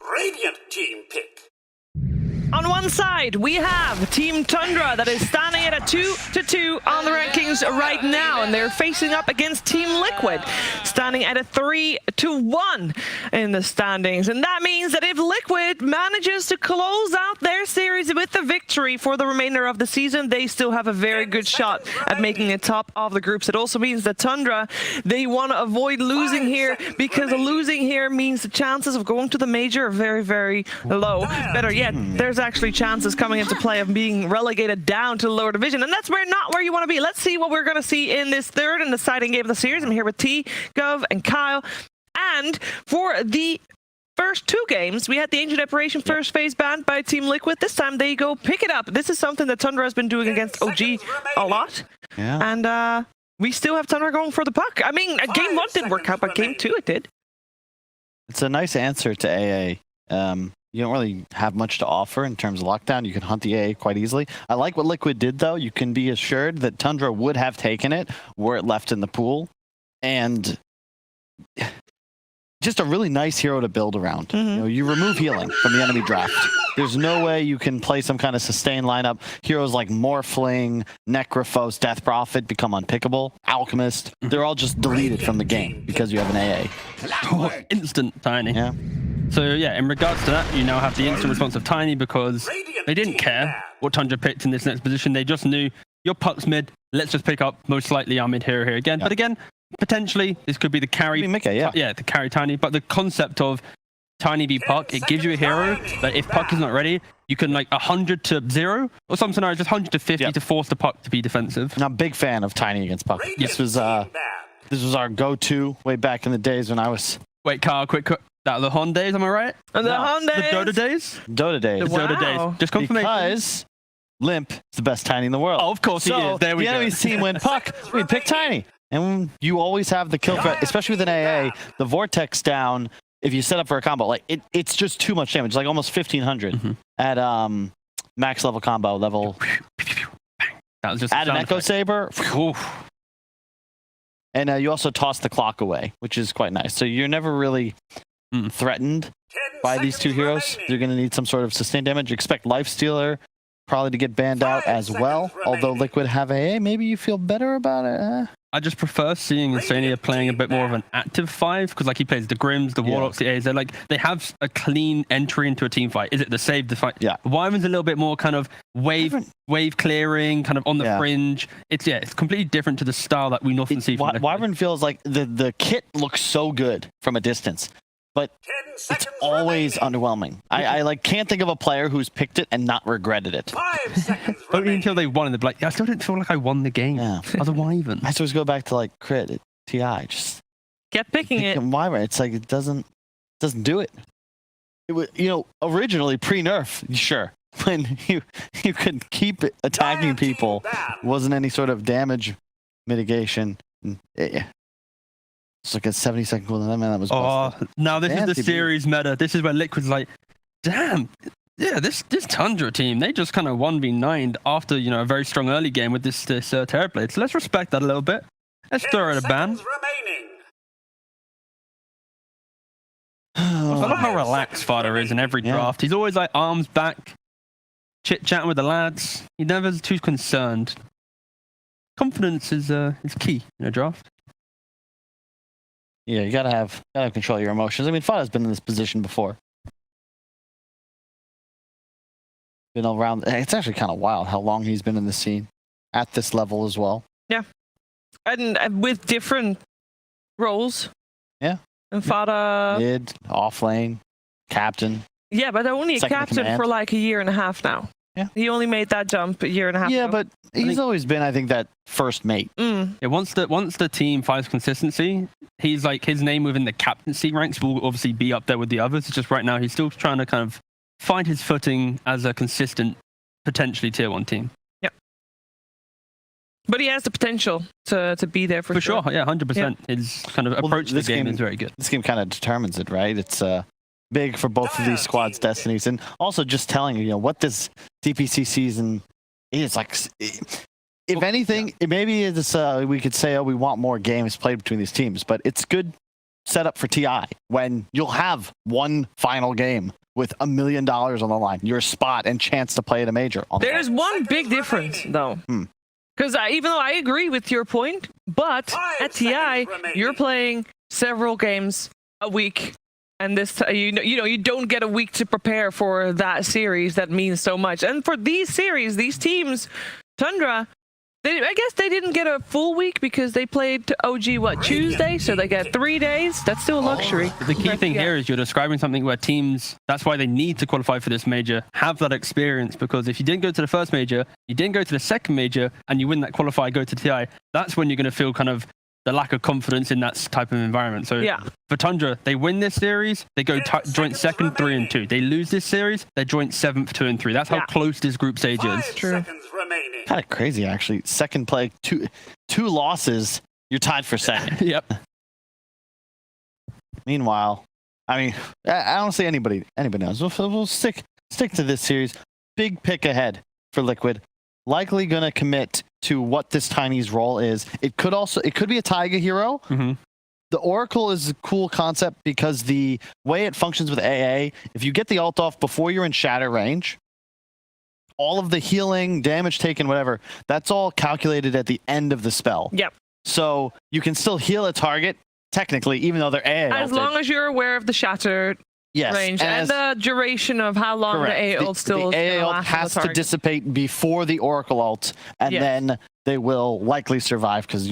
Radiant team pick. On one side, we have Team Tundra that is standing at a 2-2 on the rankings right now, and they're facing up against Team Liquid, standing at a 3-1 in the standings. And that means that if Liquid manages to close out their series with the victory for the remainder of the season, they still have a very good shot at making it top of the groups. It also means that Tundra, they want to avoid losing here, because losing here means the chances of going to the major are very, very low. Better yet, there's actually chances coming into play of being relegated down to the lower division, and that's not where you want to be. Let's see what we're going to see in this third and deciding game of the series. I'm here with T, Gov, and Kyle. And for the first two games, we had the Ancient Operation first phase banned by Team Liquid. This time they go pick it up. This is something that Tundra has been doing against OG a lot. Yeah. And we still have Tundra going for the puck. I mean, game 1 didn't work out, but game 2 it did. It's a nice answer to AA. You don't really have much to offer in terms of lockdown. You can hunt the AA quite easily. I like what Liquid did, though. You can be assured that Tundra would have taken it were it left in the pool. And just a really nice hero to build around. Mm-hmm. You know, you remove healing from the enemy draft. There's no way you can play some kind of sustained lineup. Heroes like Morphling, Necrophos, Death Prophet become unpickable. Alchemist, they're all just deleted from the game because you have an AA. Oh, instant Tiny. Yeah. So yeah, in regards to that, you now have the instant response of Tiny, because they didn't care what Tundra picked in this next position. They just knew your puck's mid. Let's just pick up most likely our mid hero here again. Yeah. But again, potentially this could be the carry. Mickey, yeah, the carry Tiny. But the concept of Tiny v Puck, it gives you a hero that if Puck is not ready, you can like 100 to 0, or some scenarios just 100 to 50 to force the Puck to be defensive. I'm a big fan of Tiny against Puck. This was our go-to way back in the days when I was. Wait, Carl, quick. That the Hon days, am I right? The Hon days? The Dota days? Dota days. The Dota days. Just confirmation. Because Limp is the best Tiny in the world. Oh, of course he is. There we go. The enemy's team win Puck. We pick Tiny. And you always have the kill threat, especially with an AA. The Vortex down, if you set up for a combo, like it's just too much damage. Like almost 1,500 at max level combo level. That was just add an Echo Saber. And you also toss the clock away, which is quite nice. So you're never really threatened by these two heroes. You're going to need some sort of sustained damage. Expect Lifestealer probably to get banned out as well. Although Liquid have AA, maybe you feel better about it. I just prefer seeing Insania playing a bit more of an active 5, because like he plays the Grims, the Warlocks, the A's. They have a clean entry into a team fight. Is it the save, the fight? Yeah. Wyvern's a little bit more kind of wave clearing, kind of on the fringe. It's completely different to the style that we often see from Wyvern feels like the kit looks so good from a distance, but it's always underwhelming. I like can't think of a player who's picked it and not regretted it. 5 seconds Only until they won, and they're like, I still didn't feel like I won the game. Yeah. As a Wyvern. I always go back to like crit at TI. Just kept picking it. Wyvern. It's like it doesn't do it. It was, originally pre-nerf, sure, when you could keep attacking people, wasn't any sort of damage mitigation. It's like a 70-second cooldown. Man, that was busted. Now this is the series meta. This is where Liquid's like, damn, yeah, this Tundra team, they just kind of 1v9'd after, a very strong early game with this Terrorblade. So let's respect that a little bit. Let's throw it a ban. I love how relaxed Fada is in every draft. He's always like arms back, chit-chatting with the lads. He never's too concerned. Confidence is key in a draft. Yeah, you gotta have control of your emotions. I mean, Fada's been in this position before. Been around. It's actually kind of wild how long he's been in the scene at this level as well. Yeah, and with different roles. Yeah. And Fada mid, off lane, captain. Yeah, but only a captain for like a year and a half now. Yeah. He only made that jump a year and a half ago. Yeah, but he's always been, I think, that first mate. Mm. Yeah, once the team finds consistency, he's like, his name within the captaincy ranks will obviously be up there with the others. It's just right now he's still trying to kind of find his footing as a consistent, potentially tier 1 team. Yeah. But he has the potential to be there for sure. Yeah, 100%. Yeah. His kind of approach to the game is very good. This game kind of determines it, right? It's big for both of these squads' destinies, and also just telling you, what this DPC season is like. If anything, maybe it's we could say, we want more games played between these teams, but it's good setup for TI when you'll have one final game with $1 million on the line, your spot and chance to play at a major. There's one big difference, though. Because even though I agree with your point, but at TI, you're playing several games a week. And this, you don't get a week to prepare for that series that means so much. And for these series, these teams, Tundra, I guess they didn't get a full week because they played OG, Tuesday? So they get 3 days. That's still a luxury. The key thing here is you're describing something where teams, that's why they need to qualify for this major, have that experience. Because if you didn't go to the first major, you didn't go to the second major, and you win that qualifier, go to TI, that's when you're going to feel kind of the lack of confidence in that type of environment. So for Tundra, they win this series, they go joint second, 3 and 2. They lose this series, they're joint 7th, 2 and 3. That's how close this group stage is. True. Kind of crazy, actually. Second play, two losses, you're tied for second. Yep. Meanwhile, I mean, I don't see anybody else. We'll stick to this series. Big pick ahead for Liquid. Likely going to commit to what this Tiny's role is. It could be a Taiga hero. Mm-hmm. The Oracle is a cool concept because the way it functions with AA, if you get the ult off before you're in shatter range, all of the healing, damage taken, whatever, that's all calculated at the end of the spell. Yep. So you can still heal a target, technically, even though they're AA. As long as you're aware of the shatter range and the duration of how long the AA ult still the AA ult has to dissipate before the Oracle ult, and then they will likely survive because,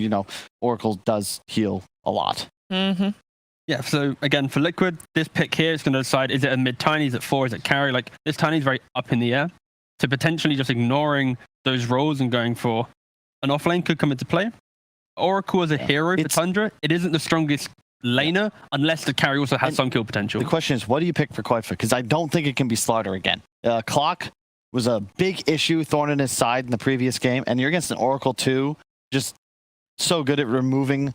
Oracle does heal a lot. Mm-hmm. Yeah, so again, for Liquid, this pick here is going to decide, is it a mid-tiny, is it 4, is it carry? Like, this tiny is very up in the air. So potentially just ignoring those roles and going for an offlane could come into play. Oracle as a hero for Tundra, it isn't the strongest laner unless the carry also has some kill potential. The question is, what do you pick for Koifa? Because I don't think it can be Slaughter again. Clock was a big issue, thorn in his side in the previous game, and you're against an Oracle too, just so good at removing.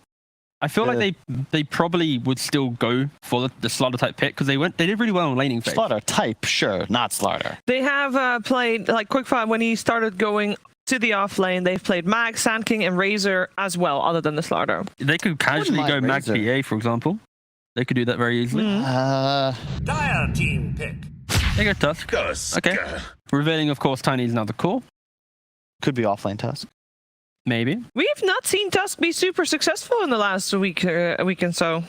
I feel like they probably would still go for the Slaughter type pick because they did really well in laning phase. Slaughter type, sure, not Slaughter. They have played, like Quickfire, when he started going to the off lane, they've played Mag, Sand King, and Razor as well, other than the Slaughter. They could casually go Mag PA, for example. They could do that very easily. Dire team pick. They go Tusk. Okay. Revealing, of course, Tiny is now the core. Could be offlane Tusk. Maybe. We have not seen Tusk be super successful in the last week and so.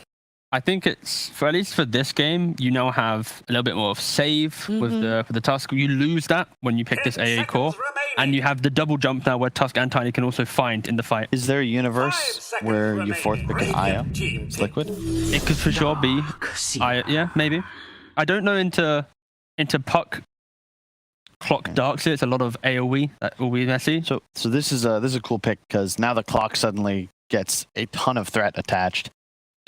I think it's, at least for this game, you now have a little bit more of save with the Tusk. You lose that when you pick this AA core. And you have the double jump now where Tusk and Tiny can also find in the fight. Is there a universe where you fourth pick an Aya? It's Liquid? It could for sure be. Yeah, maybe. I don't know into Puck Clock Darkseer. It's a lot of AoE that will be messy. So this is a cool pick because now the Clock suddenly gets a ton of threat attached.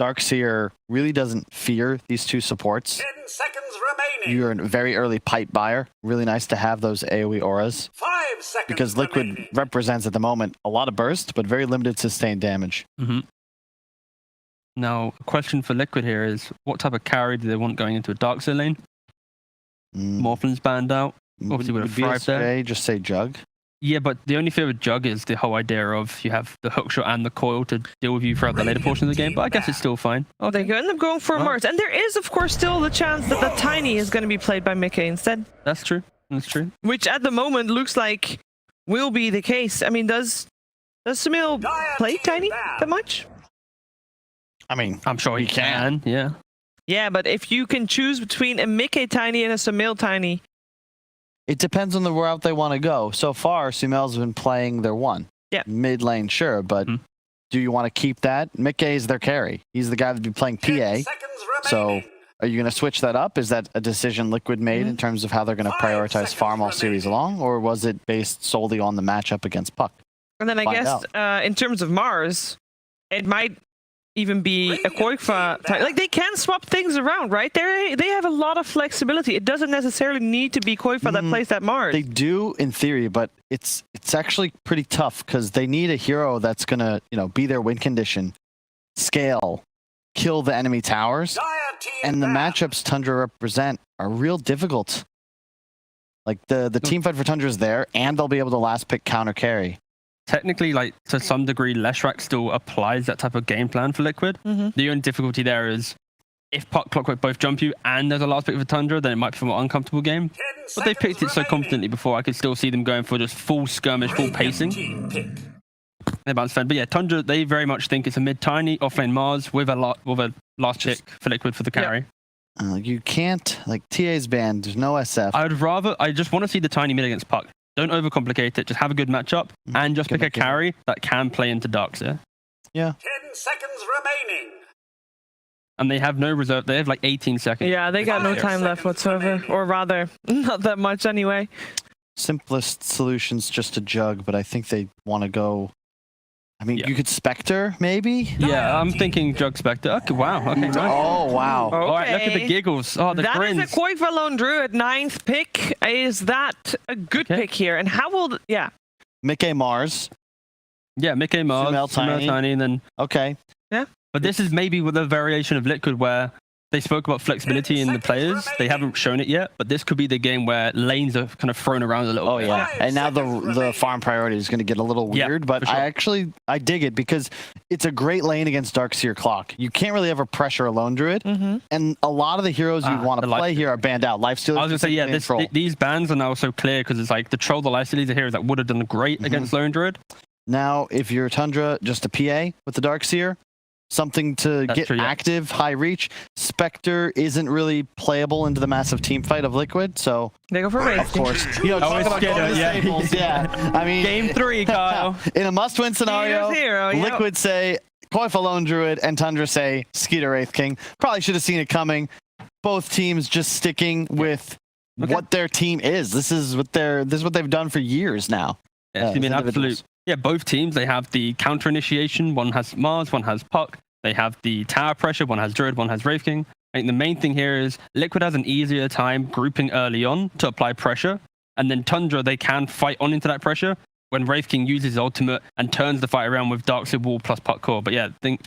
Darkseer really doesn't fear these two supports. 10 seconds remaining. You're a very early pipe buyer. Really nice to have those AoE auras. 5 seconds because Liquid remaining. represents at the moment a lot of burst, but very limited sustained damage. Mm-hmm. Now, a question for Liquid here is, what type of carry do they want going into a Darkseer lane? Morphin's banned out. Obviously would have thrived there. Just say Jug. Yeah, but the only fear with Jug is the whole idea of you have the hookshot and the coil to deal with you throughout the later portion of the game, but I guess it's still fine. Oh, they end up going for a Mars. And there is, of course, still the chance that the Tiny is going to be played by Mickey instead. That's true. That's true. Which at the moment looks like will be the case. I mean, does Samil play Tiny that much? I mean, I'm sure he can. Yeah. Yeah, but if you can choose between a Mickey Tiny and a Sumail Tiny. It depends on the route they want to go. So far, Sumail's been playing their one. Yeah. Mid lane, sure, but do you want to keep that? Mickey is their carry. He's the guy that'd be playing PA. So are you going to switch that up? Is that a decision Liquid made in terms of how they're going to prioritize farm all series long, or was it based solely on the matchup against Puck? And then I guess in terms of Mars, it might even be a Koifa type. Like, they can swap things around, right? They have a lot of flexibility. It doesn't necessarily need to be Koifa that plays that Mars. They do in theory, but it's actually pretty tough because they need a hero that's gonna, be their win condition, scale, kill the enemy towers, and the matchups Tundra represent are real difficult. Like the team fight for Tundra is there, and they'll be able to last pick counter carry. Technically, like to some degree, Leshrac still applies that type of game plan for Liquid. The only difficulty there is if Puck, Clockwork both jump you and there's a last pick for Tundra, then it might be a more uncomfortable game. But they picked it so confidently before, I could still see them going for just full skirmish, full pacing. They bounce fed. But yeah, Tundra, they very much think it's a mid-tiny offlane Mars with a last pick for Liquid for the carry. You can't, like, TA's banned, there's no SF. I just want to see the tiny mid against Puck. Don't overcomplicate it. Just have a good matchup and just pick a carry that can play into Darks. Yeah. 10 seconds remaining. And they have no reserve. They have like 18 seconds. Yeah, they got no time left whatsoever, or rather, not that much anyway. Simplest solution's just a jug, but I think they want to go. I mean, you could Spectre, maybe? Yeah, I'm thinking Jug Spectre. Okay, wow. Okay, nice. Oh, wow. Okay. All right, look at the giggles. Oh, the grins. That is a Koifa Lone Druid 9th pick. Is that a good pick here? And how will... Yeah. Mickey Mars. Yeah, Mickey Mars. Sumail Tiny. And then... Okay. Yeah. But this is maybe with a variation of Liquid where they spoke about flexibility in the players. They haven't shown it yet, but this could be the game where lanes are kind of thrown around a little bit. Oh, yeah. And now the farm priority is going to get a little weird, but sure. I dig it because it's a great lane against Darkseer Clock. You can't really ever pressure a Lone Druid, and a lot of the heroes you want to play here are banned out. Lifestealers. I was going to say, yeah, these bans are now so clear because it's like the Troll, the Lifestealers are heroes that would have done great against Lone Druid. Now, if you're Tundra, just a PA with the Darkseer, something to get active, high reach. Spectre isn't really playable into the massive team fight of Liquid, so they go for Wraith. Of course. Yeah. I mean, game 3, Kyle. In a must-win scenario, Liquid say Koifa Lone Druid and Tundra say Skeeter Wraith King. Probably should have seen it coming. Both teams just sticking with what their team is. This is what they've done for years now. Yeah, I mean, absolute. Yeah, both teams, they have the counter initiation. One has Mars, one has Puck. They have the tower pressure. One has Druid, one has Wraith King. I think the main thing here is Liquid has an easier time grouping early on to apply pressure. And then Tundra, they can fight on into that pressure when Wraith King uses his ultimate and turns the fight around with Darkseid Wall plus Puck Core. But yeah, I think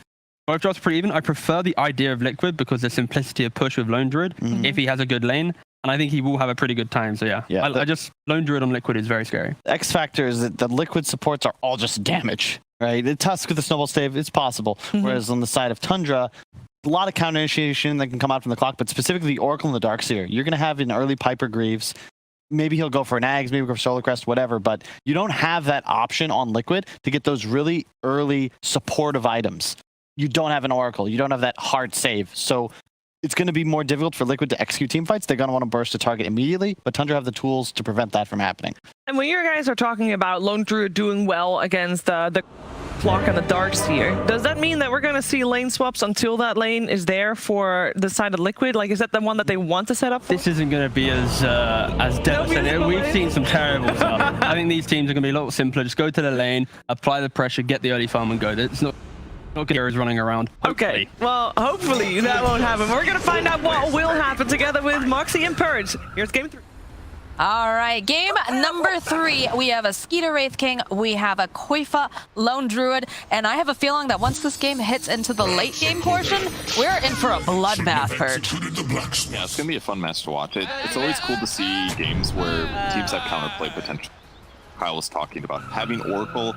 both drops are pretty even. I prefer the idea of Liquid because the simplicity of push with Lone Druid if he has a good lane. And I think he will have a pretty good time. So yeah, I just Lone Druid on Liquid is very scary. X factor is that the Liquid supports are all just damage, right? The Tusk with the Snowball Stave, it's possible. Whereas on the side of Tundra, a lot of counter initiation that can come out from the clock, but specifically the Oracle and the Darkseer. You're going to have an early Piper Greaves. Maybe he'll go for an Ags, maybe go for Solar Crest, whatever. But you don't have that option on Liquid to get those really early supportive items. You don't have an Oracle. You don't have that hard save. So it's going to be more difficult for Liquid to execute team fights. They're going to want to burst a target immediately, but Tundra have the tools to prevent that from happening. And when you guys are talking about Lone Druid doing well against the Flock and the Darkseer, does that mean that we're going to see lane swaps until that lane is there for the side of Liquid? Like, is that the one that they want to set up for? This isn't going to be as devastating. We've seen some terrible stuff. I think these teams are going to be a lot simpler. Just go to the lane, apply the pressure, get the early farm and go. It's not good heroes running around. Hopefully. Okay, well, hopefully that won't happen. We're going to find out what will happen together with Moxie and Purge. Here's game 3. All right, game number 3. We have a Skeeter Wraith King, we have a Koifa Lone Druid, and I have a feeling that once this game hits into the late game portion, we're in for a bloodbath, Purge. Yeah, it's going to be a fun match to watch. It's always cool to see games where teams have counterplay potential. Kyle was talking about having Oracle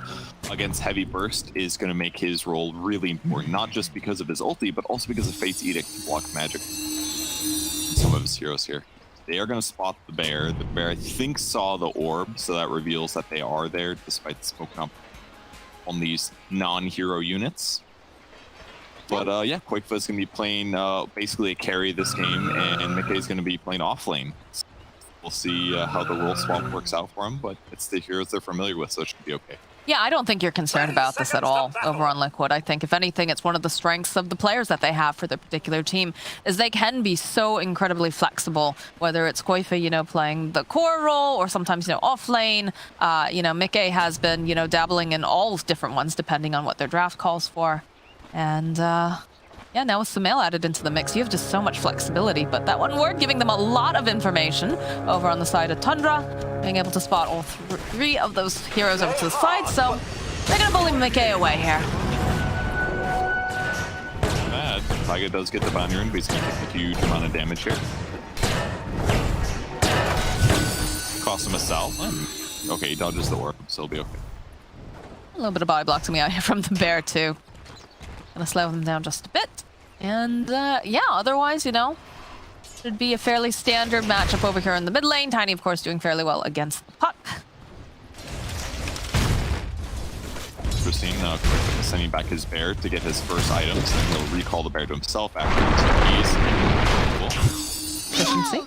against Heavy Burst is going to make his role really important, not just because of his ulti, but also because of Fate's Edict to block magic. Some of his heroes here. They are going to spot the bear. The bear, I think, saw the orb, so that reveals that they are there, despite the smoke up on these non-hero units. But yeah, Koifa is going to be playing basically a carry this game, and Mickey is going to be playing off lane. So we'll see how the role swap works out for him, but it's the heroes they're familiar with, so it should be okay. Yeah, I don't think you're concerned about this at all over on Liquid. I think, if anything, it's one of the strengths of the players that they have for their particular team, is they can be so incredibly flexible, whether it's Koifa, you know, playing the core role, or sometimes, you know, off lane. You know, Mickey has been, you know, dabbling in all different ones depending on what their draft calls for. And yeah, now with Sumail added into the mix, you have just so much flexibility. But that one word giving them a lot of information over on the side of Tundra, being able to spot all three of those heroes over to the side. So they're going to bully Mickey away here. Bad. Taiga does get the boundary rune, but he's going to take a huge amount of damage here. Cost him a sal. Okay, he dodges the orb, so he'll be okay. A little bit of body blocks me out here from the bear too. Gonna slow them down just a bit. And yeah, otherwise, you know, should be a fairly standard matchup over here in the mid lane. Tiny, of course, doing fairly well against the puck. Interesting, sending back his bear to get his first items, and he'll recall the bear to himself after his Efficiency.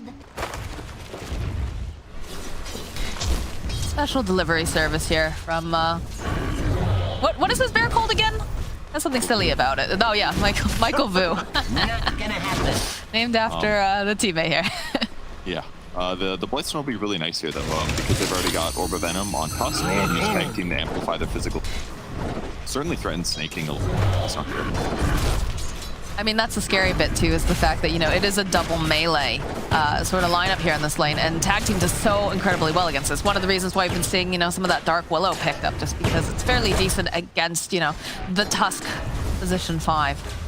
Special delivery service here from what is this bear called again? That's something silly about it. Oh yeah, Michael Vu. Named after the teammate here. Yeah. The Blightstone will be really nice here, though, because they've already got Orb of Venom on Tusk, and he's tag team to amplify their physical. Certainly threatens snaking a little. That's not good. I mean, that's the scary bit, too, is the fact that, you know, it is a double melee sort of lineup here in this lane, and tag team does so incredibly well against this. One of the reasons why I've been seeing, you know, some of that Dark Willow picked up, just because it's fairly decent against, you know, the Tusk position 5.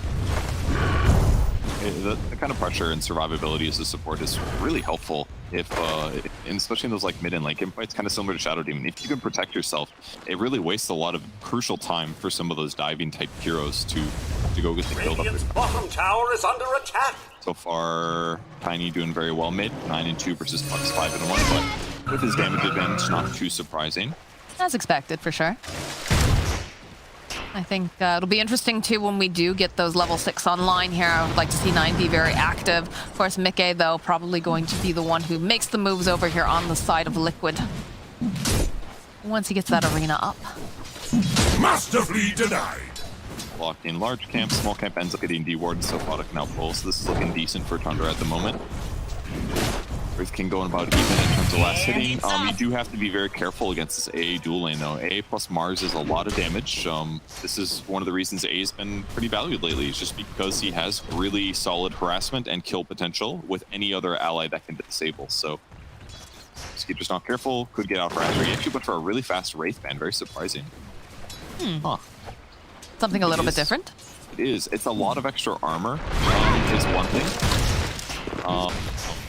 The kind of pressure and survivability as a support is really helpful, if and especially in those like mid and late game fights, kind of similar to Shadow Demon. If you can protect yourself, it really wastes a lot of crucial time for some of those diving type heroes to go get the kill up. Radiant's bottom tower is under attack. So far, Tiny doing very well mid, 9-2 versus Puck's 5-1, but with his damage advantage, not too surprising. As expected, for sure. I think it'll be interesting, too, when we do get those level 6 online here. I would like to see 9 be very active. Of course, Mickey, though, probably going to be the one who makes the moves over here on the side of Liquid once he gets that arena up. Masterfully denied. Locked in large camp, small camp ends up getting dewarded, so Fodder now pulls. So this is looking decent for Tundra at the moment. Earth King going about even in terms of last hitting. You do have to be very careful against this AA dual lane, though. AA plus Mars is a lot of damage. This is one of the reasons AA has been pretty valued lately. It's just because he has really solid harassment and kill potential with any other ally that can disable. So, Skeeter's not careful, could get out harassed. He actually went for a really fast Wraith Band, very surprising. Huh. Something a little bit different. It is. It's a lot of extra armor, is one thing.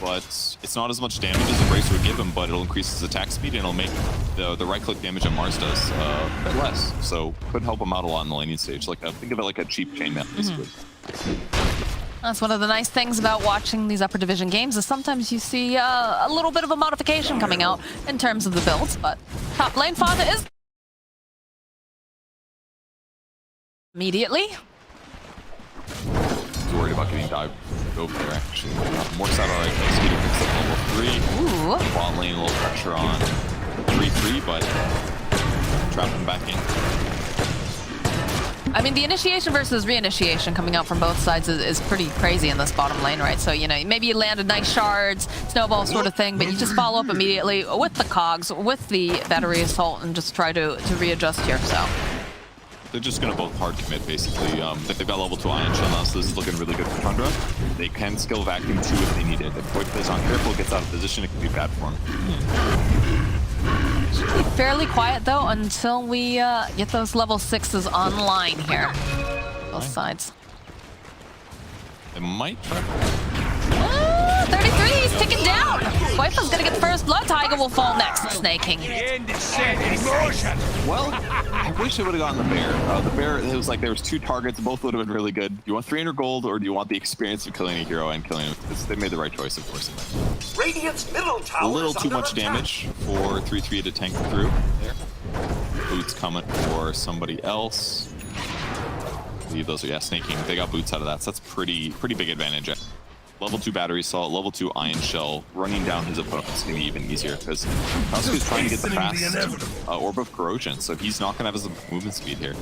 But it's not as much damage as the Bracer would give him, but it'll increase his attack speed and it'll make the right-click damage that Mars does a bit less. So could help him out a lot in the laning stage. Like think of it like a cheap chainmail, basically. That's one of the nice things about watching these upper division games, is sometimes you see a little bit of a modification coming out in terms of the builds. But top lane Fonda is immediately. Worried about getting dived over there, actually. More side alright, Skeeter picks up level 3. Ooh. Bot lane, a little pressure on 3-3, but trap him back in. I mean, the initiation versus reinitiation coming out from both sides is pretty crazy in this bottom lane, right? So, you know, maybe you landed nice shards, snowball sort of thing, but you just follow up immediately with the cogs, with the battery assault, and just try to readjust here, so. They're just going to both hard commit, basically. They've got level 2 Ion Shell now, so this is looking really good for Tundra. They can skill Vacuum 2 if they need it. If Void plays on careful, gets out of position, it could be bad for him. Should be fairly quiet, though, until we get those level 6s online here. Both sides. They might try. 33, he's ticking down. Koifa's gonna get the first blood. Taiga will fall next. Snaking. Well, I wish I would have gotten the bear. The bear, it was like there was 2 targets. Both would have been really good. Do you want 300 gold, or do you want the experience of killing a hero and killing him? They made the right choice, of course. Radiant's middle tower a little too much damage for 3-3 to tank through there. Boots coming for somebody else. believe those are, yeah, snaking. They got boots out of that, so that's pretty big advantage. Level 2 battery salt, level 2 ion shell, running down his opponent's gonna be even easier because Kasuke's trying to get the fast orb of corrosion, so he's not gonna have his movement speed here.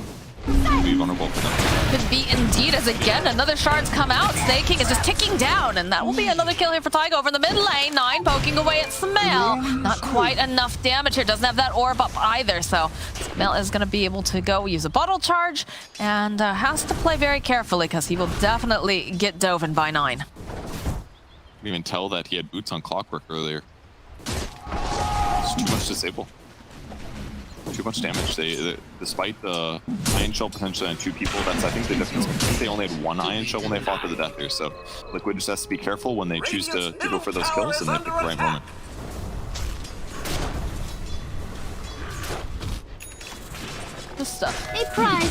Be vulnerable for them. Could be indeed, as again another shard's come out. Snaking is just ticking down, and that will be another kill here for Taiga over in the mid lane. 9 poking away at Smail. Not quite enough damage here. Doesn't have that orb up either, so Smail is going to be able to go use a bottle charge and has to play very carefully because he will definitely get doven by 9. You can even tell that he had boots on Clockwork earlier. It's too much disable. Too much damage. Despite the ion shell potentially on 2 people, that's I think the difference. I think they only had 1 ion shell when they fought to the death here. So Liquid just has to be careful when they choose to go for those kills and they pick the right moment. Just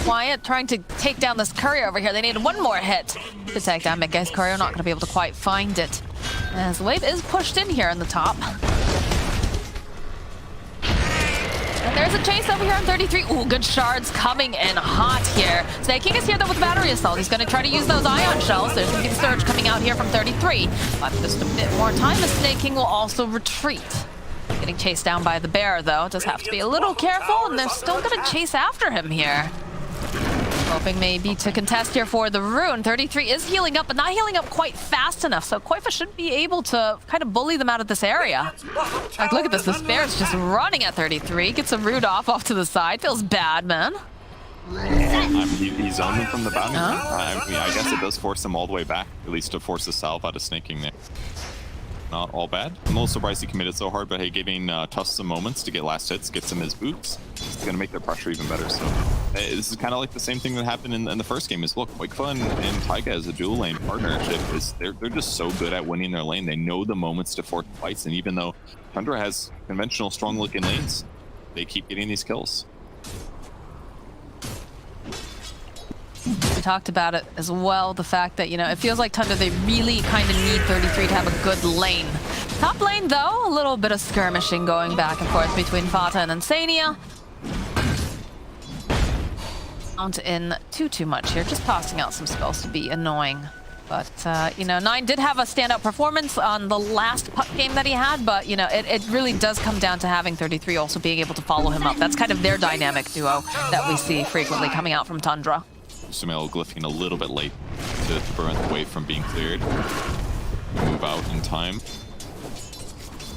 quiet, trying to take down this courier over here. They need one more hit to take down Big Guy's courier. Not going to be able to quite find it. As the wave is pushed in here in the top. And there's a chase over here on 33. Ooh, good shards coming in hot here. Snaking is here though with battery assault. He's going to try to use those ion shells. There's going to be the surge coming out here from 33. But just a bit more time. The Snaking will also retreat. Getting chased down by the bear though. Does have to be a little careful, and they're still going to chase after him here. Hoping maybe to contest here for the rune. 33 is healing up, but not healing up quite fast enough. So Koifa should be able to kind of bully them out of this area. Like, look at this. This bear is just running at 33. Gets a rune off to the side. Feels bad, man. He zoned them from the boundary. I mean, I guess it does force them all the way back, at least to force the salve out of snaking there. Not all bad. I'm a little surprised he committed so hard, but hey, giving Tusk some moments to get last hits, gets him his boots. It's going to make their pressure even better. So this is kind of like the same thing that happened in the first game. Is look, Koifa and Taiga as a dual lane partnership is they're just so good at winning their lane. They know the moments to force fights, and even though Tundra has conventional strong looking lanes, they keep getting these kills. We talked about it as well, the fact that, you know, it feels like Tundra, they really kind of need 33 to have a good lane. Top lane, though, a little bit of skirmishing going back and forth between Fata and Insania. Not in too much here, just tossing out some spells to be annoying. But, you know, 9 did have a standout performance on the last puck game that he had, but, you know, it really does come down to having 33 also being able to follow him up. That's kind of their dynamic duo that we see frequently coming out from Tundra. Sumail glyphing a little bit late to burn away from being cleared. Move out in time.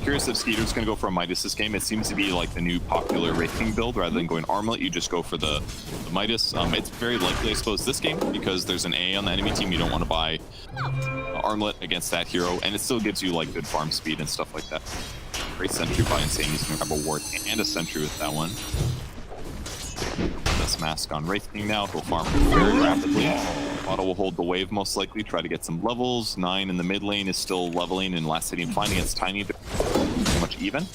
Curious if Skeeter's going to go for a Midas this game. It seems to be like the new popular Wraith King build. Rather than going Armlet, you just go for the Midas. It's very likely, I suppose, this game, because there's an A on the enemy team. You don't want to buy Armlet against that hero, and it still gives you like good farm speed and stuff like that. Great sentry by Insane. He's going to grab a ward and a sentry with that one. This mask on Wraith King now. He'll farm very rapidly. Otto will hold the wave most likely, try to get some levels. 9 in the mid lane is still leveling, and last hitting finding it's Tiny, pretty much even.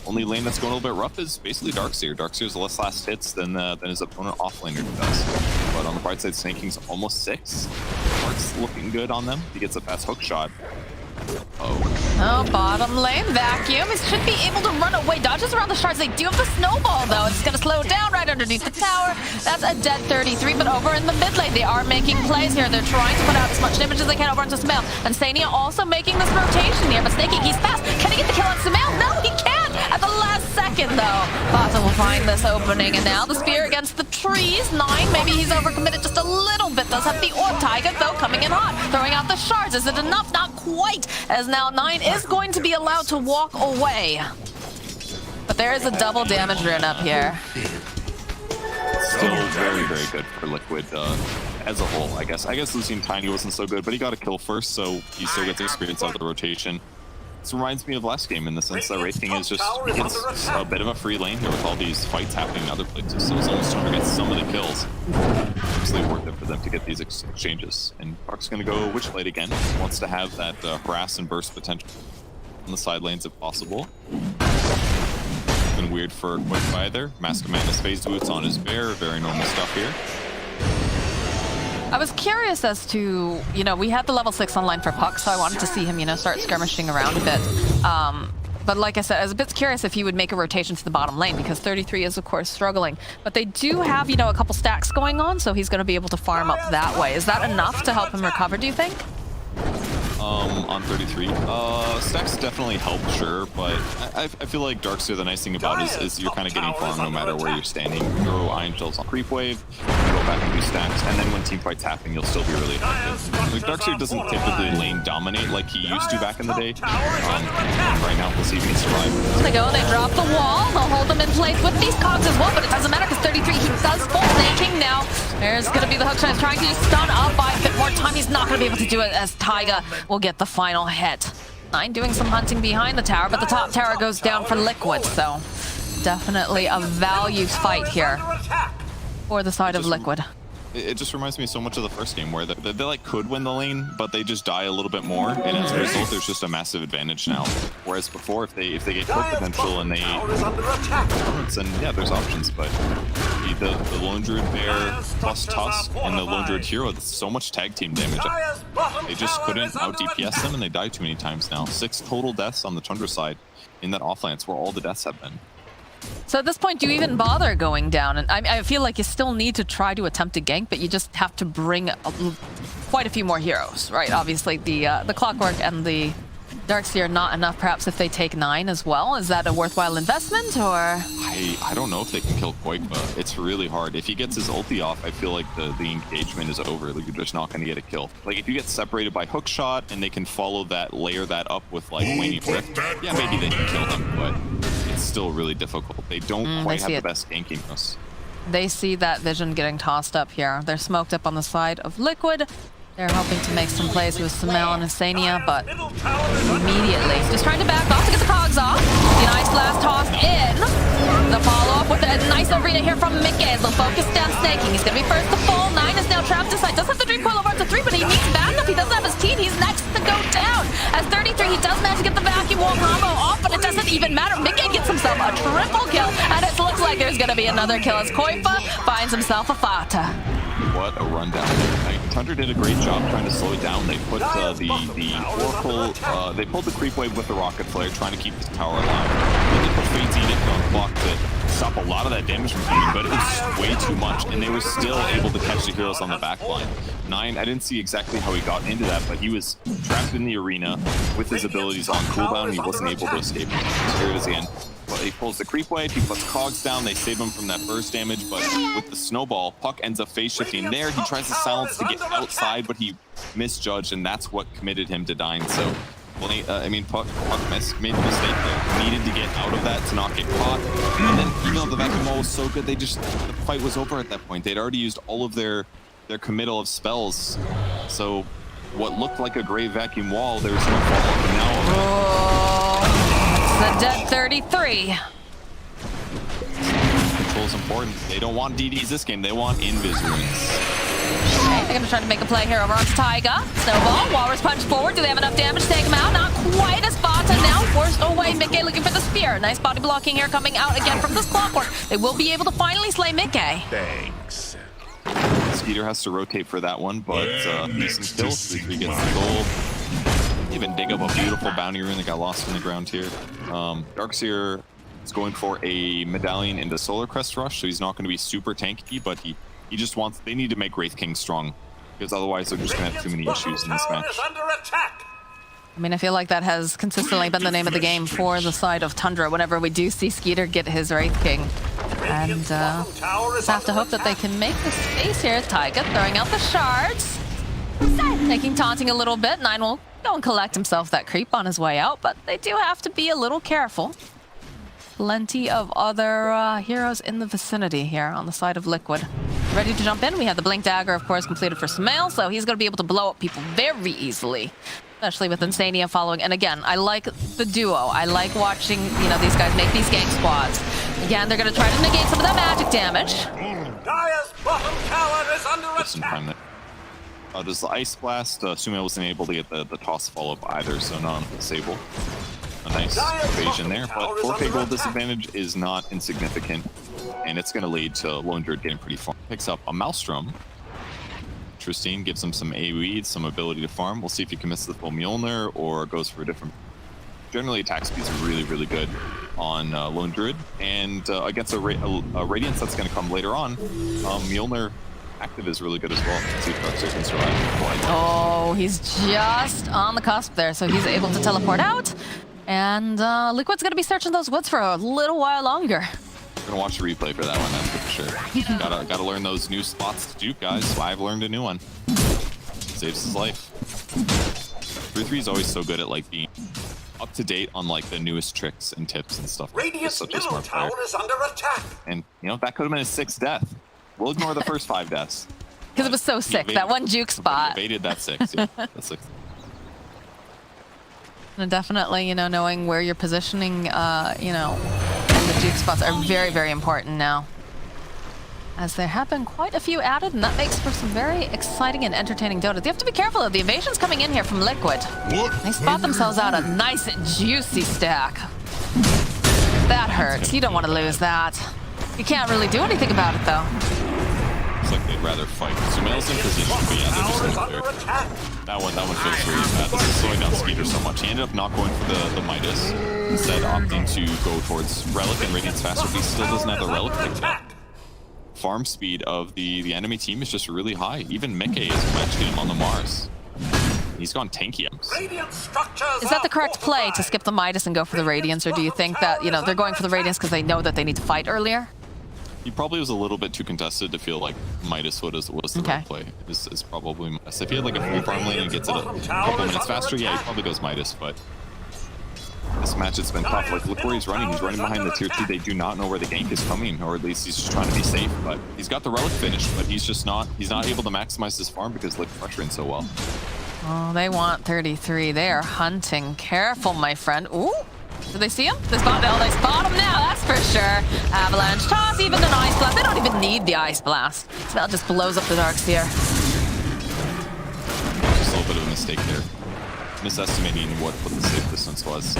Only lane that's going a little bit rough is basically Darkseer. Darkseer's less last hits than his opponent offlaner does. But on the bright side, Snaking's almost 6. Mark's looking good on them. He gets a fast hook shot. Oh, bottom lane vacuum. He should be able to run away. Dodges around the shards. They do have the snowball, though. It's going to slow down right underneath the tower. That's a dead 33, but over in the mid lane, they are making plays here. They're trying to put out as much damage as they can over into Smail. And Sania also making this rotation here, but Snaking, he's fast. Can he get the kill on Smail? No, he can't! At the last second, though. Fata will find this opening, and now the spear against the trees. 9, maybe he's overcommitted just a little bit. Does have the orb. Taiga, though, coming in hot. Throwing out the shards. Is it enough? Not quite, as now 9 is going to be allowed to walk away. But there is a double damage rune up here. Still very, very good for Liquid as a whole, I guess. I guess losing Tiny wasn't so good, but he got a kill first, so he still gets experience out of the rotation. This reminds me of last game in the sense that Wraith King is just gets a bit of a free lane here with all these fights happening in other places. So it's almost trying to get some of the kills. Absolutely worth it for them to get these exchanges. And Park's going to go Witchblade again. He wants to have that harass and burst potential on the side lanes if possible. Been weird for Quick either. Mask of Madness phase boots on his bear. Very normal stuff here. I was curious as to, you know, we had the level 6 online for Puck, so I wanted to see him, you know, start skirmishing around a bit. but like I said, I was a bit curious if he would make a rotation to the bottom lane because 33 is, of course, struggling. But they do have, you know, a couple stacks going on, so he's going to be able to farm up that way. Is that enough to help him recover, do you think? On 33. Stacks definitely help, sure, but I feel like Darkseer, the nice thing about it is you're kind of getting farm no matter where you're standing. You throw Iron Shells on creep wave, you go back and do stacks, and then when team fights happen, you'll still be really effective. Like, Darkseer doesn't typically lane dominate like he used to back in the day. Right now, we'll see if he survives. They go, they drop the wall, they'll hold them in place with these cogs as well, but it doesn't matter because 33, he does full snaking now. There's going to be the hook shot, trying to just stun up by a bit more time. He's not going to be able to do it as Taiga will get the final hit. Nine doing some hunting behind the tower, but the top tower goes down for Liquid, so definitely a value fight here for the side of Liquid. It just reminds me so much of the first game where they like could win the lane, but they just die a little bit more, and as a result, there's just a massive advantage now. Whereas before, if they get kill potential and they then yeah, there's options. But the Lone Druid Bear plus Tusk and the Lone Druid Hero, that's so much tag team damage. They just couldn't out DPS them, and they died too many times now. 6 total deaths on the Tundra side in that offlane. It's where all the deaths have been. So at this point, do you even bother going down? And I feel like you still need to try to attempt to gank, but you just have to bring quite a few more heroes, right? Obviously, the Clockwork and the Darkseer not enough, perhaps if they take 9 as well. Is that a worthwhile investment, or? I don't know if they can kill Koikba. It's really hard. If he gets his ulti off, I feel like the engagement is over. Like, you're just not going to get a kill. Like, if you get separated by hookshot and they can follow that, layer that up with, like, Waning Rift, yeah, maybe they can kill him, but it's still really difficult. They don't quite have the best ganking us. They see that vision getting tossed up here. They're smoked up on the side of Liquid. They're hoping to make some plays with Samel and Insania, but immediately just trying to back off to get the cogs off. The Ice Blast tossed in. The follow-up with a nice arena here from Mickey. They'll focus down snaking. He's going to be first to fall. 9 is now trapped inside. Does have the Dream Coil over up to 3, but he needs backup. He doesn't have his team. He's next to go down. As 33, he does manage to get the vacuum wall combo off, but it doesn't even matter. Mickey gets himself a triple kill, and it looks like there's going to be another kill as Koifa finds himself a Fata. What a rundown. Tundra did a great job trying to slow it down. They put the Oracle, they pulled the creep wave with the rocket flare, trying to keep this tower alive. Then they put Fade's Edict on block to stop a lot of that damage from coming, but it was way too much, and they were still able to catch the heroes on the back line. 9, I didn't see exactly how he got into that, but he was trapped in the arena with his abilities on cooldown, and he wasn't able to escape. So here it is again. He pulls the creep wave, he puts cogs down, they save him from that burst damage, but with the snowball, Puck ends up phase shifting there. He tries to silence to get outside, but he misjudged, and that's what committed him to dying. So, Puck made the mistake there. Needed to get out of that to not get caught. And then, even though the vacuum wall was so good, the fight was over at that point. They'd already used all of their committal of spells. So, what looked like a great vacuum wall, there was no follow-up, and now the dead 33. Control is important. They don't want DDs this game. They want invis runes. Okay, they're going to try to make a play here over onto Taiga. Snowball, Walrus punch forward. Do they have enough damage to take him out? Not quite as Fata now. Forced away. Mickey looking for the spear. Nice body blocking here coming out again from this Clockwork. They will be able to finally slay Mickey. Thanks. Skeeter has to rotate for that one, but decent kill. 3 gets the gold. Even dig up a beautiful bounty rune that got lost in the ground here. Darkseer is going for a medallion into Solar Crest Rush, so he's not going to be super tanky, but he just wants, they need to make Wraith King strong, because otherwise they're just going to have too many issues in this match. I mean, I feel like that has consistently been the name of the game for the side of Tundra whenever we do see Skeeter get his Wraith King. And just have to hope that they can make the space here. Taiga throwing out the shards. Taking taunting a little bit. 9 will go and collect himself that creep on his way out, but they do have to be a little careful. Plenty of other heroes in the vicinity here on the side of Liquid. Ready to jump in? We have the Blink Dagger, of course, completed for Samel, so he's going to be able to blow up people very easily, especially with Insania following. And again, I like the duo. I like watching, these guys make these gank squads. Again, they're going to try to negate some of that magic damage. Dire's bottom tower is under attack. Does the Ice Blast? Sumail wasn't able to get the toss follow-up either, so not on the Sable. A nice evasion there, but 4K gold disadvantage is not insignificant, and it's going to lead to Lone Druid getting pretty far. Picks up a Maelstrom. Interesting, gives him some AoE, some ability to farm. We'll see if he commits to the full Mjolnir or goes for a different generally attack speed's really, really good on Lone Druid, and against a Radiance that's going to come later on, Mjolnir active is really good as well. Let's see if Darkseer can survive. Oh, he's just on the cusp there, so he's able to teleport out. And Liquid's going to be searching those woods for a little while longer. I'm going to watch the replay for that one, that's for sure. gotta learn those new spots to dupe, guys. So I've learned a new one. Saves his life. 3-3 is always so good at like being up to date on like the newest tricks and tips and stuff. Radiant's such a middle smart player. tower is under attack. And you know, that could have been his 6th death. We'll ignore the first 5 deaths. Because it was so sick, that one juke spot. Evaded that 6, yeah. That 6. And definitely, you know, knowing where you're positioning, you know, the juke spots are very, very important now. As there have been quite a few added, and that makes for some very exciting and entertaining Dota. They have to be careful of the invasions coming in here from Liquid. They spot themselves out a nice, juicy stack. That hurts. You don't want to lose that. You can't really do anything about it, though. Looks like they'd rather fight. Sumail's in position, but yeah, they're just going to That one feels really bad. This is slowing down Skeeter so much. He ended up not going for the Midas, instead opting to go towards Relic and Radiance faster, but he still doesn't have the Relic picked up. Farm speed of the enemy team is just really high. Even Mickey is matching him on the Mars. He's gone tanky. Is that the correct play to skip the Midas and go for the Radiance, or do you think that, you know, they're going for the Radiance because they know that they need to fight earlier? He probably was a little bit too contested to feel like Midas was the right play. Is probably Midas. If he had like a free farm lane and gets it a couple minutes faster, yeah, he probably goes Midas, but this match has been tough. Like, look where he's running. He's running behind the tier 2. They do not know where the gank is coming, or at least he's just trying to be safe. But he's got the Relic finished, but he's not able to maximize his farm because Liquid pressuring so well. Oh, they want 33. They are hunting. Careful, my friend. Ooh. Do they see him? They spot him now, that's for sure. Avalanche toss, even an Ice Blast. They don't even need the Ice Blast. Smell just blows up the Darkseer. Just a little bit of a mistake there. Misestimating what the safe distance was.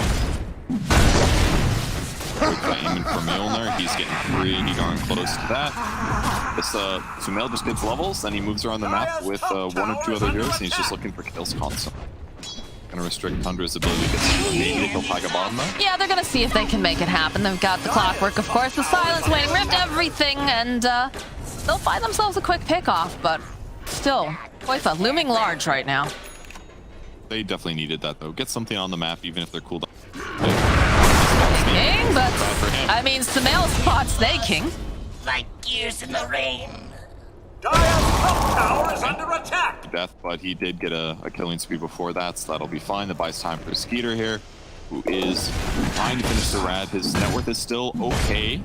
Aiming for Mjolnir, he's getting pretty darn close to that. This Sumail just gets levels, then he moves around the map with 1 or 2 other heroes, and he's just looking for kills constantly. Gonna restrict Tundra's ability to get maybe to kill Pyga bottom though. Yeah, they're gonna see if they can make it happen. They've got the clockwork, of course, the silence waiting, ripped everything, and they'll find themselves a quick pickoff, but still, Koifa looming large right now. They definitely needed that though. Get something on the map, even if they're cooled down. Snaking, but I mean, Sumail spot snaking. Like gears in the rain. Dire's top tower is under attack. Death, but he did get a killing spree before that, so that'll be fine. That buys time for Skeeter here, who is trying to finish the Rad. His net worth is still okay.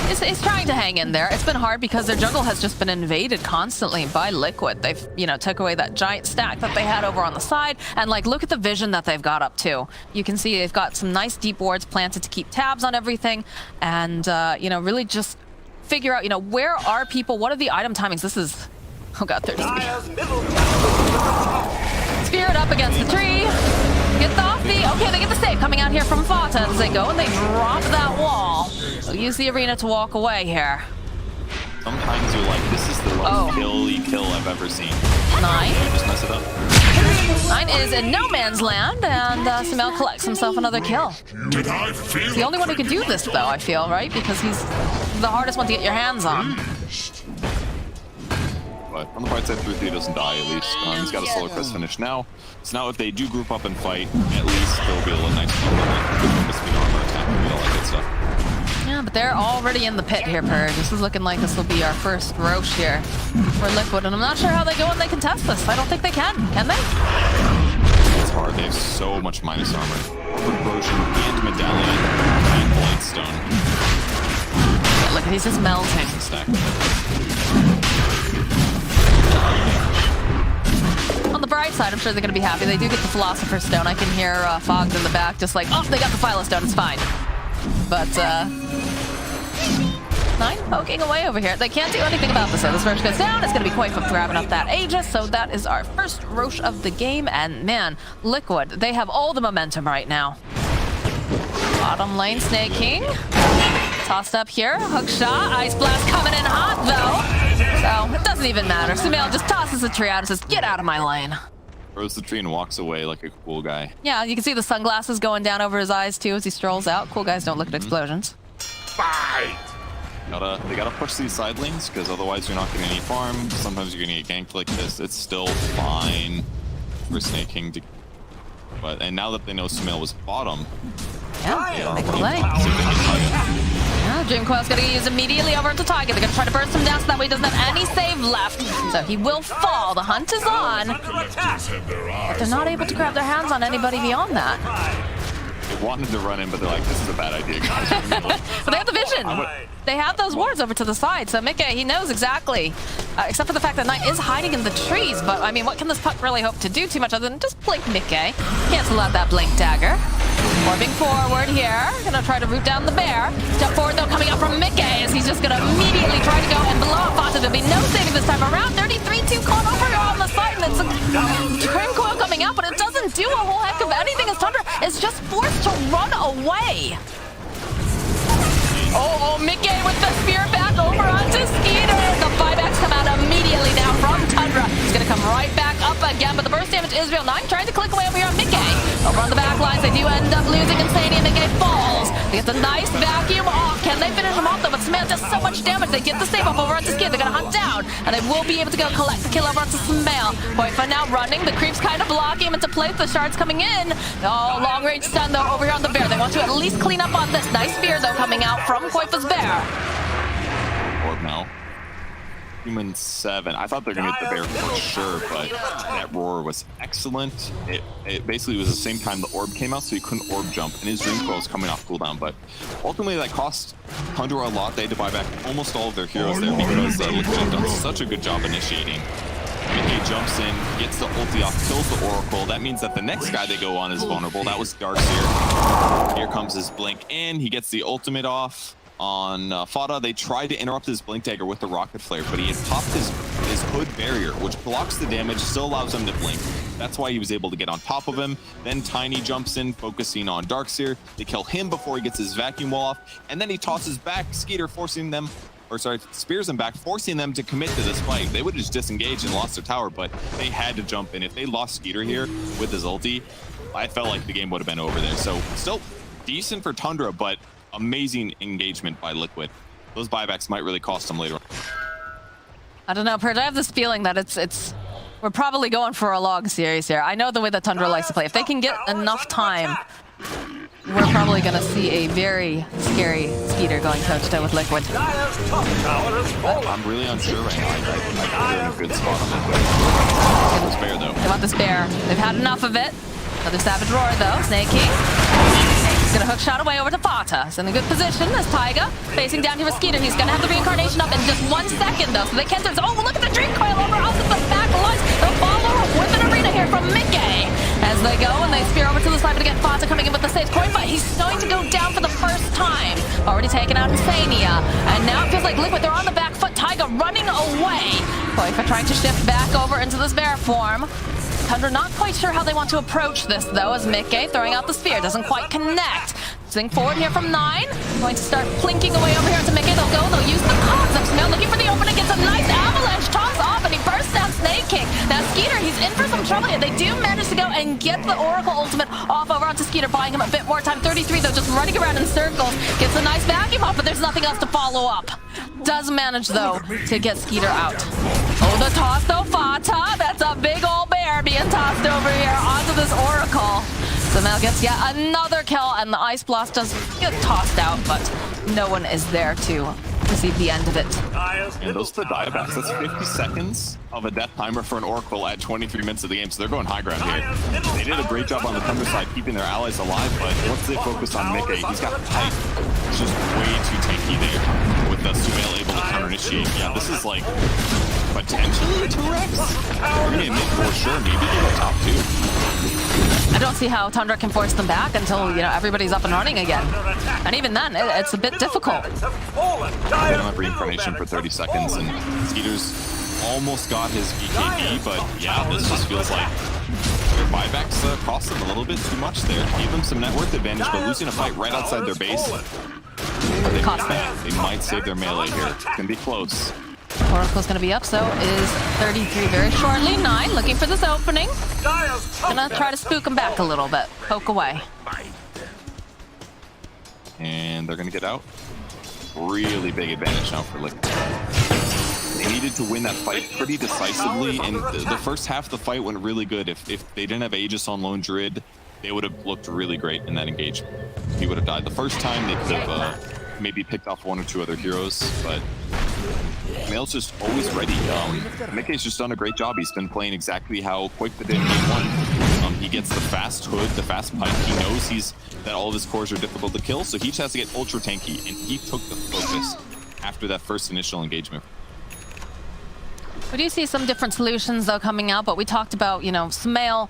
He's trying to hang in there. It's been hard because their jungle has just been invaded constantly by Liquid. They've, you know, took away that giant stack that they had over on the side, and like, look at the vision that they've got up too. You can see they've got some nice deep wards planted to keep tabs on everything, and you know, really just figure out, you know, where are people, what are the item timings. This is, oh god, there's Spirit up against the tree. Get the offbeat. Okay, they get the save coming out here from Fata as they go and they drop that wall. They'll use the arena to walk away here. Sometimes you're like, this is the most kill I've ever seen. 9. You just mess it up. 9 is in no man's land, and Sumail collects himself another kill. He's the only one who can do this, though, I feel, right? Because he's the hardest one to get your hands on. But on the bright side, 3-3 doesn't die, at least. He's got a Solar Crest finish now. So now if they do group up and fight, at least there'll be a little nice speed armor attack and all that good stuff. Yeah, but they're already in the pit here, Purge. This is looking like this will be our first Roche here for Liquid, and I'm not sure how they go when they contest this. I don't think they can they? It's hard. They have so much minus armor. Corrosion and Medallion and Blightstone. Yeah, look, he's just melting. On the bright side, I'm sure they're going to be happy. They do get the Philosopher's Stone. I can hear Fogged in the back just like, oh, they got the Philo Stone. It's fine. But 9 poking away over here. They can't do anything about this. So this Roche goes down. It's going to be Koifa grabbing up that Aegis. So that is our first Roche of the game. And man, Liquid, they have all the momentum right now. Bottom lane, Snake King. Tossed up here. Hook shot. Ice Blast coming in hot, though. So it doesn't even matter. Sumail just tosses the tree out and says, get out of my lane. Throws the tree and walks away like a cool guy. Yeah, you can see the sunglasses going down over his eyes too as he strolls out. Cool guys don't look at explosions. Fight! They gotta push these side lanes because otherwise you're not getting any farm. Sometimes you're gonna get ganked like this. It's still fine for Snake King to. And now that they know Sumail was bottom, yeah, make a play. Yeah, Dream Coil's gonna get used immediately over into Taiga. They're gonna try to burst him down so that way he doesn't have any save left. So he will fall. The hunt is on. But they're not able to grab their hands on anybody beyond that. they wanted to run in, but they're like, this is a bad idea, guys. But they have the vision. They have those wards over to the side, so Mickey, he knows exactly. Except for the fact that Knight is hiding in the trees, but I mean, what can this puck really hope to do too much other than just blink Mickey? Cancel out that blink dagger. Orbing forward here, gonna try to root down the bear. Step forward though, coming up from Mickey as he's just gonna immediately try to go and blow up Fata. There'll be no saving this time around. 33-2 caught over here on the side, and it's a Crim Coil coming out, but it doesn't do a whole heck of anything as Tundra is just forced to run away. Oh, Mickey with the spear back over onto Skeeter. The buybacks come out immediately now from Tundra. He's going to come right back up again, but the burst damage is real. Nine trying to click away over here on Mickey. Over on the back lines, they do end up losing Insania. Mickey falls. They get the nice vacuum off. Can they finish him off though? But Sumail does so much damage. They get the save up over onto Skeeter. They're going to hunt down, and they will be able to go collect the kill over onto Sumail. Koifa now running. The creeps kind of blocking him into place. The shards coming in. Oh, long range stun though over here on the bear. They want to at least clean up on this. Nice spear though coming out from Koifa's bear. Orb now. Human 7. I thought they were going to get the bear for sure, but that roar was excellent. It basically was the same time the orb came out, so he couldn't orb jump, and his Dream Coil was coming off cooldown. But ultimately, that cost Tundra a lot. They had to buy back almost all of their heroes there because Liquid had done such a good job initiating. He jumps in, gets the ulti off, kills the Oracle. That means that the next guy they go on is vulnerable. That was Darkseer. Here comes his blink in. He gets the ultimate off on Fata. They tried to interrupt his blink dagger with the rocket flare, but he had popped his hood barrier, which blocks the damage, still allows him to blink. That's why he was able to get on top of him. Then Tiny jumps in, focusing on Darkseer. They kill him before he gets his vacuum wall off, and then he tosses back Skeeter, forcing them, or sorry, spears them back, forcing them to commit to this fight. They would have just disengaged and lost their tower, but they had to jump in. If they lost Skeeter here with his ulti, I felt like the game would have been over there. So still decent for Tundra, but amazing engagement by Liquid. Those buybacks might really cost them later on. I don't know, Purge. I have this feeling that we're probably going for a long series here. I know the way that Tundra likes to play. If they can get enough time, we're probably going to see a very scary Skeeter going toe-to-toe with Liquid. I'm really unsure right now. I think they're in a good spot on Liquid. Get this bear, though. They want this bear. They've had enough of it. Another Savage Roar, though. Snake King. He's gonna hook shot away over to Fata. He's in a good position as Taiga facing down here with Skeeter. He's gonna have the reincarnation up in just 1 second though, so they can't. Oh, look at the Dream Coil over onto the back lines. The follow with an arena here from Mickey as they go and they spear over to the side. But again, Fata coming in with the save. Koifa, he's going to go down for the first time. Already taken out Insania, and now it feels like Liquid. They're on the back foot. Taiga running away. Koifa trying to shift back over into this bear form. Tundra not quite sure how they want to approach this, though, as Mickey throwing out the spear doesn't quite connect. Swing forward here from 9. Going to start plinking away over here to Mickey. They'll use the cogs up. Sumail looking for the opening. Gets a nice avalanche toss off, and he bursts down Snake King. Now Skeeter, he's in for some trouble here. They do manage to go and get the Oracle ultimate off over onto Skeeter, buying him a bit more time. 33, though, just running around in circles. Gets a nice vacuum off, but there's nothing else to follow up. Does manage, though, to get Skeeter out. Oh, the toss, though, Fata. That's a big old bear being tossed over here onto this Oracle. So now gets yet another kill, and the Ice Blast does get tossed out, but no one is there to see the end of it. And those are the diebacks. That's 50 seconds of a death timer for an Oracle at 23 minutes of the game, so they're going high ground here. They did a great job on the Tundra side keeping their allies alive, but once they focus on Mickey, he's got pipe. It's just way too tanky there with the Sumail able to counter-initiate. Yeah, this is like potentially a 2-Rex. We're gonna get mid for sure, maybe they go top 2. I don't see how Tundra can force them back until, everybody's up and running again. And even then, it's a bit difficult. They don't have reincarnation for 30 seconds, and Skeeter's almost got his BKB, but yeah, this just feels like their buybacks cost them a little bit too much there. Gave them some net worth advantage, but losing a fight right outside their base, they might save their melee here. It can be close. Oracle's gonna be up, so is 33 very shortly. 9 looking for this opening. Gonna try to spook him back a little bit. Poke away. And they're gonna get out. Really big advantage now for Liquid. They needed to win that fight pretty decisively, and the first half of the fight went really good. If they didn't have Aegis on Lone Druid, they would have looked really great in that engagement. He would have died the first time. They could have maybe picked off 1 or 2 other heroes, but Mail's just always ready. Mickey's just done a great job. He's been playing exactly how Quake did in game 1. He gets the fast hood, the fast pipe. He knows that all of his cores are difficult to kill, so he just has to get ultra tanky, and he took the focus after that first initial engagement. We do see some different solutions though coming out, but we talked about, you know, Smail.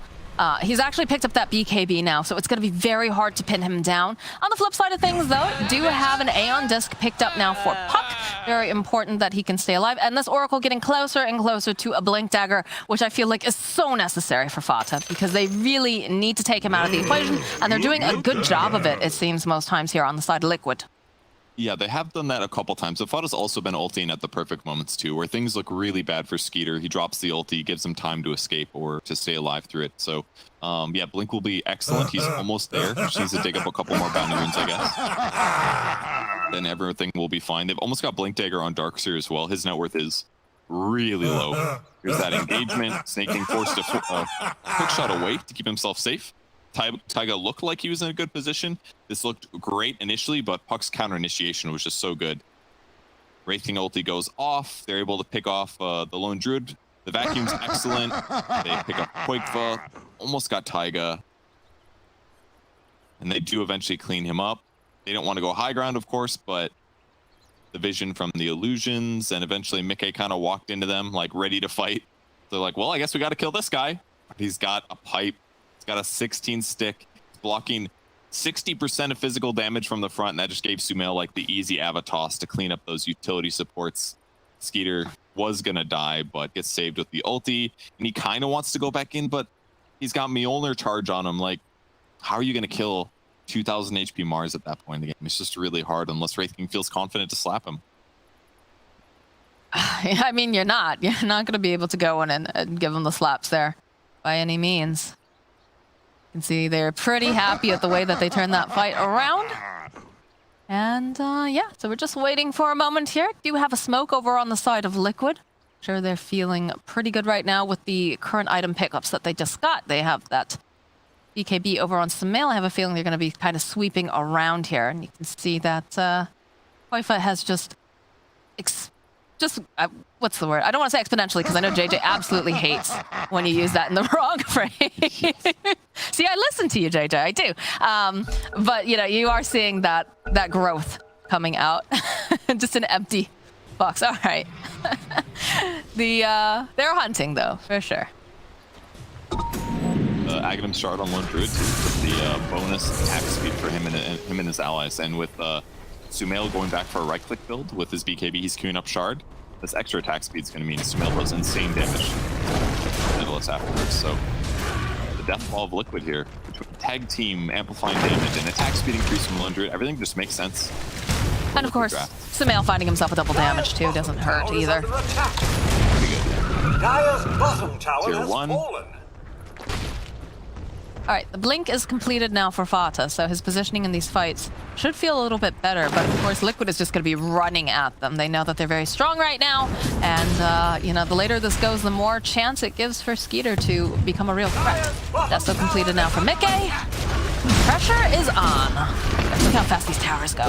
He's actually picked up that BKB now, so it's going to be very hard to pin him down. On the flip side of things, though, do have an Aeon Disc picked up now for Puck. Very important that he can stay alive. And this Oracle getting closer and closer to a Blink Dagger, which I feel like is so necessary for Fata, because they really need to take him out of the equation, and they're doing a good job of it seems, most times here on the side of Liquid. Yeah, they have done that a couple times. But Fata's also been ulting at the perfect moments too, where things look really bad for Skeeter. He drops the ulti, gives him time to escape or to stay alive through it. So, yeah, Blink will be excellent. He's almost there. Just needs to dig up a couple more bounty runes, I guess. Then everything will be fine. They've almost got Blink Dagger on Darkseer as well. His net worth is really low. Here's that engagement. Snake King forced a quick shot away to keep himself safe. Taiga looked like he was in a good position. This looked great initially, but Puck's counter initiation was just so good. Wraith King ulti goes off. They're able to pick off the Lone Druid. The vacuum's excellent. They pick up Quakefa. Almost got Taiga. And they do eventually clean him up. They don't want to go high ground, of course, but the vision from the illusions, and eventually Mickey kind of walked into them, like, ready to fight. They're like, well, I guess we got to kill this guy. He's got a pipe. Got a 16 stick, blocking 60% of physical damage from the front, and that just gave Sumail like the easy Avatos to clean up those utility supports. Skeeter was gonna die, but gets saved with the ulti, and he kind of wants to go back in, but he's got Mjolnir charge on him. Like, how are you gonna kill 2,000 HP Mars at that point in the game? It's just really hard unless Wraith King feels confident to slap him. I mean, you're not gonna be able to go in and give him the slaps there by any means. You can see they're pretty happy at the way that they turned that fight around. And yeah, so we're just waiting for a moment here. Do have a smoke over on the side of Liquid. Sure, they're feeling pretty good right now with the current item pickups that they just got. They have that BKB over on Sumail. I have a feeling they're going to be kind of sweeping around here. And you can see that Koifa has just what's the word? I don't want to say exponentially, because I know JJ absolutely hates when you use that in the wrong phrase. See, I listen to you, JJ. I do. But you know, you are seeing that growth coming out. Just an empty box. All right. They're hunting though, for sure. Aghanim Shard on Lone Druid with the bonus attack speed for him and his allies, and with Sumail going back for a right-click build with his BKB, he's queuing up Shard. This extra attack speed is going to mean Sumail does insane damage afterwards. So the death ball of Liquid here, between tag team amplifying damage and attack speed increase from Lone Druid, everything just makes sense. And of course, Sumail finding himself a double damage too doesn't hurt either. Pretty good. Dire's bottom tower Tier has 1. fallen. All right, the blink is completed now for Fata, so his positioning in these fights should feel a little bit better, but of course Liquid is just going to be running at them. They know that they're very strong right now, and you know, the later this goes, the more chance it gives for Skeeter to become a real threat. That's so completed now for Mickey. Pressure is on. Let's look how fast these towers go.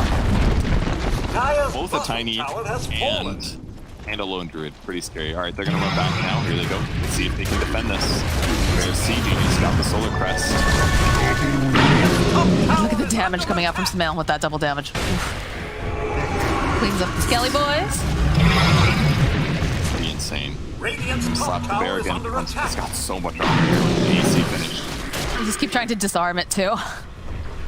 Both a tiny and a Lone Druid. Pretty scary. All right, they're going to run back now. Here they go. Let's see if they can defend this. There's CG. He's got the Solar Crest. Look at the damage coming out from Sumail with that double damage. Oof. Cleans up the Skelly boys. Pretty insane. Slap the bear again. He's got so much armor. Easy finish. You just keep trying to disarm it too.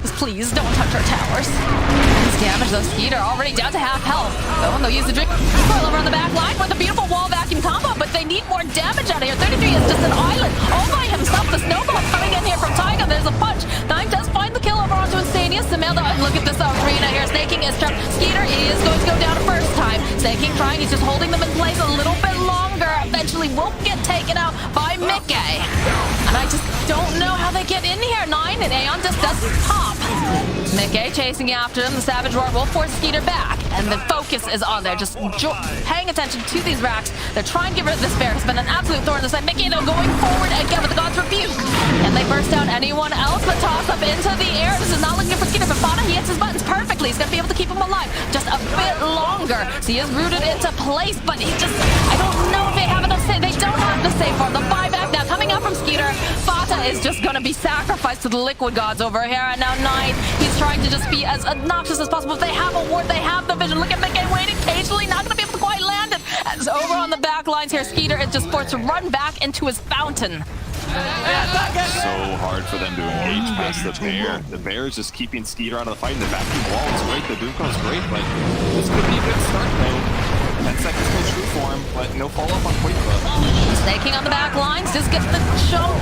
Just please don't touch our towers. Nice damage though. Skeeter already down to half health. Oh, and they'll use the drink coil over on the back line with a beautiful wall vacuum combo, but they need more damage out of here. 33 is just an island all by himself. The snowball coming in here from Taiga. There's a punch. Nine does find the kill over onto Insanius. Samantha, look at this arena here. Snaking is trapped. Skeeter is going to go down a first time. Snaking trying. He's just holding them in place a little bit longer. Eventually will get taken out by Mickey. And I just don't know how they get in here. Nine and Aeon just doesn't pop. Mickey chasing after him. The Savage Roar will force Skeeter back. And the focus is on there. Just paying attention to these racks. They're trying to get rid of this bear. It's been an absolute thorn in the side. Mickey though going forward again with the God's Rebuke. And they burst down anyone else but toss up into the air. This is not looking for Skeeter. But Fana, he hits his buttons perfectly. He's going to be able to keep him alive just a bit longer. So he is rooted into place, but he just, I don't know if they have enough save. They don't have the save farm. The buyback now coming out from Skeeter. Fata is just going to be sacrificed to the Liquid Gods over here. And now Nine, he's trying to just be as obnoxious as possible. If they have a ward, they have the vision. Look at Mickey waiting patiently, not going to be able to quite land it. As over on the back lines here, Skeeter is just forced to run back into his fountain. So hard for them to engage past the bear. The bear is just keeping Skeeter out of the fight. And the vacuum wall is great. The Doom is great, but this could be a good start though. 10 seconds till true form, but no follow-up on Koifa. Snaking on the back lines, just gets the jump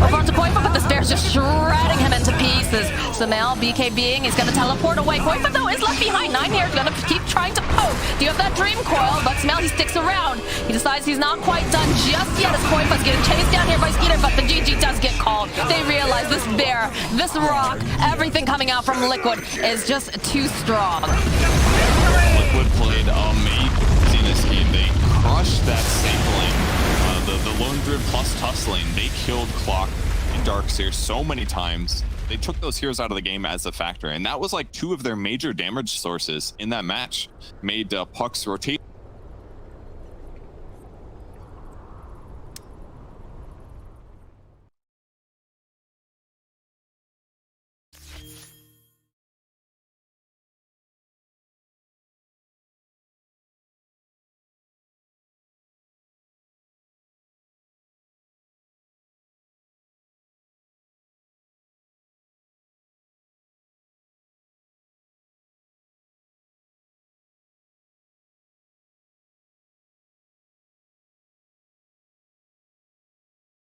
over onto Koifa, but the bear's just shredding him into pieces. Samel, BKBing, he's gonna teleport away. Koifa though is left behind. Nine here, gonna keep trying to poke. Do you have that dream coil? But Samel, he sticks around. He decides he's not quite done just yet as Koifa's getting chased down here by Skeeter, but the GG does get called. They realize this bear, this rock, everything coming out from Liquid is just too strong. Liquid played amazing this game. They crushed that safe lane. The Lone Druid plus tussling. They killed Clock and Darkseer so many times. They took those heroes out of the game as a factor, and that was like two of their major damage sources in that match. Made Puck's rotation